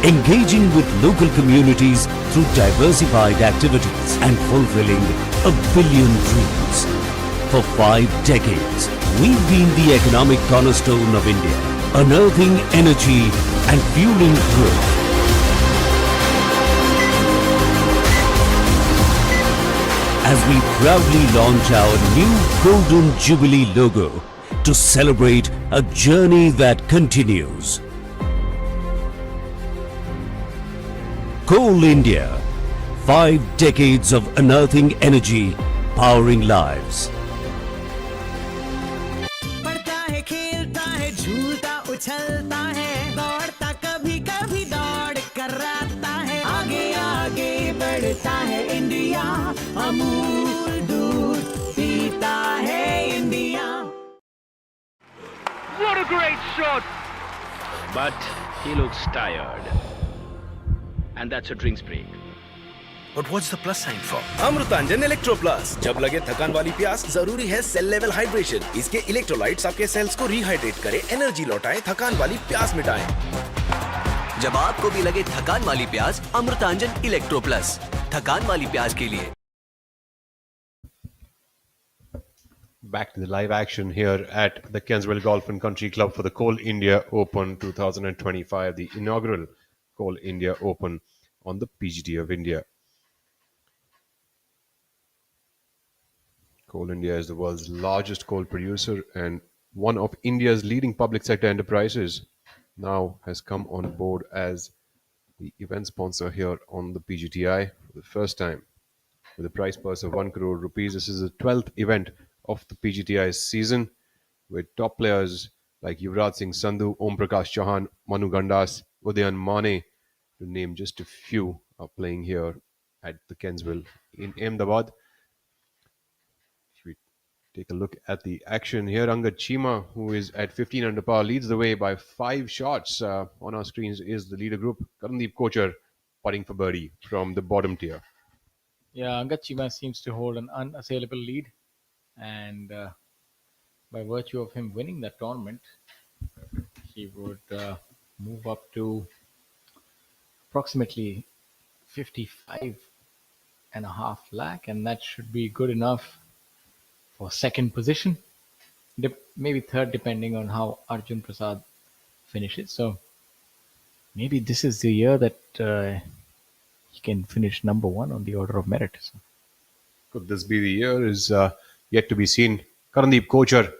Speaker 7: Engaging with local communities through diversified activities and fulfilling a billion dreams. For 5 decades, we've been the economic cornerstone of India, unearthing energy and fueling growth. As we proudly launch our new Golden Jubilee logo to celebrate a journey that continues. Coal India, 5 decades of unearthing energy, powering lives.
Speaker 8: पढ़ता है खेलता है झूलता उछलता है दौड़ता कभी कभी दौड़ कराता है आगे आगे बढ़ता है इंडिया अमूल दूध पीता है India
Speaker 9: What a great shot! But he looks tired. And that's a drinks break.
Speaker 10: But what's the plus sign for? Amrutanjan electro plus. जब लगे थकान वाली प्यास, जरूरी है सेल लेवल हाइड्रेशन। इसके इलेक्ट्रोलाइट्स आपके सेल्स को रिहाइड्रेट करे, एनर्जी लौटाए, थकान वाली प्यास मिटाए।
Speaker 11: जब आपको भी लगे थकान वाली प्यास, अमृतांजन इलेक्ट्रो प्लस, थकान वाली प्यास के लिए।
Speaker 6: Back to the live action here at the Kensville Golf and Country Club for the Coal India Open 2025, the inaugural Coal India Open on the PGTI of India. Coal India is the world's largest coal producer and one of India's leading public sector enterprises. Now has come on board as the event sponsor here on the PGTI for the first time. With a prize purse of 1 crore rupees, this is the 12th event of the PGTI season, with top players like Yuvraj Singh Sandhu, Om Prakash Chauhan, Manu Gandas, Udayan Mane, to name just a few, are playing here at the Kensville in Ahmedabad. If we take a look at the action here, Angad Chima, who is at 15 under par, leads the way by 5 shots. On our screens is the leader group. Karandeep Kocher putting for birdie from the bottom tier.
Speaker 5: Yeah, Angad Chima seems to hold an unassailable lead. And by virtue of him winning that tournament, he would move up to approximately 55.5 lakh, and that should be good enough for second position, maybe third, depending on how Arjun Prasad finishes. So maybe this is the year that can finish number one on the order of merit. So,
Speaker 6: Could this be the year is yet to be seen. Karandeep Kochar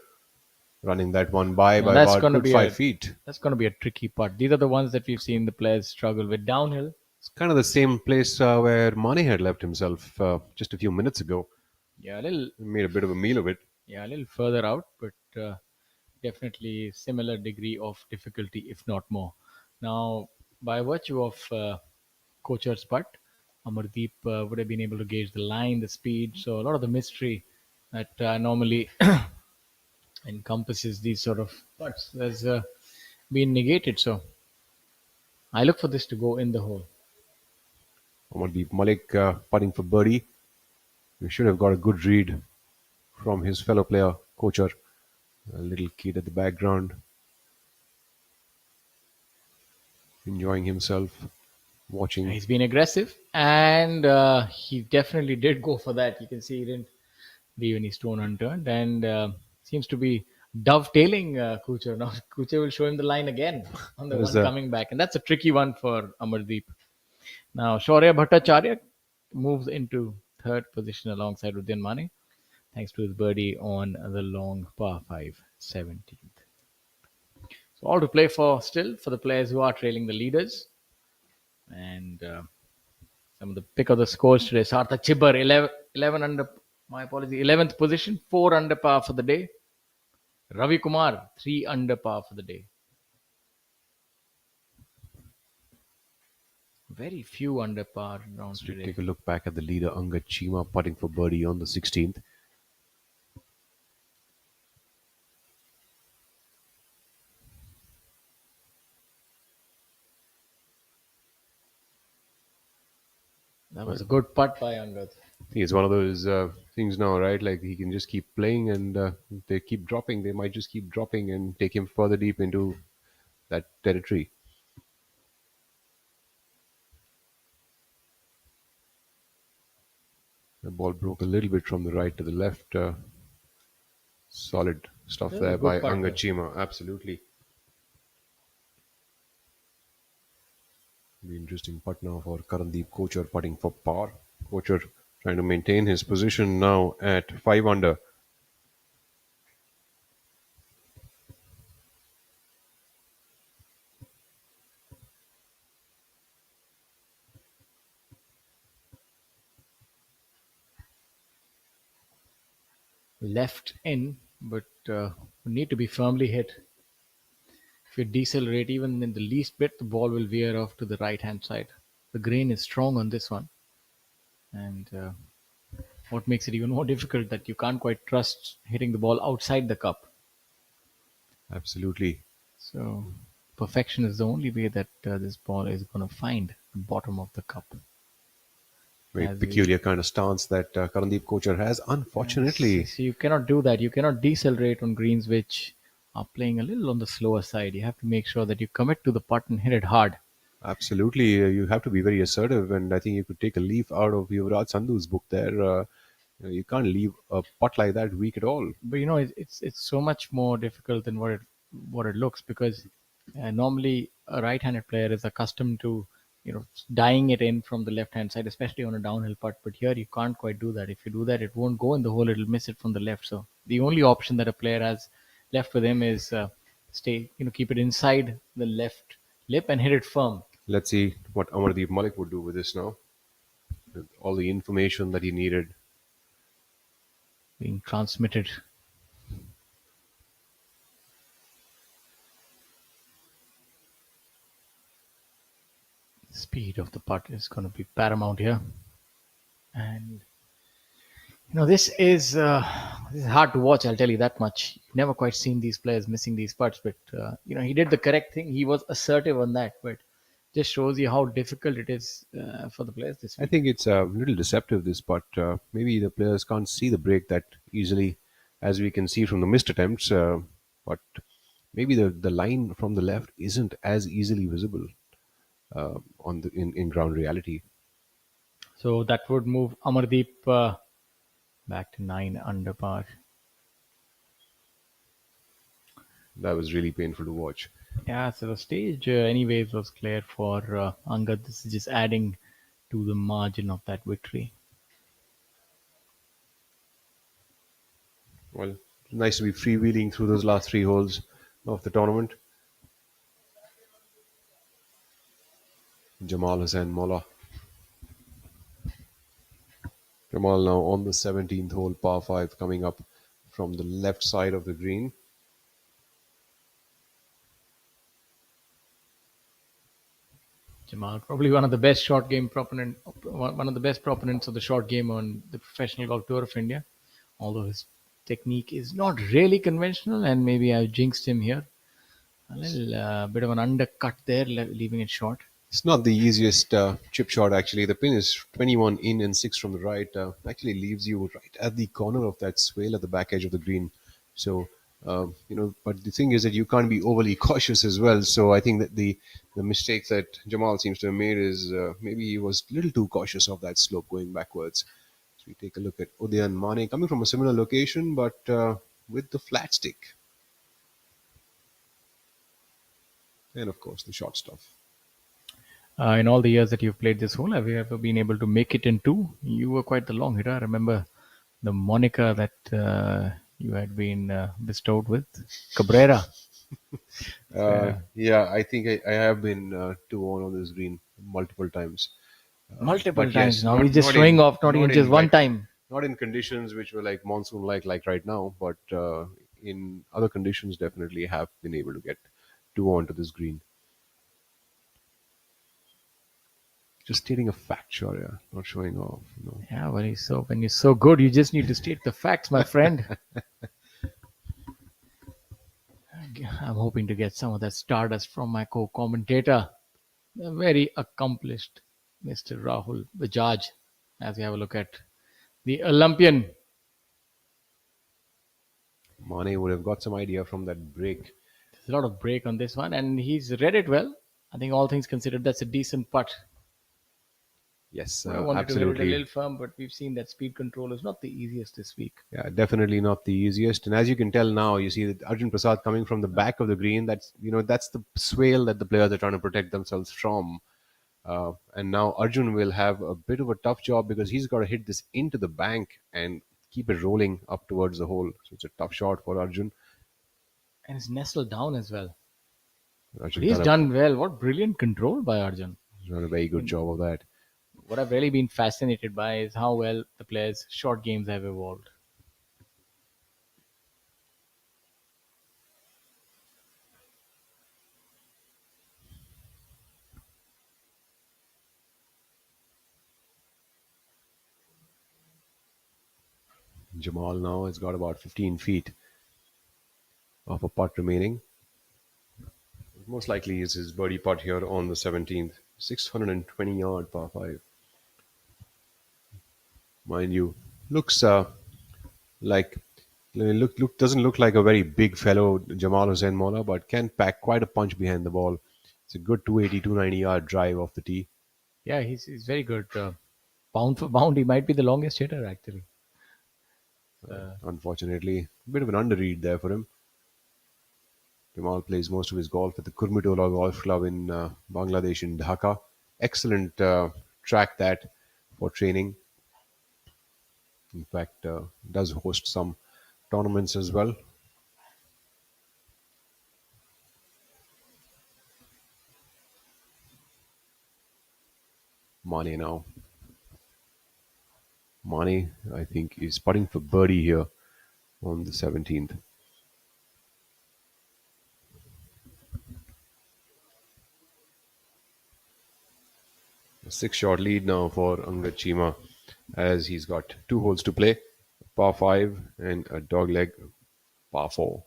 Speaker 6: running that one by
Speaker 5: now that's
Speaker 6: about
Speaker 5: going to
Speaker 6: good
Speaker 5: be
Speaker 6: 5 feet.
Speaker 5: that's going to be a tricky putt. These are the ones that we've seen the players struggle with downhill.
Speaker 6: It's kind of the same place where Mane had left himself just a few minutes ago.
Speaker 5: Yeah, a little.
Speaker 6: He made a bit of a meal of it.
Speaker 5: Yeah, a little further out, but definitely similar degree of difficulty, if not more. Now, by virtue of Kocher's putt, Amardeep would have been able to gauge the line, the speed. So a lot of the mystery that normally encompasses these sort of putts has been negated. So I look for this to go in the hole.
Speaker 6: Amardeep Malik putting for birdie. We should have got a good read from his fellow player, Kochar. A little kid at the background, enjoying himself, watching.
Speaker 5: He's been aggressive, and he definitely did go for that. You can see he didn't leave any stone unturned, and seems to be dovetailing Kuchar. Now Kuchar will show him the line again on the
Speaker 6: That
Speaker 5: one
Speaker 6: is a-
Speaker 5: coming back, and that's a tricky one for Amardeep. Now Shaurya Bhattacharya moves into third position alongside Udyan Mane, thanks to his birdie on the long par 5, 17th. So all to play for still for the players who are trailing the leaders. And some of the pick of the scores today. Sarthak Chibbar, 11 under, my apology, 11th position, 4 under par for the day. Ravi Kumar, 3 under par for the day. Very few under par rounds
Speaker 6: Let's
Speaker 5: today.
Speaker 6: take a look back at the leader, Angad Chima, putting for birdie on the 16th.
Speaker 5: That was a good putt by Angad.
Speaker 6: I think it's one of those things now, right? Like he can just keep playing and they keep dropping. They might just keep dropping and take him further deep into that territory. The ball broke a little bit from the right to the left. Solid stuff
Speaker 5: That was
Speaker 6: there
Speaker 5: a good
Speaker 6: by
Speaker 5: putt,
Speaker 6: Angad
Speaker 5: though.
Speaker 6: Chima. Absolutely. Be interesting putt now for Karandeep Kochar putting for par. Kochar trying to maintain his position now at 5 under.
Speaker 5: Left in, but need to be firmly hit. If you decelerate even in the least bit, the ball will veer off to the right hand side. The grain is strong on this one. And what makes it even more difficult that you can't quite trust hitting the ball outside the cup.
Speaker 6: Absolutely.
Speaker 5: So perfection is the only way that this ball is going to find the bottom of the cup.
Speaker 6: Very
Speaker 5: As
Speaker 6: peculiar kind of stance that Karandeep Kochar has. Unfortunately,
Speaker 5: So you cannot do that. You cannot decelerate on greens which are playing a little on the slower side. You have to make sure that you commit to the putt and hit it hard.
Speaker 6: absolutely, you have to be very assertive, and I think you could take a leaf out of Yuvraj Sandhu's book there. You can't leave a putt like that weak at all.
Speaker 5: But it's so much more difficult than what it looks, because normally a right-handed player is accustomed to dying it in from the left-hand side, especially on a downhill putt. But here you can't quite do that. If you do that, it won't go in the hole. It'll miss it from the left. So the only option that a player has left with him is keep it inside the left lip and hit it firm.
Speaker 6: Let's see what Amardeep Malik would do with this now. With all the information that he needed.
Speaker 5: Being transmitted. Speed of the putt is going to be paramount here, and this is hard to watch. I'll tell you that much. You've never quite seen these players missing these putts, but he did the correct thing. He was assertive on that, but just shows you how difficult it is for the players this
Speaker 6: I
Speaker 5: week.
Speaker 6: think it's a little deceptive, this putt. Maybe the players can't see the break that easily as we can see from the missed attempts. But maybe the line from the left isn't as easily visible in ground reality.
Speaker 5: So that would move Amardeep back to 9 under par.
Speaker 6: That was really painful to watch.
Speaker 5: Yeah, so the stage anyways was clear for Angad. This is just adding to the margin of that victory.
Speaker 6: Well, nice to be freewheeling through those last 3 holes of the tournament. Jamal Hussain Molla. Jamal now on the 17th hole, par 5, coming up from the left side of the green.
Speaker 5: Jamal, probably one of the best one of the best proponents of the short game on the professional golf tour of India. Although his technique is not really conventional, and maybe I jinxed him here. A little bit of an undercut there, leaving it short.
Speaker 6: It's not the easiest chip shot, actually. The pin is 21 in and 6 from the right. Actually leaves you right at the corner of that swale at the back edge of the green. So, but the thing is that you can't be overly cautious as well. So I think that the mistake that Jamal seems to have made is maybe he was a little too cautious of that slope going backwards. So we take a look at Udayan Mane coming from a similar location, but with the flat stick. And of course, the short stuff.
Speaker 5: In all the years that you've played this hole, have you ever been able to make it in two? You were quite the long hitter. I remember the moniker that you had been bestowed with, Cabrera.
Speaker 6: Yeah, I think I have been 2-on on this green multiple times.
Speaker 5: Multiple
Speaker 6: But
Speaker 5: times
Speaker 6: yes,
Speaker 5: now. We're just showing off, not even just one time.
Speaker 6: Not in conditions which were like monsoon like right now, but in other conditions definitely have been able to get 2-on to this green. Just stating a fact, sure, yeah. Not showing off. No.
Speaker 5: Yeah, when you're so good, you just need to state the facts, my friend. I'm hoping to get some of that stardust from my co-commentator, the very accomplished Mr. Rahul Bajaj, as we have a look at the Olympian.
Speaker 6: Mane would have got some idea from that break.
Speaker 5: There's a lot of break on this one, and he's read it well. I think all things considered, that's a decent putt.
Speaker 6: Yes,
Speaker 5: I wanted
Speaker 6: absolutely.
Speaker 5: to hit it a little firm, but we've seen that speed control is not the easiest this week.
Speaker 6: Yeah, definitely not the easiest. And as you can tell now, you see that Arjun Prasad coming from the back of the green. That's the swale that the players are trying to protect themselves from. And now Arjun will have a bit of a tough job because he's got to hit this into the bank and keep it rolling up towards the hole. So it's a tough shot for Arjun.
Speaker 5: And it's nestled down as well.
Speaker 6: Arjun
Speaker 5: He's done well. What brilliant control by Arjun.
Speaker 6: He's done a very good job of that.
Speaker 5: What I've really been fascinated by is how well the players' short games have evolved.
Speaker 6: Jamal now has got about 15 feet of a putt remaining. Most likely is his birdie putt here on the 17th. 620 yard par 5. Mind you, looks like doesn't look like a very big fellow, Jamal Hussain Molla, but can pack quite a punch behind the ball. It's a good 280, 290 yard drive off the tee.
Speaker 5: Yeah, he's very good. Pound for pound, he might be the longest hitter, actually.
Speaker 6: Unfortunately, a bit of an underread there for him. Jamal plays most of his golf at the Kurmitola Golf Club in Bangladesh in Dhaka. Excellent track that for training. In fact, does host some tournaments as well. Mane now. Mane, I think, is putting for birdie here on the 17th. A 6-shot lead now for Angad Chima as he's got 2 holes to play. Par 5 and a dogleg par 4.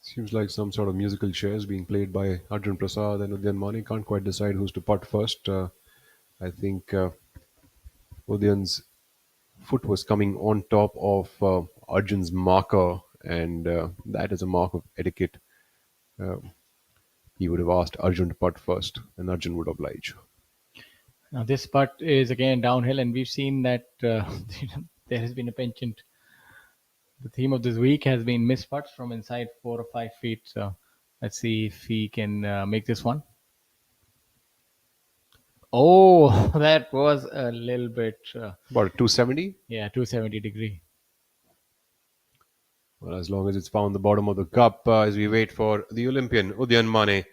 Speaker 6: Seems like some sort of musical chairs being played by Arjun Prasad and Udayan Mane. Can't quite decide who's to putt first. I think Udayan's foot was coming on top of Arjun's marker and that is a mark of etiquette. Uh, he would have asked Arjun to putt first, and Arjun would oblige.
Speaker 5: Now this putt is again downhill, and we've seen that there has been a penchant. The theme of this week has been missed putts from inside 4 or 5 feet. So let's see if he can make this one. Oh, that was a little bit.
Speaker 6: About 270?
Speaker 5: Yeah, 270 degree.
Speaker 6: Well, as long as it's found the bottom of the cup, as we wait for the Olympian Udyan Mane,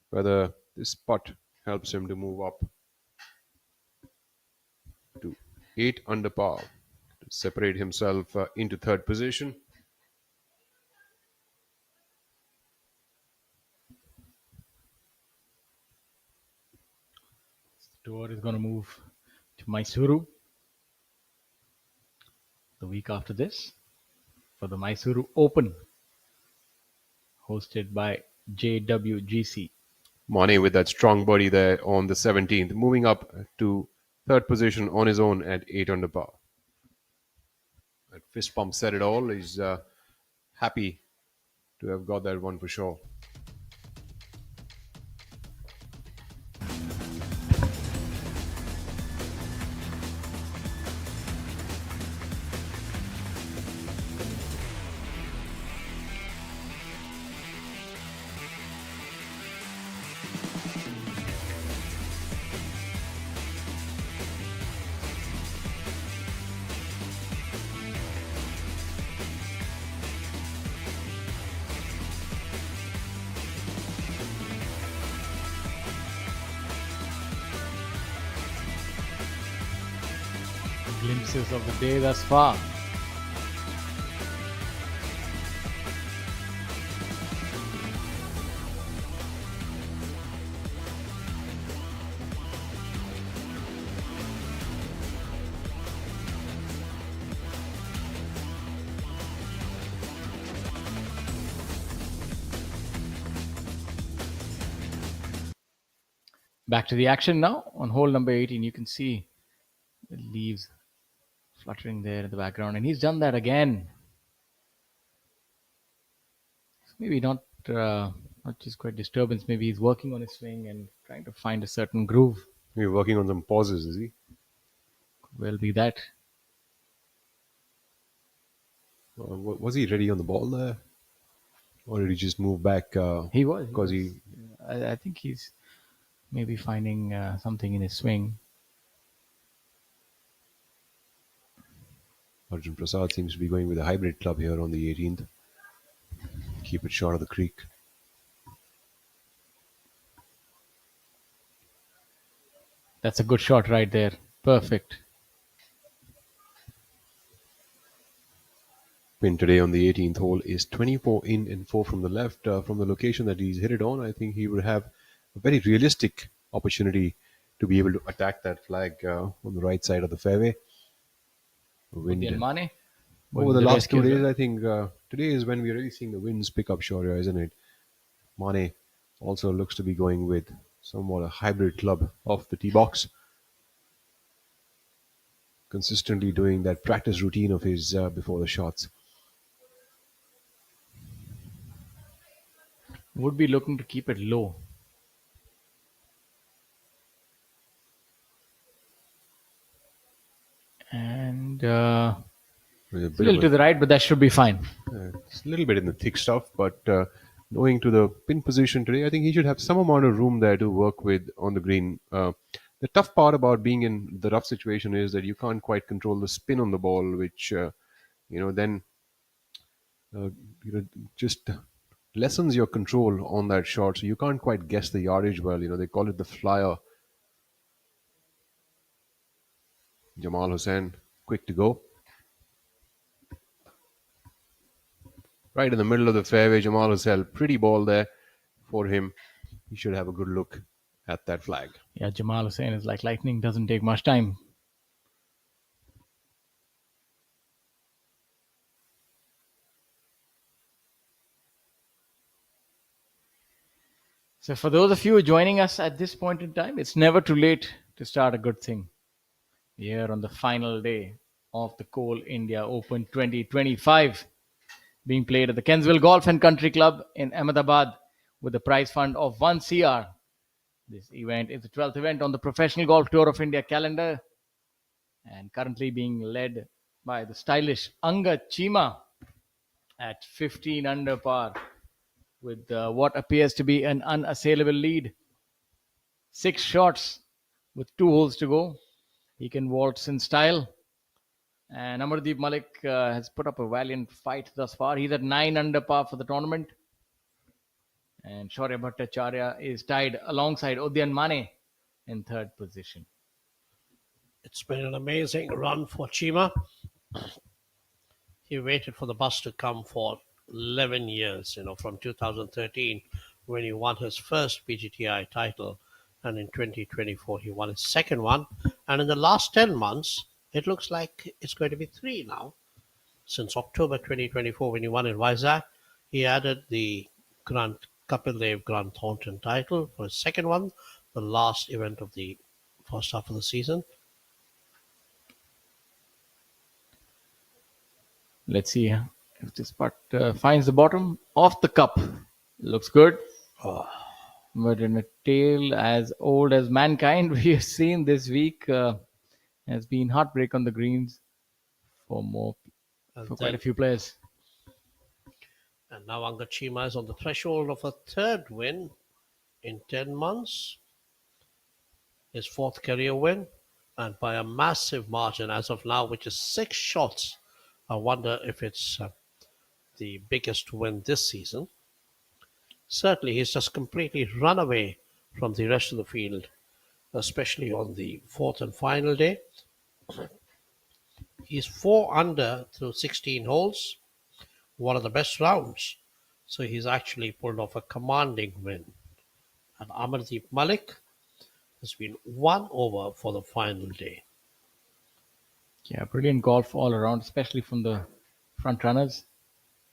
Speaker 6: whether this putt helps him to move up to 8 under par, to separate himself into third position.
Speaker 5: The tour is going to move to Mysuru the week after this for the Mysuru Open, hosted by JWGC.
Speaker 6: Mane with that strong body there on the 17th, moving up to third position on his own at 8 under par. That fist pump said it all. He's happy to have got that one for sure.
Speaker 5: Glimpses of the day thus far. Back to the action now. On hole number 18, you can see the leaves fluttering there in the background, and he's done that again. Maybe not just quite disturbance. Maybe he's working on his swing and trying to find a certain groove.
Speaker 6: Maybe working on some pauses, is he?
Speaker 5: Could well be that.
Speaker 6: Was he ready on the ball there? Or did he just move back?
Speaker 5: He was.
Speaker 6: Because
Speaker 5: I think he's maybe finding something in his swing.
Speaker 6: Arjun Prasad seems to be going with a hybrid club here on the 18th. Keep it short of the creek.
Speaker 5: That's a good shot right there. Perfect.
Speaker 6: Pin today on the 18th hole is 24 in and 4 from the left. From the location that he's hit it on, I think he would have a very realistic opportunity to be able to attack that flag on the right side of the fairway. Wind.
Speaker 5: Mane?
Speaker 6: Over the last 2 days, I think today is when we're really seeing the winds pick up, Shaurya, isn't it? Mane also looks to be going with somewhat a hybrid club off the tee box. Consistently doing that practice routine of his before the shots.
Speaker 5: Would be looking to keep it low. And a little to the right, but that should be fine.
Speaker 6: It's a little bit in the thick stuff, but going to the pin position today, I think he should have some amount of room there to work with on the green. The tough part about being in the rough situation is that you can't quite control the spin on the ball, which then just lessens your control on that shot. So you can't quite guess the yardage well. They call it the flyer. Jamal Hussain, quick to go. Right in the middle of the fairway, Jamal Hussain, pretty ball there for him. He should have a good look at that flag.
Speaker 5: Yeah, Jamal Hussain is like lightning, doesn't take much time. So for those of you joining us at this point in time, it's never too late to start a good thing. Here on the final day of the Coal India Open 2025. being played at the Kensville Golf and Country Club in Ahmedabad with a prize fund of 1 CR. This event is the 12th event on the Professional Golf Tour of India calendar and currently being led by the stylish Anga Chima at 15 under par with what appears to be an unassailable lead. 6 shots with 2 holes to go. He can waltz in style. And Amardeep Malik has put up a valiant fight thus far. He's at 9 under par for the tournament. And Shaurya Bhattacharya is tied alongside Udyan Mane in third position.
Speaker 12: It's been an amazing run for Chima. He waited for the bus to come for 11 years, from 2013 when he won his first PGTI title, and in 2024 he won his second one, and in the last 10 months it looks like it's going to be 3 now. Since October 2024 when he won in Vizag, he added the Kapil Dev Grant Thornton title for his second one, the last event of the first half of the season.
Speaker 5: Let's see if this putt finds the bottom of the cup. Looks good. But in a tale as old as mankind, we have seen this week has been heartbreak on the greens for quite a few players.
Speaker 12: And now Anga Chima is on the threshold of a third win in 10 months. His fourth career win, and by a massive margin as of now, which is 6 shots. I wonder if it's the biggest win this season. Certainly, he's just completely run away from the rest of the field, especially on the fourth and final day. He's 4 under through 16 holes, one of the best rounds. So he's actually pulled off a commanding win. And Amardeep Malik has been 1 over for the final day.
Speaker 5: Yeah, brilliant golf all around, especially from the front runners.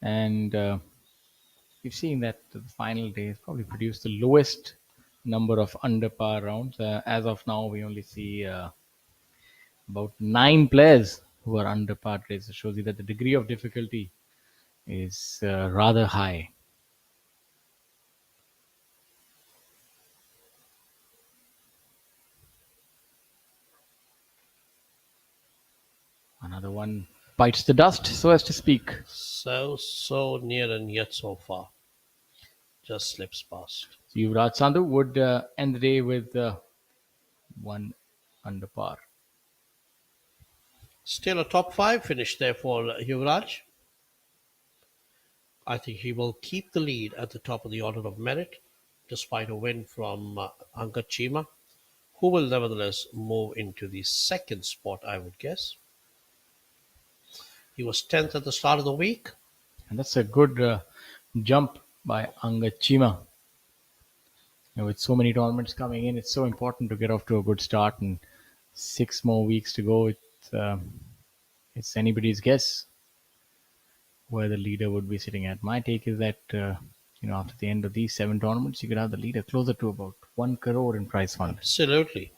Speaker 5: And we've seen that the final day has probably produced the lowest number of under par rounds. As of now, we only see about 9 players who are under par today. So it shows you that the degree of difficulty is rather high. Another one bites the dust, so as to speak.
Speaker 12: So near and yet so far. Just slips past.
Speaker 5: So Yuvraj Sandhu would end the day with 1 under par.
Speaker 12: Still a top 5 finish there for Yuvraj. I think he will keep the lead at the top of the order of merit, despite a win from Anga Chima, who will nevertheless move into the second spot, I would guess. He was 10th at the start of the week.
Speaker 5: And that's a good jump by Anga Chima. With so many tournaments coming in, it's so important to get off to a good start. And 6 more weeks to go. It's anybody's guess where the leader would be sitting at. My take is that after the end of these 7 tournaments, you could have the leader closer to about 1 crore in prize fund.
Speaker 12: Absolutely.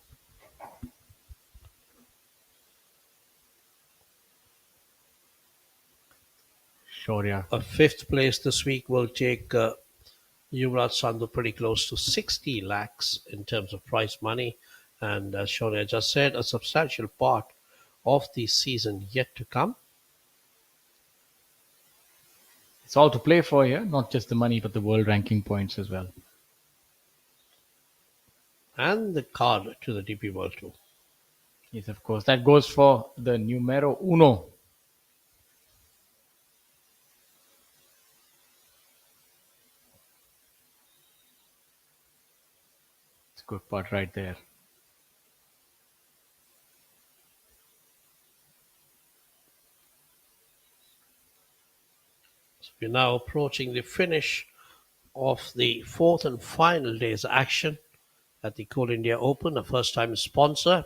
Speaker 5: Shaurya.
Speaker 12: A 5th place this week will take Yuvraj Sandhu pretty close to 60 lakhs in terms of prize money. And as Shaurya just said, a substantial part of the season yet to come.
Speaker 5: It's all to play for here, not just the money, but the world ranking points as well.
Speaker 12: And the card to the DP World Tour.
Speaker 5: Yes, of course. That goes for the numero uno. It's a good part right there.
Speaker 12: So we're now approaching the finish of the 4th and final day's action at the Coal India Open, a first-time sponsor.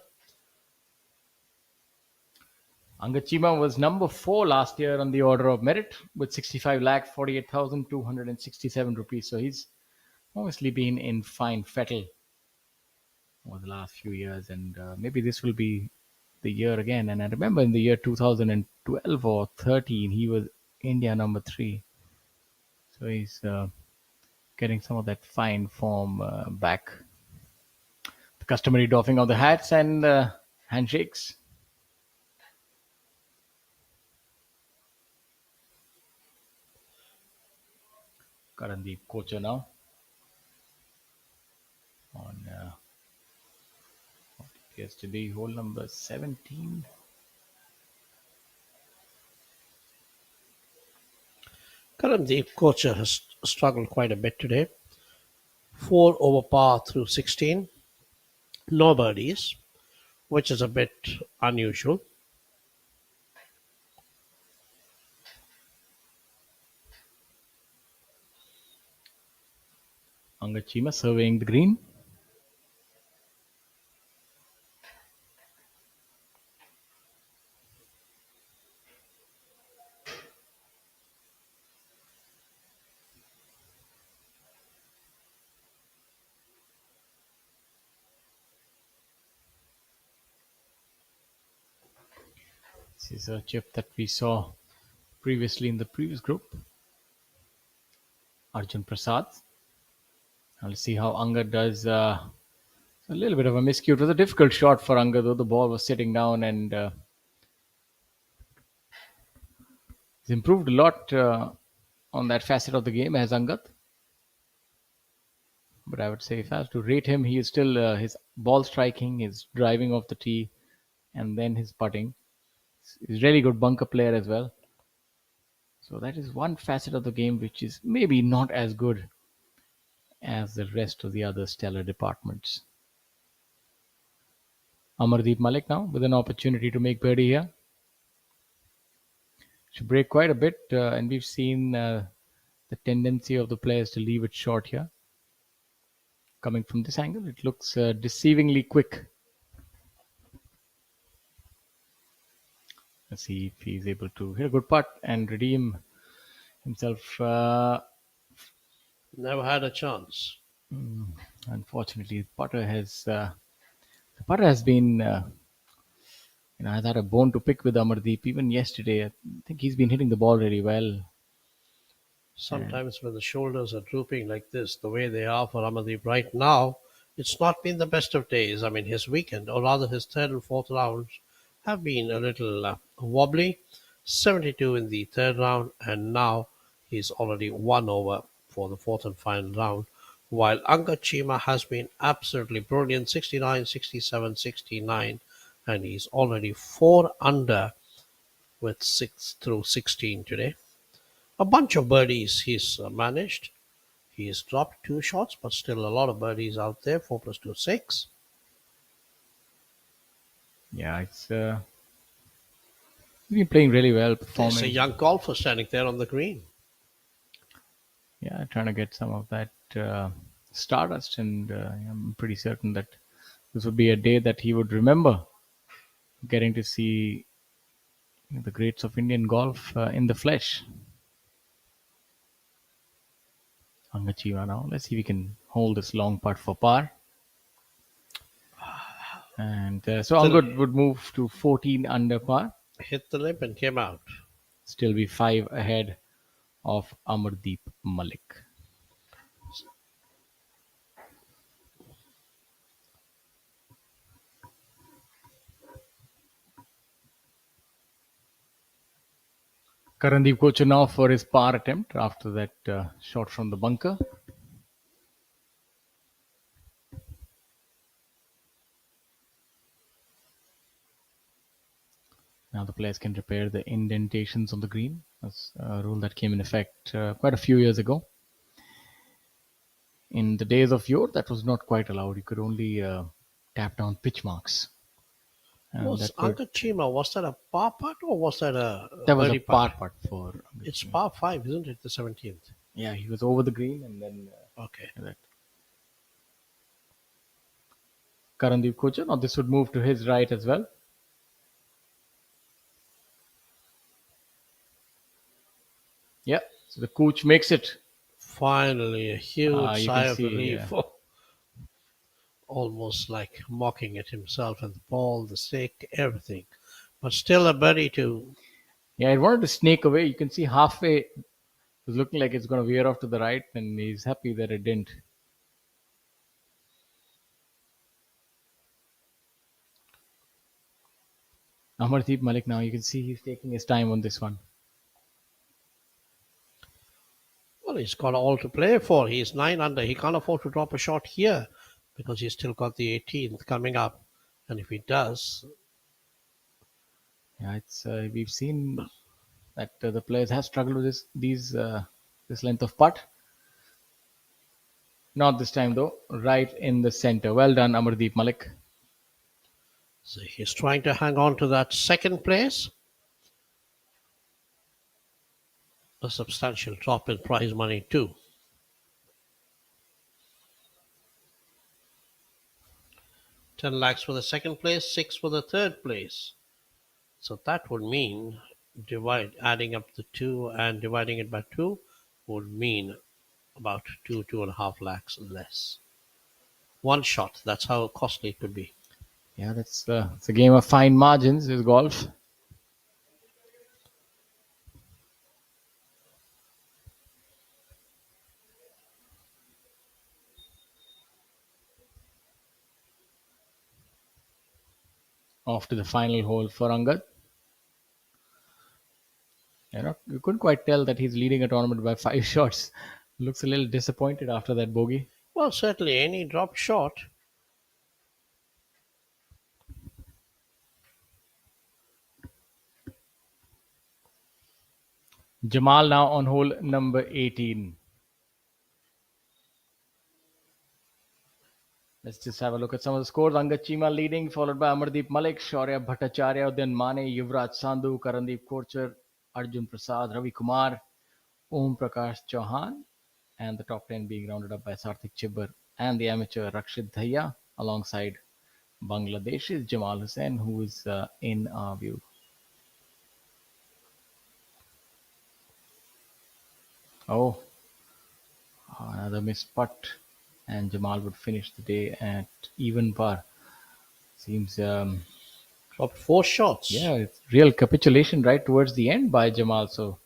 Speaker 5: Anga Chima was number 4 last year on the order of merit with 65,48,267 rupees. So he's obviously been in fine fettle over the last few years, and maybe this will be the year again. And I remember in the year 2012 or 13, he was India number 3. So he's getting some of that fine form back. The customary doffing of the hats and handshakes. Karandeep Kocher now on what appears to be hole number 17.
Speaker 12: Karandeep Kocher has struggled quite a bit today. 4 over par through 16. No birdies, which is a bit unusual.
Speaker 5: Angad Chima surveying the green. This is a chip that we saw previously in the previous group. Arjun Prasad. Now let's see how Angad does. A little bit of a miscue. It was a difficult shot for Angad, though the ball was sitting down, and he's improved a lot on that facet of the game as Angad. But I would say if I have to rate him, he is still his ball striking, his driving off the tee, and then his putting. He's a really good bunker player as well. So that is one facet of the game which is maybe not as good as the rest of the other stellar departments. Amardeep Malik now with an opportunity to make birdie here. Should break quite a bit, and we've seen the tendency of the players to leave it short here. Coming from this angle, it looks deceivingly quick. Let's see if he's able to hit a good putt and redeem himself.
Speaker 12: Never had a chance.
Speaker 5: Unfortunately, the putter has been, has had a bone to pick with Amardeep. Even yesterday, I think he's been hitting the ball really well.
Speaker 12: Sometimes when the shoulders are drooping like this, the way they are for Amardeep right now, it's not been the best of days. I mean, his weekend, or rather his third and fourth rounds, have been a little wobbly. 72 in the third round, and now he's already 1 over for the fourth and final round, while Angad Chima has been absolutely brilliant. 69, 67, 69, and he's already 4 under with 6 through 16 today. A bunch of birdies he's managed. He's dropped 2 shots, but still a lot of birdies out there. 4 plus 2, 6.
Speaker 5: Yeah, it's he's been playing really well, performing.
Speaker 12: There's a young golfer standing there on the green.
Speaker 5: Yeah, trying to get some of that stardust, and I'm pretty certain that this would be a day that he would remember, getting to see the greats of Indian golf in the flesh. Angad Chima now. Let's see if we can hold this long putt for par. And so Angad would move to 14 under par.
Speaker 12: Hit the lip and came out.
Speaker 5: Still be 5 ahead of Amardeep Malik. Karandeep Kocher now for his par attempt after that shot from the bunker. Now the players can repair the indentations on the green. That's a rule that came in effect quite a few years ago. In the days of yore, that was not quite allowed. You could only tap down pitch marks.
Speaker 12: Was Angad Chima, was that a par putt or was that a
Speaker 5: That was a
Speaker 12: birdie
Speaker 5: par
Speaker 12: putt?
Speaker 5: putt for Angad
Speaker 12: It's
Speaker 5: Chima.
Speaker 12: par 5, isn't it? The 17th.
Speaker 5: Yeah, he was over the green and then
Speaker 12: Okay.
Speaker 5: that. Karandeep Kocher. Now this would move to his right as well. Yeah, so the coach makes it.
Speaker 12: Finally, a huge
Speaker 5: You
Speaker 12: sigh
Speaker 5: can
Speaker 12: of
Speaker 5: see,
Speaker 12: relief. Almost like mocking at himself and the ball, the stick, everything. But still a birdie to
Speaker 5: Yeah, it wanted to snake away. You can see halfway it was looking like it's going to veer off to the right, and he's happy that it didn't. Amardeep Malik now, you can see he's taking his time on this one.
Speaker 12: Well, he's got all to play for. He's 9 under. He can't afford to drop a shot here because he's still got the 18th coming up. And if he does,
Speaker 5: Yeah, it's we've seen that the players have struggled with this length of putt. Not this time though. Right in the center. Well done, Amardeep Malik.
Speaker 12: so he's trying to hang on to that second place. A substantial drop in prize money too. $10 for the second place, 6 for the third place. So that would mean adding up the 2 and dividing it by 2 would mean about 2.5 lakhs less. One shot. That's how costly it could be.
Speaker 5: Yeah, it's a game of fine margins, is golf. Off to the final hole for Angad. You couldn't quite tell that he's leading a tournament by 5 shots. Looks a little disappointed after that bogey.
Speaker 12: Well, certainly any drop shot.
Speaker 5: Jamal now on hole number 18. Let's just have a look at some of the scores. Angad Chima leading, followed by Amardeep Malik, Shaurya Bhattacharya, Udyan Mane, Yuvraj Sandhu, Karandeep Korchar, Arjun Prasad, Ravi Kumar, Om Prakash Chauhan, and the top 10 being rounded up by Sarthik Chibbar and the amateur Rakshit Dhaya, alongside Bangladesh's Jamal Hussain, who is in our view. Oh, another missed putt, and Jamal would finish the day at even par. Seems
Speaker 12: dropped 4 shots.
Speaker 5: Yeah, it's real capitulation right towards the end by Jamal. So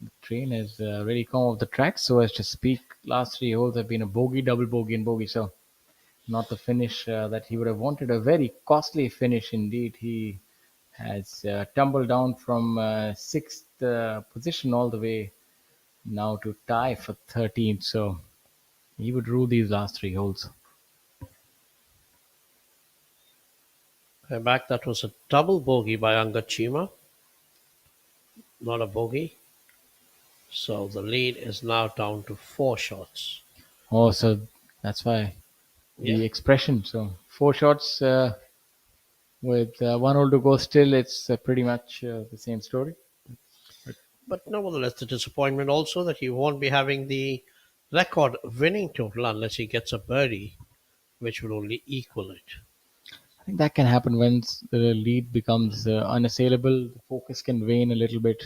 Speaker 5: the train has really come off the track, so as to speak. Last 3 holes have been a bogey, double bogey, and bogey. So not the finish that he would have wanted. A very costly finish indeed. He has tumbled down from 6th position all the way now to tie for 13th. So he would rule these last 3 holes.
Speaker 12: Back, that was a double bogey by Angad Chima. Not a bogey. So the lead is now down to 4 shots.
Speaker 5: Oh, so that's why the expression. So 4 shots with 1 hole to go still. It's pretty much the same story.
Speaker 12: But nevertheless, the disappointment also that he won't be having the record winning total unless he gets a birdie, which would only equal it.
Speaker 5: I think that can happen once the lead becomes unassailable. The focus can wane a little bit.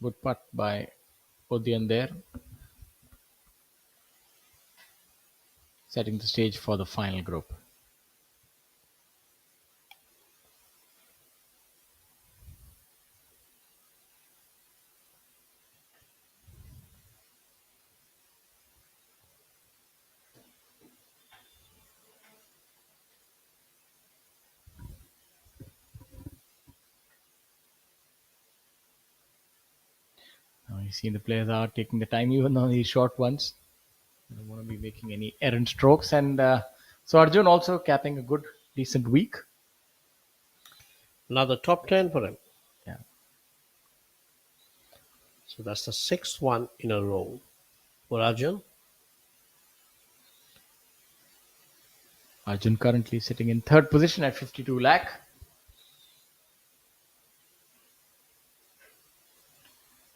Speaker 5: Good putt by Udyan there. Setting the stage for the final group. Now you see the players are taking the time even on these short ones. They don't want to be making any errant strokes. And so Arjun also capping a good, decent week.
Speaker 12: Another top 10 for him.
Speaker 5: Yeah.
Speaker 12: So that's the 6th one in a row for Arjun.
Speaker 5: Arjun currently sitting in 3rd position at 52 lakh.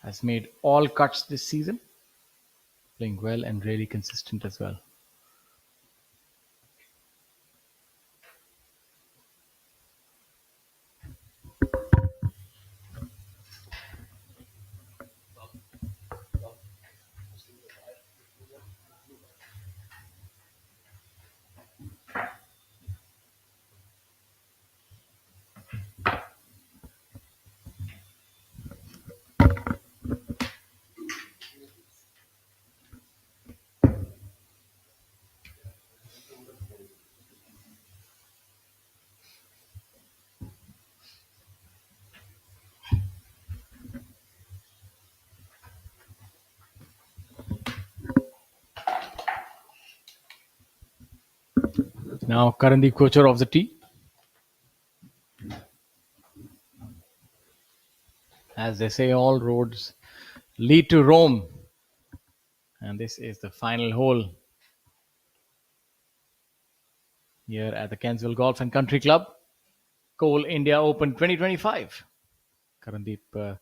Speaker 5: Has made all cuts this season. Playing well and really consistent as well. Now Karandeep Kochar of the tee. As they say, all roads lead to Rome. And this is the final hole here at the Kensville Golf and Country Club. Coal India Open 2025. Karandeep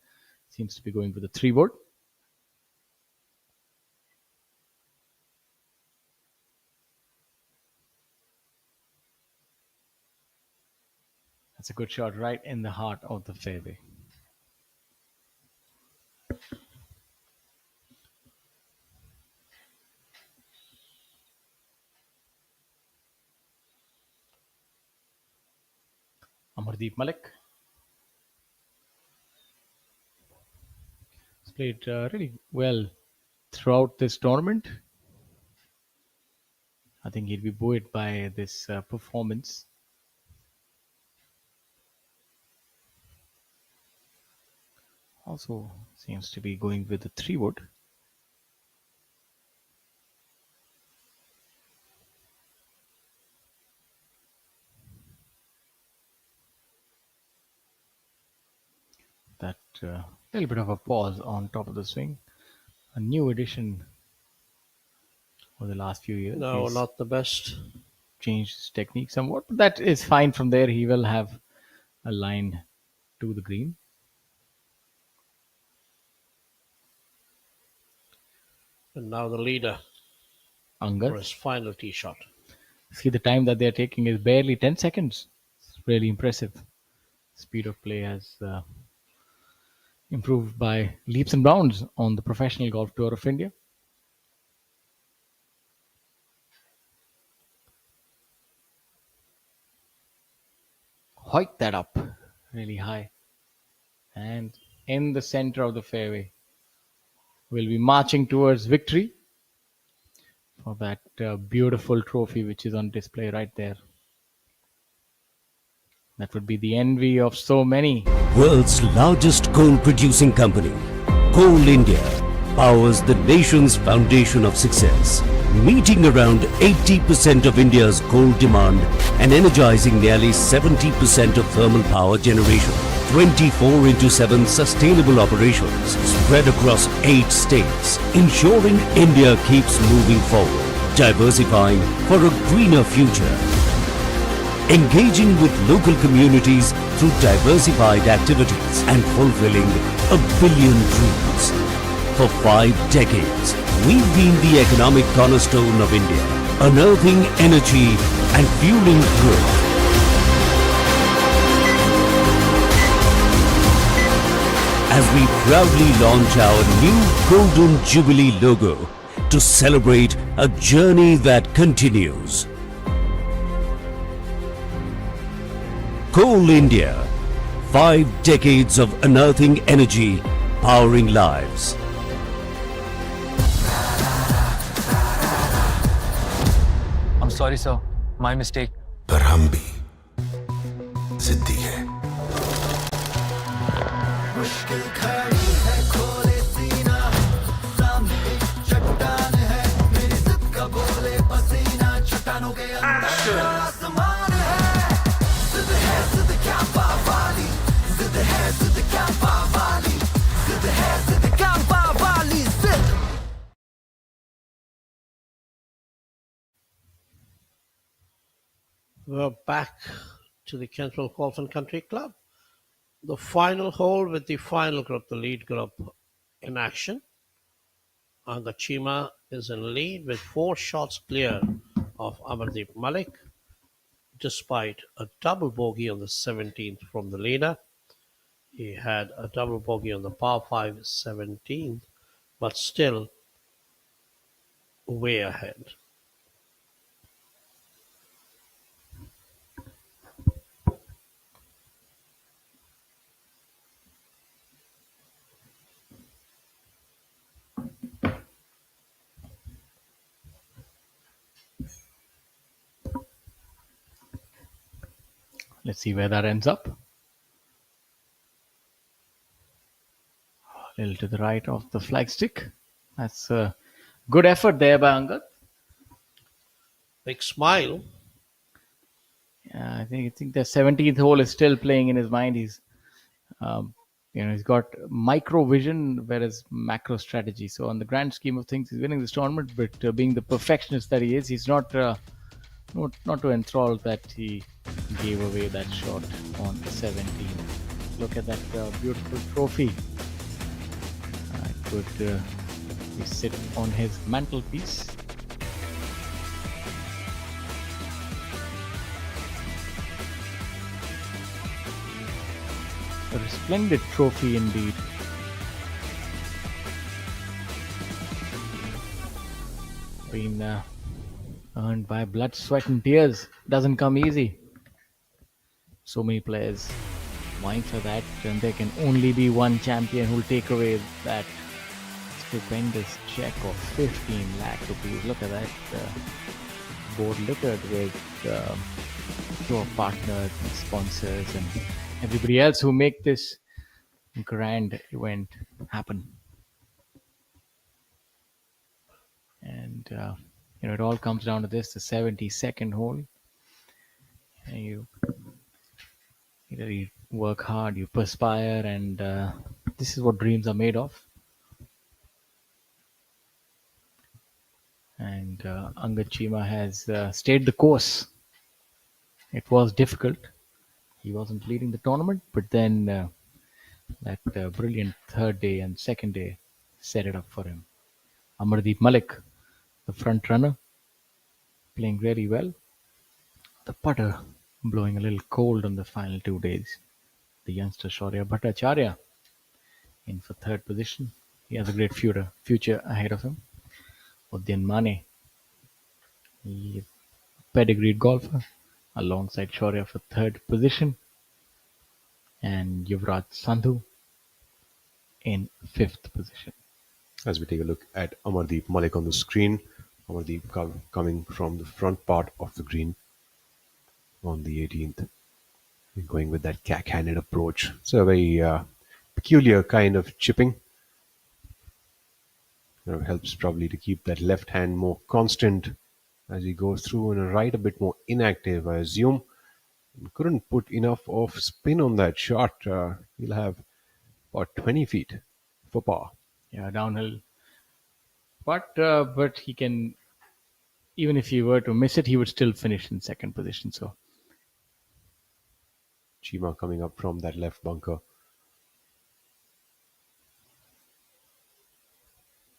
Speaker 5: seems to be going with the 3-wood. That's a good shot right in the heart of the fairway. Amardeep Malik. He's played really well throughout this tournament. I think he'll be buoyed by this performance. Also seems to be going with the 3-wood. That little bit of a pause on top of the swing. A new addition over the last few years.
Speaker 12: No,
Speaker 5: He's
Speaker 12: not the best.
Speaker 5: changed his technique somewhat, but that is fine. From there, he will have a line to the green.
Speaker 12: And now the leader for
Speaker 5: Angad.
Speaker 12: his final tee shot.
Speaker 5: See, the time that they're taking is barely 10 seconds. It's really impressive. Speed of play has improved by leaps and bounds on the Professional Golf Tour of India. Hoik that up really high. And in the center of the fairway, will be marching towards victory for that beautiful trophy which is on display right there. That would be the envy of so many.
Speaker 7: World's largest coal producing company, Coal India, powers the nation's foundation of success, meeting around 80% of India's coal demand and energizing nearly 70% of thermal power generation. 24/7 sustainable operations spread across 8 states, ensuring India keeps moving forward, diversifying for a greener future. Engaging with local communities through diversified activities and fulfilling a billion dreams. For 5 decades, we've been the economic cornerstone of India, unearthing energy and fueling growth. As we proudly launch our new Golden Jubilee logo to celebrate a journey that continues. Coal India, 5 decades of unearthing energy, powering lives.
Speaker 13: I'm sorry, sir. My mistake.
Speaker 10: पर हम भी जिद्दी है।
Speaker 8: मुश्किल खड़ी है खोले सीना सामने एक चट्टान है मेरी जिद का बोले पसीना चट्टानों के अंदर आसमान है जिद क्या पावाली जिद क्या पावाली जिद क्या पावाली जिद।
Speaker 12: We're back to the Kensville Golf and Country Club. The final hole with the final group, the lead group, in action. And the Chima is in lead with 4 shots clear of Amardeep Malik, despite a double bogey on the 17th from the leader. He had a double bogey on the par 5 17th, but still way ahead.
Speaker 5: Let's see where that ends up. A little to the right of the flagstick. That's a good effort there by Angad.
Speaker 12: Big smile
Speaker 5: I think the 17th hole is still playing in his mind. Um, he's got micro vision, whereas macro strategy. So on the grand scheme of things, he's winning this tournament. But being the perfectionist that he is, he's not too enthralled that he gave away that shot on 17. Look at that beautiful trophy. It could be sit on his mantelpiece. A resplendent trophy indeed. Been earned by blood, sweat, and tears. Doesn't come easy. So many players vying for that, and there can only be one champion who'll take away that stupendous check of 15 lakh rupees. Look at that board littered with tour partners, and sponsors, and everybody else who make this grand event happen. And it all comes down to this: the 72nd hole. And you work hard, you perspire, and this is what dreams are made of. And Angad Chima has stayed the course. It was difficult. He wasn't leading the tournament, but then that brilliant third day and second day set it up for him. Amardeep Malik, the front runner, playing really well. The putter blowing a little cold on the final 2 days. The youngster Shaurya Bhattacharya in for third position. He has a great future ahead of him. Udyan Mane, he is a pedigreed golfer, alongside Shaurya for third position. And Yuvraj Sandhu in fifth position.
Speaker 6: As we take a look at Amardeep Malik on the screen, Amardeep coming from the front part of the green on the 18th. Going with that cack-handed approach. It's a very peculiar kind of chipping. Helps probably to keep that left hand more constant as he goes through, and a right a bit more inactive, I assume. Couldn't put enough of spin on that shot. He'll have about 20 feet for par.
Speaker 5: Yeah, downhill. But he can, even if he were to miss it, he would still finish in second position. So
Speaker 6: Chima coming up from that left bunker.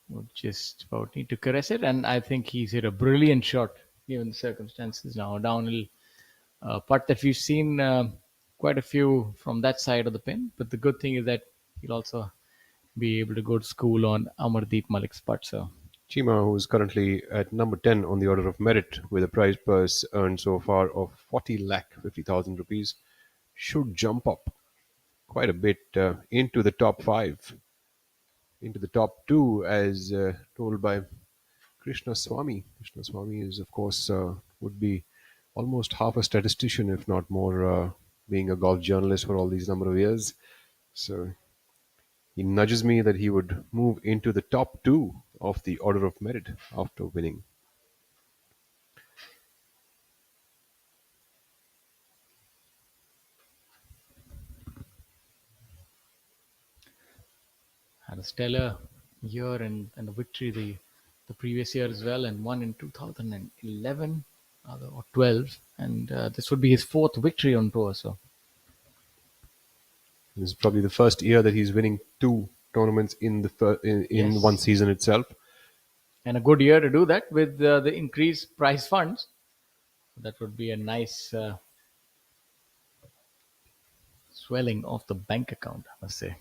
Speaker 5: would just about need to caress it, and I think he's hit a brilliant shot given the circumstances. Now downhill putt that we've seen quite a few from that side of the pin, but the good thing is that he'll also be able to go to school on Amardeep Malik's putt. So
Speaker 6: Chima, who's currently at number 10 on the order of merit with a prize purse earned so far of 40 lakh 50,000 rupees, should jump up quite a bit into the top 5, into the top 2, as told by Krishna Swami. Krishna Swami is, of course, would be almost half a statistician, if not more, being a golf journalist for all these number of years. So he nudges me that he would move into the top 2 of the order of merit after winning.
Speaker 5: had a stellar year and a victory the previous year as well, and won in 2011 or 12, and this would be his fourth victory on tour. So
Speaker 6: this is probably the first year that he's winning 2 tournaments in the
Speaker 5: Yes.
Speaker 6: one season itself.
Speaker 5: And a good year to do that with the increased prize funds. That would be a nice swelling of the bank account, I must say.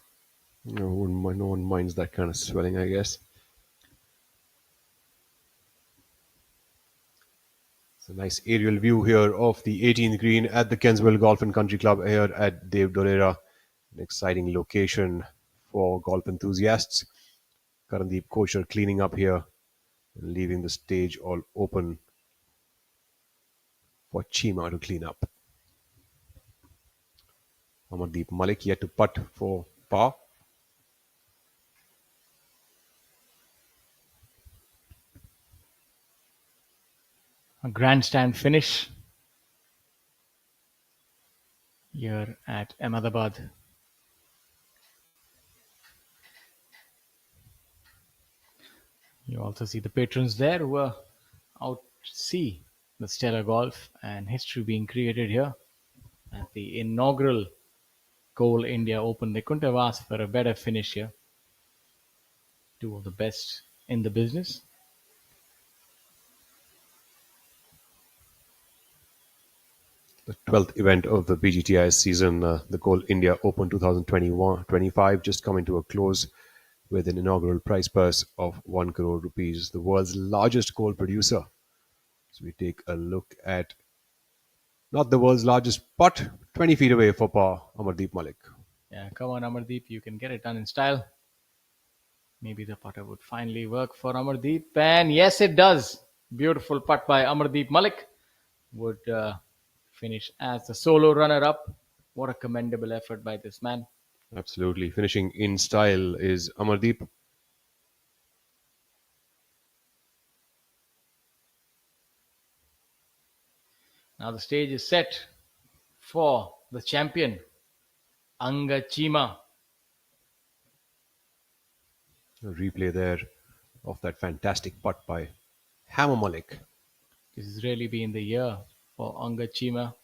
Speaker 6: No one minds that kind of swelling, I guess. It's a nice aerial view here of the 18th green at the Kensville Golf and Country Club here at Dev Dorera. An exciting location for golf enthusiasts. Karandeep Kosher cleaning up here and leaving the stage all open for Chima to clean up. Amardeep Malik yet to putt for par.
Speaker 5: A grandstand finish. here at Ahmedabad. You also see the patrons there who are out to see the stellar golf and history being created here at the inaugural Coal India Open. They couldn't have asked for a better finish here. Two of the best in the business.
Speaker 6: The 12th event of the PGTI season, the Coal India Open 2021-25, just coming to a close with an inaugural prize purse of 1 crore rupees, the world's largest coal producer. So we take a look at not the world's largest putt, 20 feet away for par, Amardeep Malik.
Speaker 5: Yeah, come on, Amardeep, you can get it done in style. Maybe the putter would finally work for Amardeep. And yes, it does. Beautiful putt by Amardeep Malik. Would finish as the solo runner-up. What a commendable effort by this man.
Speaker 6: Absolutely. Finishing in style is Amardeep.
Speaker 5: Now the stage is set for the champion, Anga Chima.
Speaker 6: A replay there of that fantastic putt by Hammer Malik.
Speaker 5: This has really been the year for Anga Chima.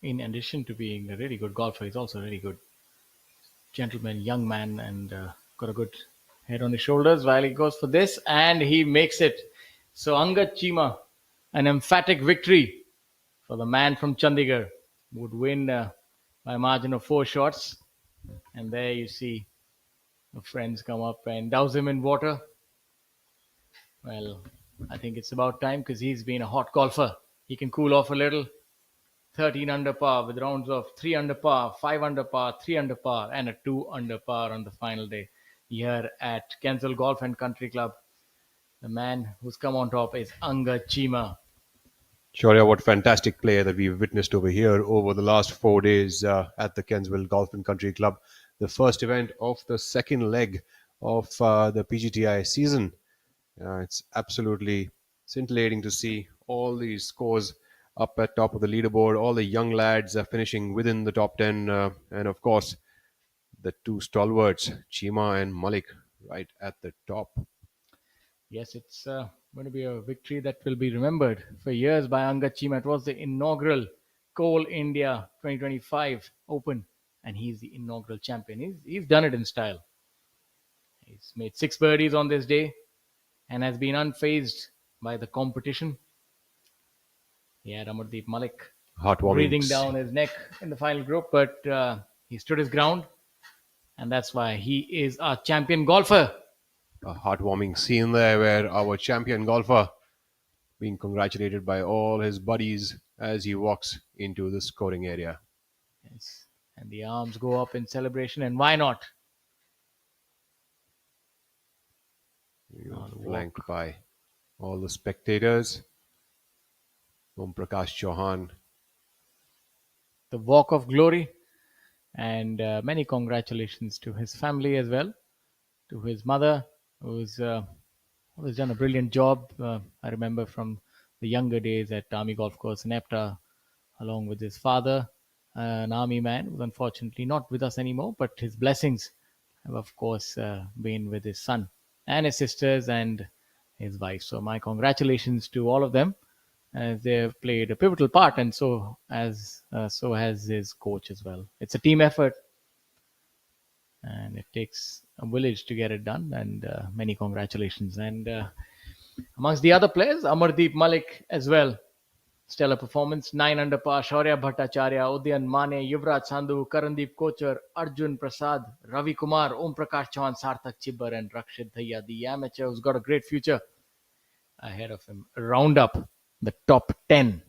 Speaker 5: In addition to being a really good golfer, he's also a really good gentleman, young man, and got a good head on his shoulders while he goes for this, and he makes it. So Anga Chima, an emphatic victory for the man from Chandigarh, would win by a margin of 4 shots. And there you see the friends come up and douse him in water. Well, I think it's about time because he's been a hot golfer. He can cool off a little. 13 under par with rounds of 3 under par, 5 under par, 3 under par, and a 2 under par on the final day here at Kensville Golf and Country Club. The man who's come on top is Anga Chima.
Speaker 6: Shaurya, what fantastic play that we've witnessed over here over the last 4 days at the Kensville Golf and Country Club. The first event of the second leg of the PGTI season. It's absolutely scintillating to see all these scores up at top of the leaderboard. All the young lads are finishing within the top 10. And of course, the two stalwarts, Chima and Malik, right at the top.
Speaker 5: Yes, it's going to be a victory that will be remembered for years by Anga Chima. It was the inaugural Coal India 2025 Open, and he's the inaugural champion. He's done it in style. He's made 6 birdies on this day and has been unfazed by the competition. He had Amardeep Malik breathing down his neck in the final group, but he stood his ground, and that's why he is our champion golfer.
Speaker 6: A heartwarming scene there where our champion golfer being congratulated by all his buddies as he walks into the scoring area.
Speaker 5: Yes, and the arms go up in celebration, and why not?
Speaker 6: Flanked by all the spectators. Om Prakash Chauhan.
Speaker 5: The walk of glory, and many congratulations to his family as well, to his mother, who's always done a brilliant job. I remember from the younger days at Army Golf Course in Epta, along with his father, an army man who's unfortunately not with us anymore, but his blessings have, of course, been with his son and his sisters and his wife. So my congratulations to all of them, as they have played a pivotal part, and so has his coach as well. It's a team effort, and it takes a village to get it done, and many congratulations. And amongst the other players, Amardeep Malik as well. Stellar performance, 9 under par. Shaurya Bhattacharya, Udyan Mane, Yuvraj Sandhu, Karandeep Kochar, Arjun Prasad, Ravi Kumar, Om Prakash Chauhan, Sarthak Chibbar, and Rakshit Dhaya, the amateur who's got a great future ahead of him. Round up the top 10.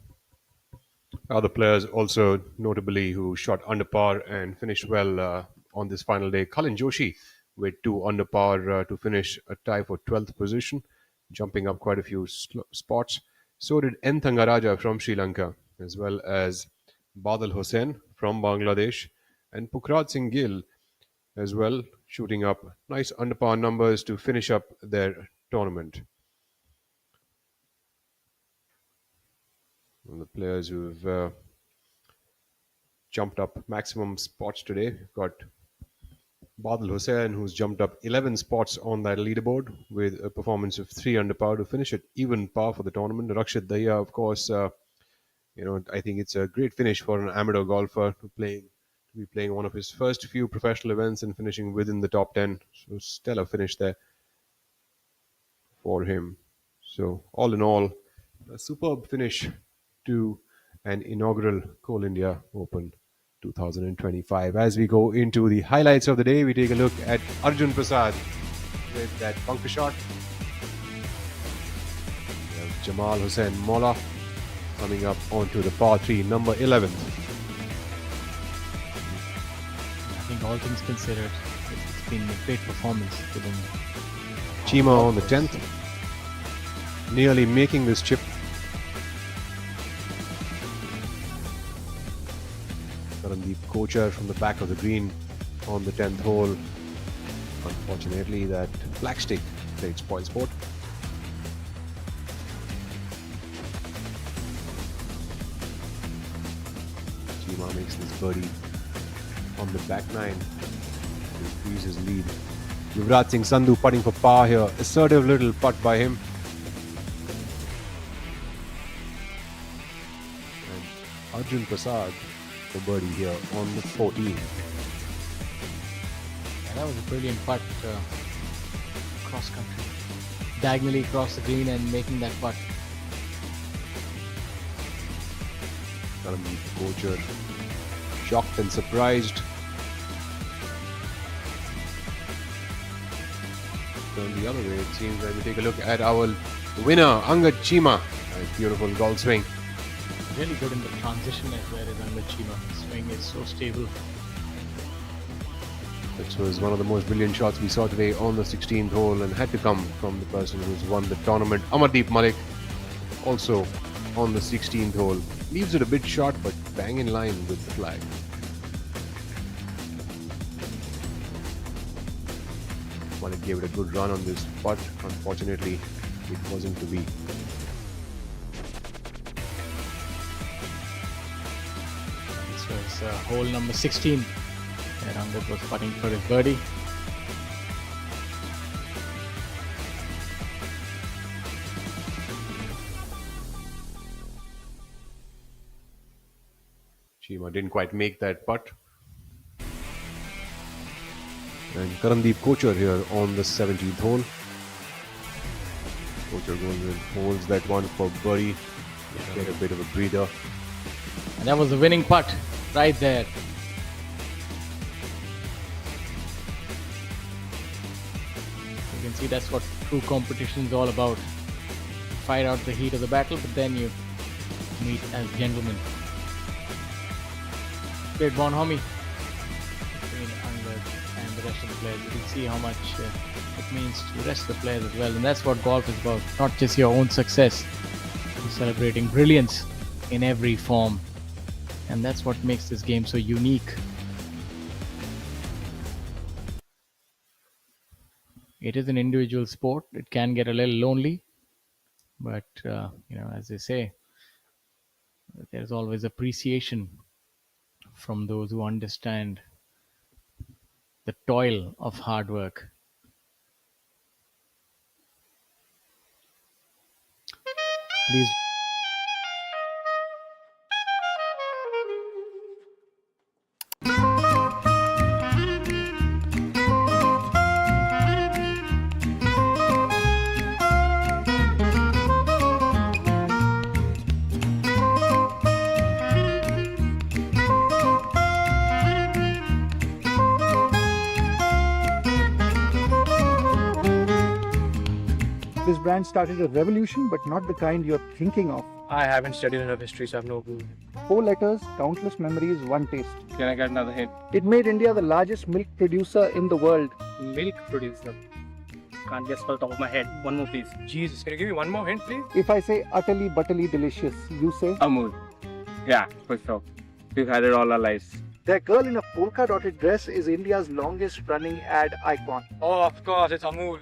Speaker 6: Other players also notably who shot under par and finished well on this final day. Cullen Joshi with 2 under par to finish a tie for 12th position, jumping up quite a few spots. So did N. Thangaraja from Sri Lanka, as well as Badal Hussain from Bangladesh, and Pukrat Singh Gill as well, shooting up nice under par numbers to finish up their tournament. One of the players who've jumped up maximum spots today. Got Badal Hussain, who's jumped up 11 spots on that leaderboard with a performance of 3 under par to finish at even par for the tournament. Rakshit Dahiya, of course, I think it's a great finish for an amateur golfer to be playing one of his first few professional events and finishing within the top 10. So stellar finish there for him. So all in all, a superb finish to an inaugural Coal India Open 2025. As we go into the highlights of the day, we take a look at Arjun Prasad with that bunker shot. We have Jamal Hussain Mola coming up onto the par 3, number 11.
Speaker 5: I think all things considered, it's been a great performance within
Speaker 6: Chima on the 10th, nearly making this chip. Karandeep Kochar from the back of the green on the 10th hole. Unfortunately, that black stick played spoil sport. Chima makes this birdie on the back 9 to increase his lead. Yuvraj Singh Sandhu putting for par here. Assertive little putt by him. And Arjun Prasad for birdie here on the 14th.
Speaker 5: Yeah, that was a brilliant putt cross country. Diagonally across the green and making that putt.
Speaker 6: Karandeep Kochar shocked and surprised. Turn the other way, it seems. When we take a look at our winner, Angad Chima. A beautiful golf swing.
Speaker 5: Really good in the transition as well as Angad Chima. Swing is so stable.
Speaker 6: This was one of the most brilliant shots we saw today on the 16th hole and had to come from the person who's won the tournament, Amardeep Malik, also on the 16th hole. Leaves it a bit short but bang in line with the flag. Malik gave it a good run on this putt. Unfortunately, it wasn't to be.
Speaker 5: This was hole number 16. And Angad was putting for his birdie.
Speaker 6: Chima didn't quite make that putt. And Karandeep Kochar here on the 17th hole. Kochar goes and holds that one for birdie. Get a bit of a breather.
Speaker 5: And that was the winning putt right there. You can see that's what true competition is all about. Fight out the heat of the battle, but then you meet as gentlemen. Great bonhomie between Angad and the rest of the players. You can see how much it means to the rest of the players as well. And that's what golf is about. Not just your own success. You're celebrating brilliance in every form. And that's what makes this game so unique. It is an individual sport. It can get a little lonely. But, as they say, there's always appreciation from those who understand the toil of hard work. Please.
Speaker 2: This brand started a revolution, but not the kind you're thinking of.
Speaker 14: I haven't studied enough history, so I have no clue.
Speaker 2: 4 letters, countless memories, one taste.
Speaker 14: Can I get another hint?
Speaker 2: It made India the largest milk producer in the world.
Speaker 14: Milk producer. Can't guess off the top of my head. One more, please. Jesus, can you give me one more hint, please?
Speaker 2: If I say utterly butterly delicious, you say?
Speaker 14: Amul. Yeah, for sure. We've had it all our lives.
Speaker 2: That girl in a polka dotted dress is India's longest running ad icon.
Speaker 14: Oh, of course, it's Amul.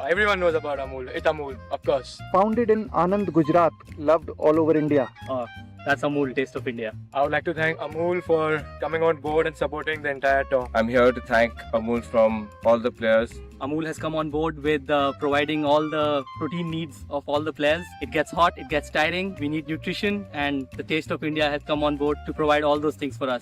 Speaker 14: Everyone knows about Amul. It's Amul, of course.
Speaker 2: Founded in Anand, Gujarat, loved all over India.
Speaker 14: That's Amul, taste of India. I would like to thank Amul for coming on board and supporting the entire tour.
Speaker 15: I'm here to thank Amul from all the players.
Speaker 16: Amul has come on board with providing all the protein needs of all the players. It gets hot, it gets tiring, we need nutrition, and the Taste of India has come on board to provide all those things for us.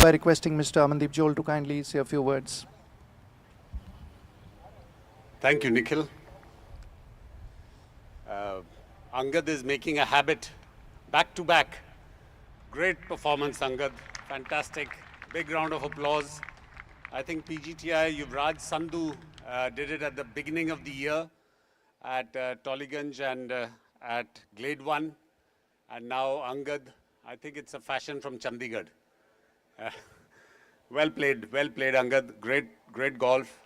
Speaker 2: By requesting Mr. Amandeep Joel to kindly say a few words.
Speaker 17: Thank you, Nikhil. Angad is making a habit back to back. Great performance, Angad. Fantastic. Big round of applause. I think PGTI, Yuvraj Sandhu did it at the beginning of the year at Tollygunge and at Glade 1. And now Angad, I think it's a fashion from Chandigarh. Well played, Angad. Great golf.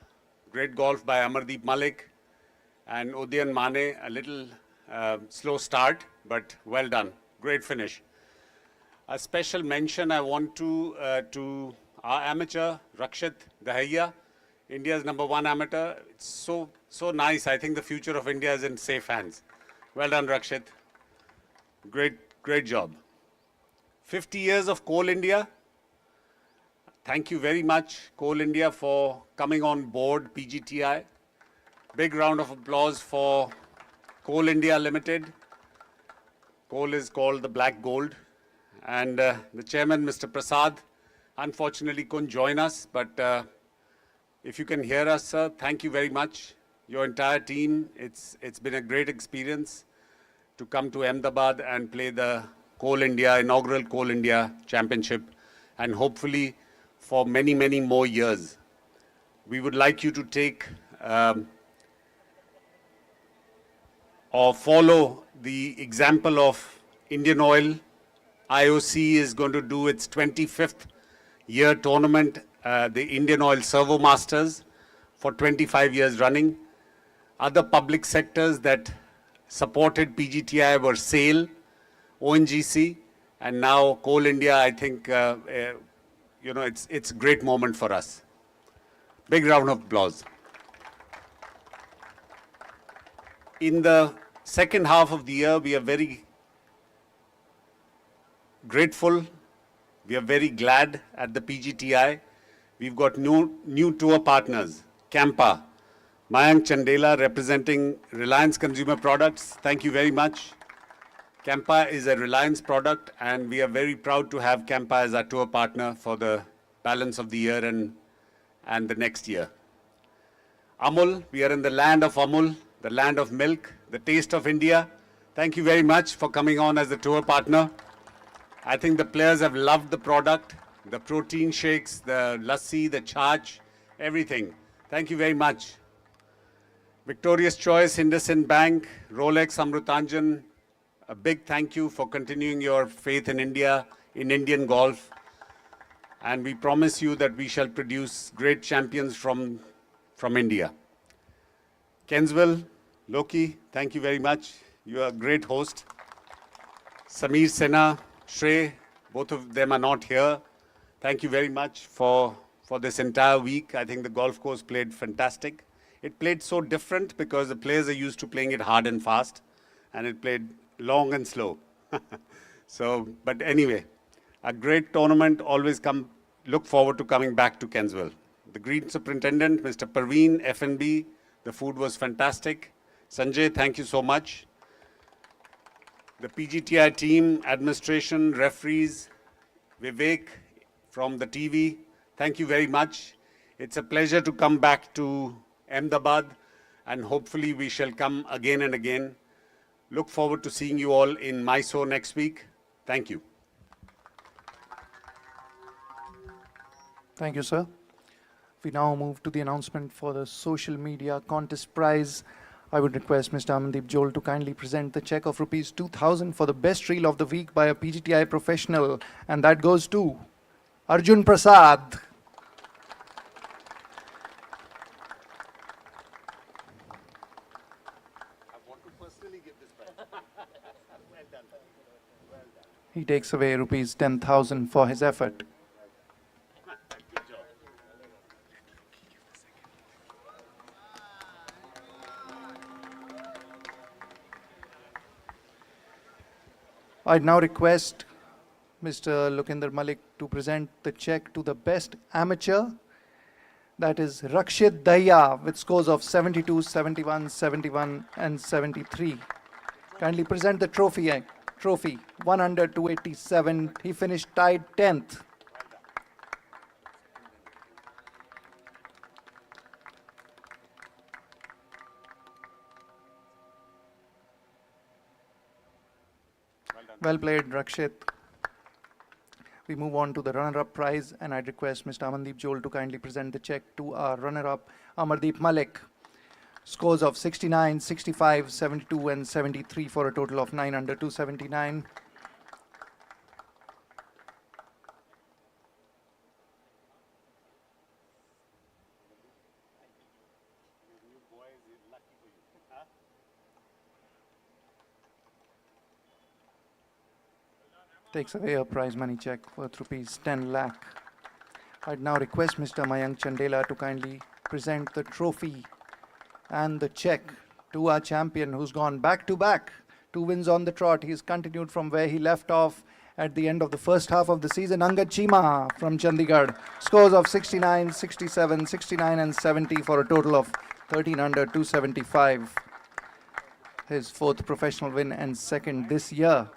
Speaker 17: Great golf by Amardeep Malik and Udayan Mane. A little slow start, but well done. Great finish. A special mention I want to our amateur, Rakshit Dahaiya, India's #1 amateur. It's so nice. I think the future of India is in safe hands. Well done, Rakshit. Great job. 50 years of Coal India. Thank you very much, Coal India, for coming on board PGTI. Big round of applause for Coal India Limited. Coal is called the Black Gold. And the chairman, Mr. Prasad, unfortunately couldn't join us, but if you can hear us, sir, thank you very much. Your entire team, it's been a great experience to come to Ahmedabad and play the Coal India, inaugural Coal India Championship, and hopefully for many, many more years. We would like you to take or follow the example of Indian Oil. IOC is going to do its 25th year tournament, the Indian Oil Servo Masters, for 25 years running. Other public sectors that supported PGTI were SAIL, ONGC, and now Coal India. I think, it's a great moment for us. Big round of applause. In the second half of the year, we are very grateful. We are very glad at the PGTI. We've got new tour partners, Campa, Mayank Chandela representing Reliance Consumer Products. Thank you very much. Campa is a Reliance product, and we are very proud to have Campa as our tour partner for the balance of the year and the next year. Amul, we are in the land of Amul, the land of milk, the taste of India. Thank you very much for coming on as the tour partner. I think the players have loved the product, the protein shakes, the lassi, the charge, everything. Thank you very much. Victorious Choice, IndusInd Bank, Rolex, Amrutanjan, a big thank you for continuing your faith in India, in Indian golf. And we promise you that we shall produce great champions from India. Kensville, Loki, thank you very much. You are a great host. Sameer Sinha, Shrey, both of them are not here. Thank you very much for this entire week. I think the golf course played fantastic. It played so different because the players are used to playing it hard and fast, and it played long and slow. But anyway, a great tournament. Always look forward to coming back to Kensville. The Green Superintendent, Mr. Parveen, F&B, the food was fantastic. Sanjay, thank you so much. The PGTI team, administration, referees, Vivek from the TV, thank you very much. It's a pleasure to come back to Ahmedabad, and hopefully we shall come again and again. Look forward to seeing you all in Mysore next week. Thank you.
Speaker 2: Thank you, sir. We now move to the announcement for the social media contest prize. I would request Mr. Amandeep Joel to kindly present the check of rupees 2,000 for the best reel of the week by a PGTI professional, and that goes to Arjun Prasad. He takes away rupees 10,000 for his effort. I now request Mr. Lokinder Malik to present the check to the best amateur. That is Rakshit Daya with scores of 72, 71, 71 and 73. Kindly present the trophy. 1 under 287. He finished tied 10th. Well played, Rakshit. We move on to the runner-up prize, and I request Mr. Amandeep Joel to kindly present the check to our runner-up, Amardeep Malik. Scores of 69, 65, 72 and 73 for a total of 9 under 279. Takes away a prize money check worth rupees 10 lakh. I'd now request Mr. Mayank Chandela to kindly present the trophy and the check to our champion, who's gone back-to-back 2 wins on the trot. He's continued from where he left off at the end of the first half of the season. Angad Chima from Chandigarh. Scores of 69, 67, 69 and 70 for a total of 13 under 275. his 4th professional win and 2nd this year.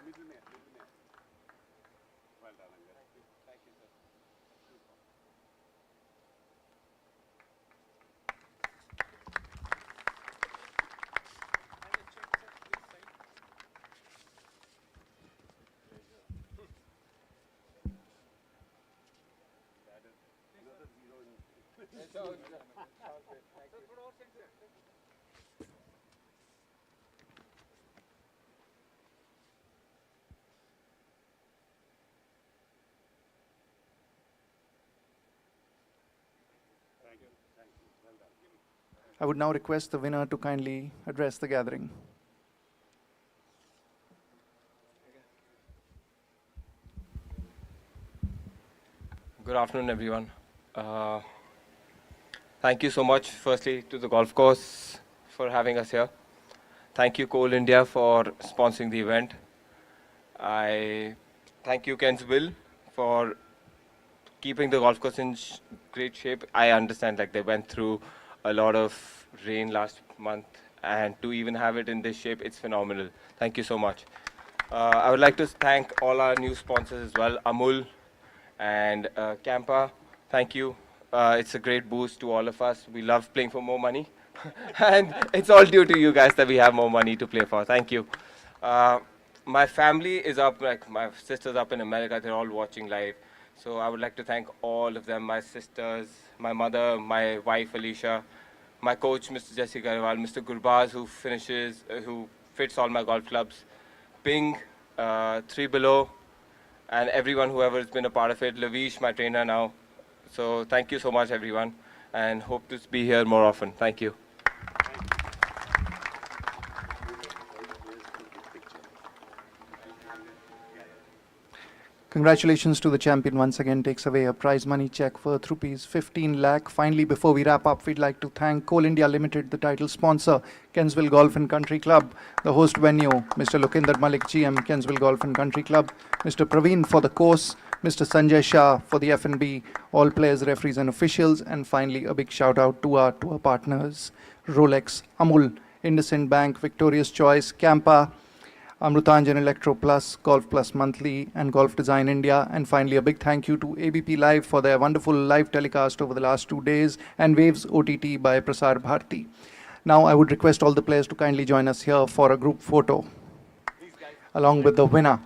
Speaker 2: I would now request the winner to kindly address the gathering.
Speaker 15: Good afternoon, everyone. Thank you so much, firstly, to the golf course for having us here. Thank you, Coal India, for sponsoring the event. I thank you, Kensville, for keeping the golf course in great shape. I understand they went through a lot of rain last month, and to even have it in this shape, it's phenomenal. Thank you so much. I would like to thank all our new sponsors as well, Amul and Campa. Thank you. It's a great boost to all of us. We love playing for more money. And it's all due to you guys that we have more money to play for. Thank you. My family is up, my sister's up in America. They're all watching live. So I would like to thank all of them, my sisters, my mother, my wife, Alicia, my coach, Mr. Jesse Garwal, Mr. Gurbaz, who fits all my golf clubs, Ping, 3 Below, and everyone, whoever has been a part of it, Lavish, my trainer now. So thank you so much, everyone, and hope to be here more often. Thank you.
Speaker 2: Congratulations to the champion. Once again takes away a prize money check worth rupees 15 lakh. Finally, before we wrap up, we'd like to thank Coal India Limited, the title sponsor, Kensville Golf and Country Club, the host venue, Mr. Lokinder Malik, GM, Kensville Golf and Country Club, Mr. Praveen for the course, Mr. Sanjay Shah for the F&B, all players, referees and officials, and finally a big shout out to our tour partners, Rolex, Amul, IndusInd Bank, Victorious Choice, Campa, Amrutanjan Electro Plus, Golf Plus Monthly, and Golf Design India. And finally, a big thank you to ABP Live for their wonderful live telecast over the last 2 days, and Waves OTT by Prasar Bharti. Now, I would request all the players to kindly join us here for a group photo, along with the winner.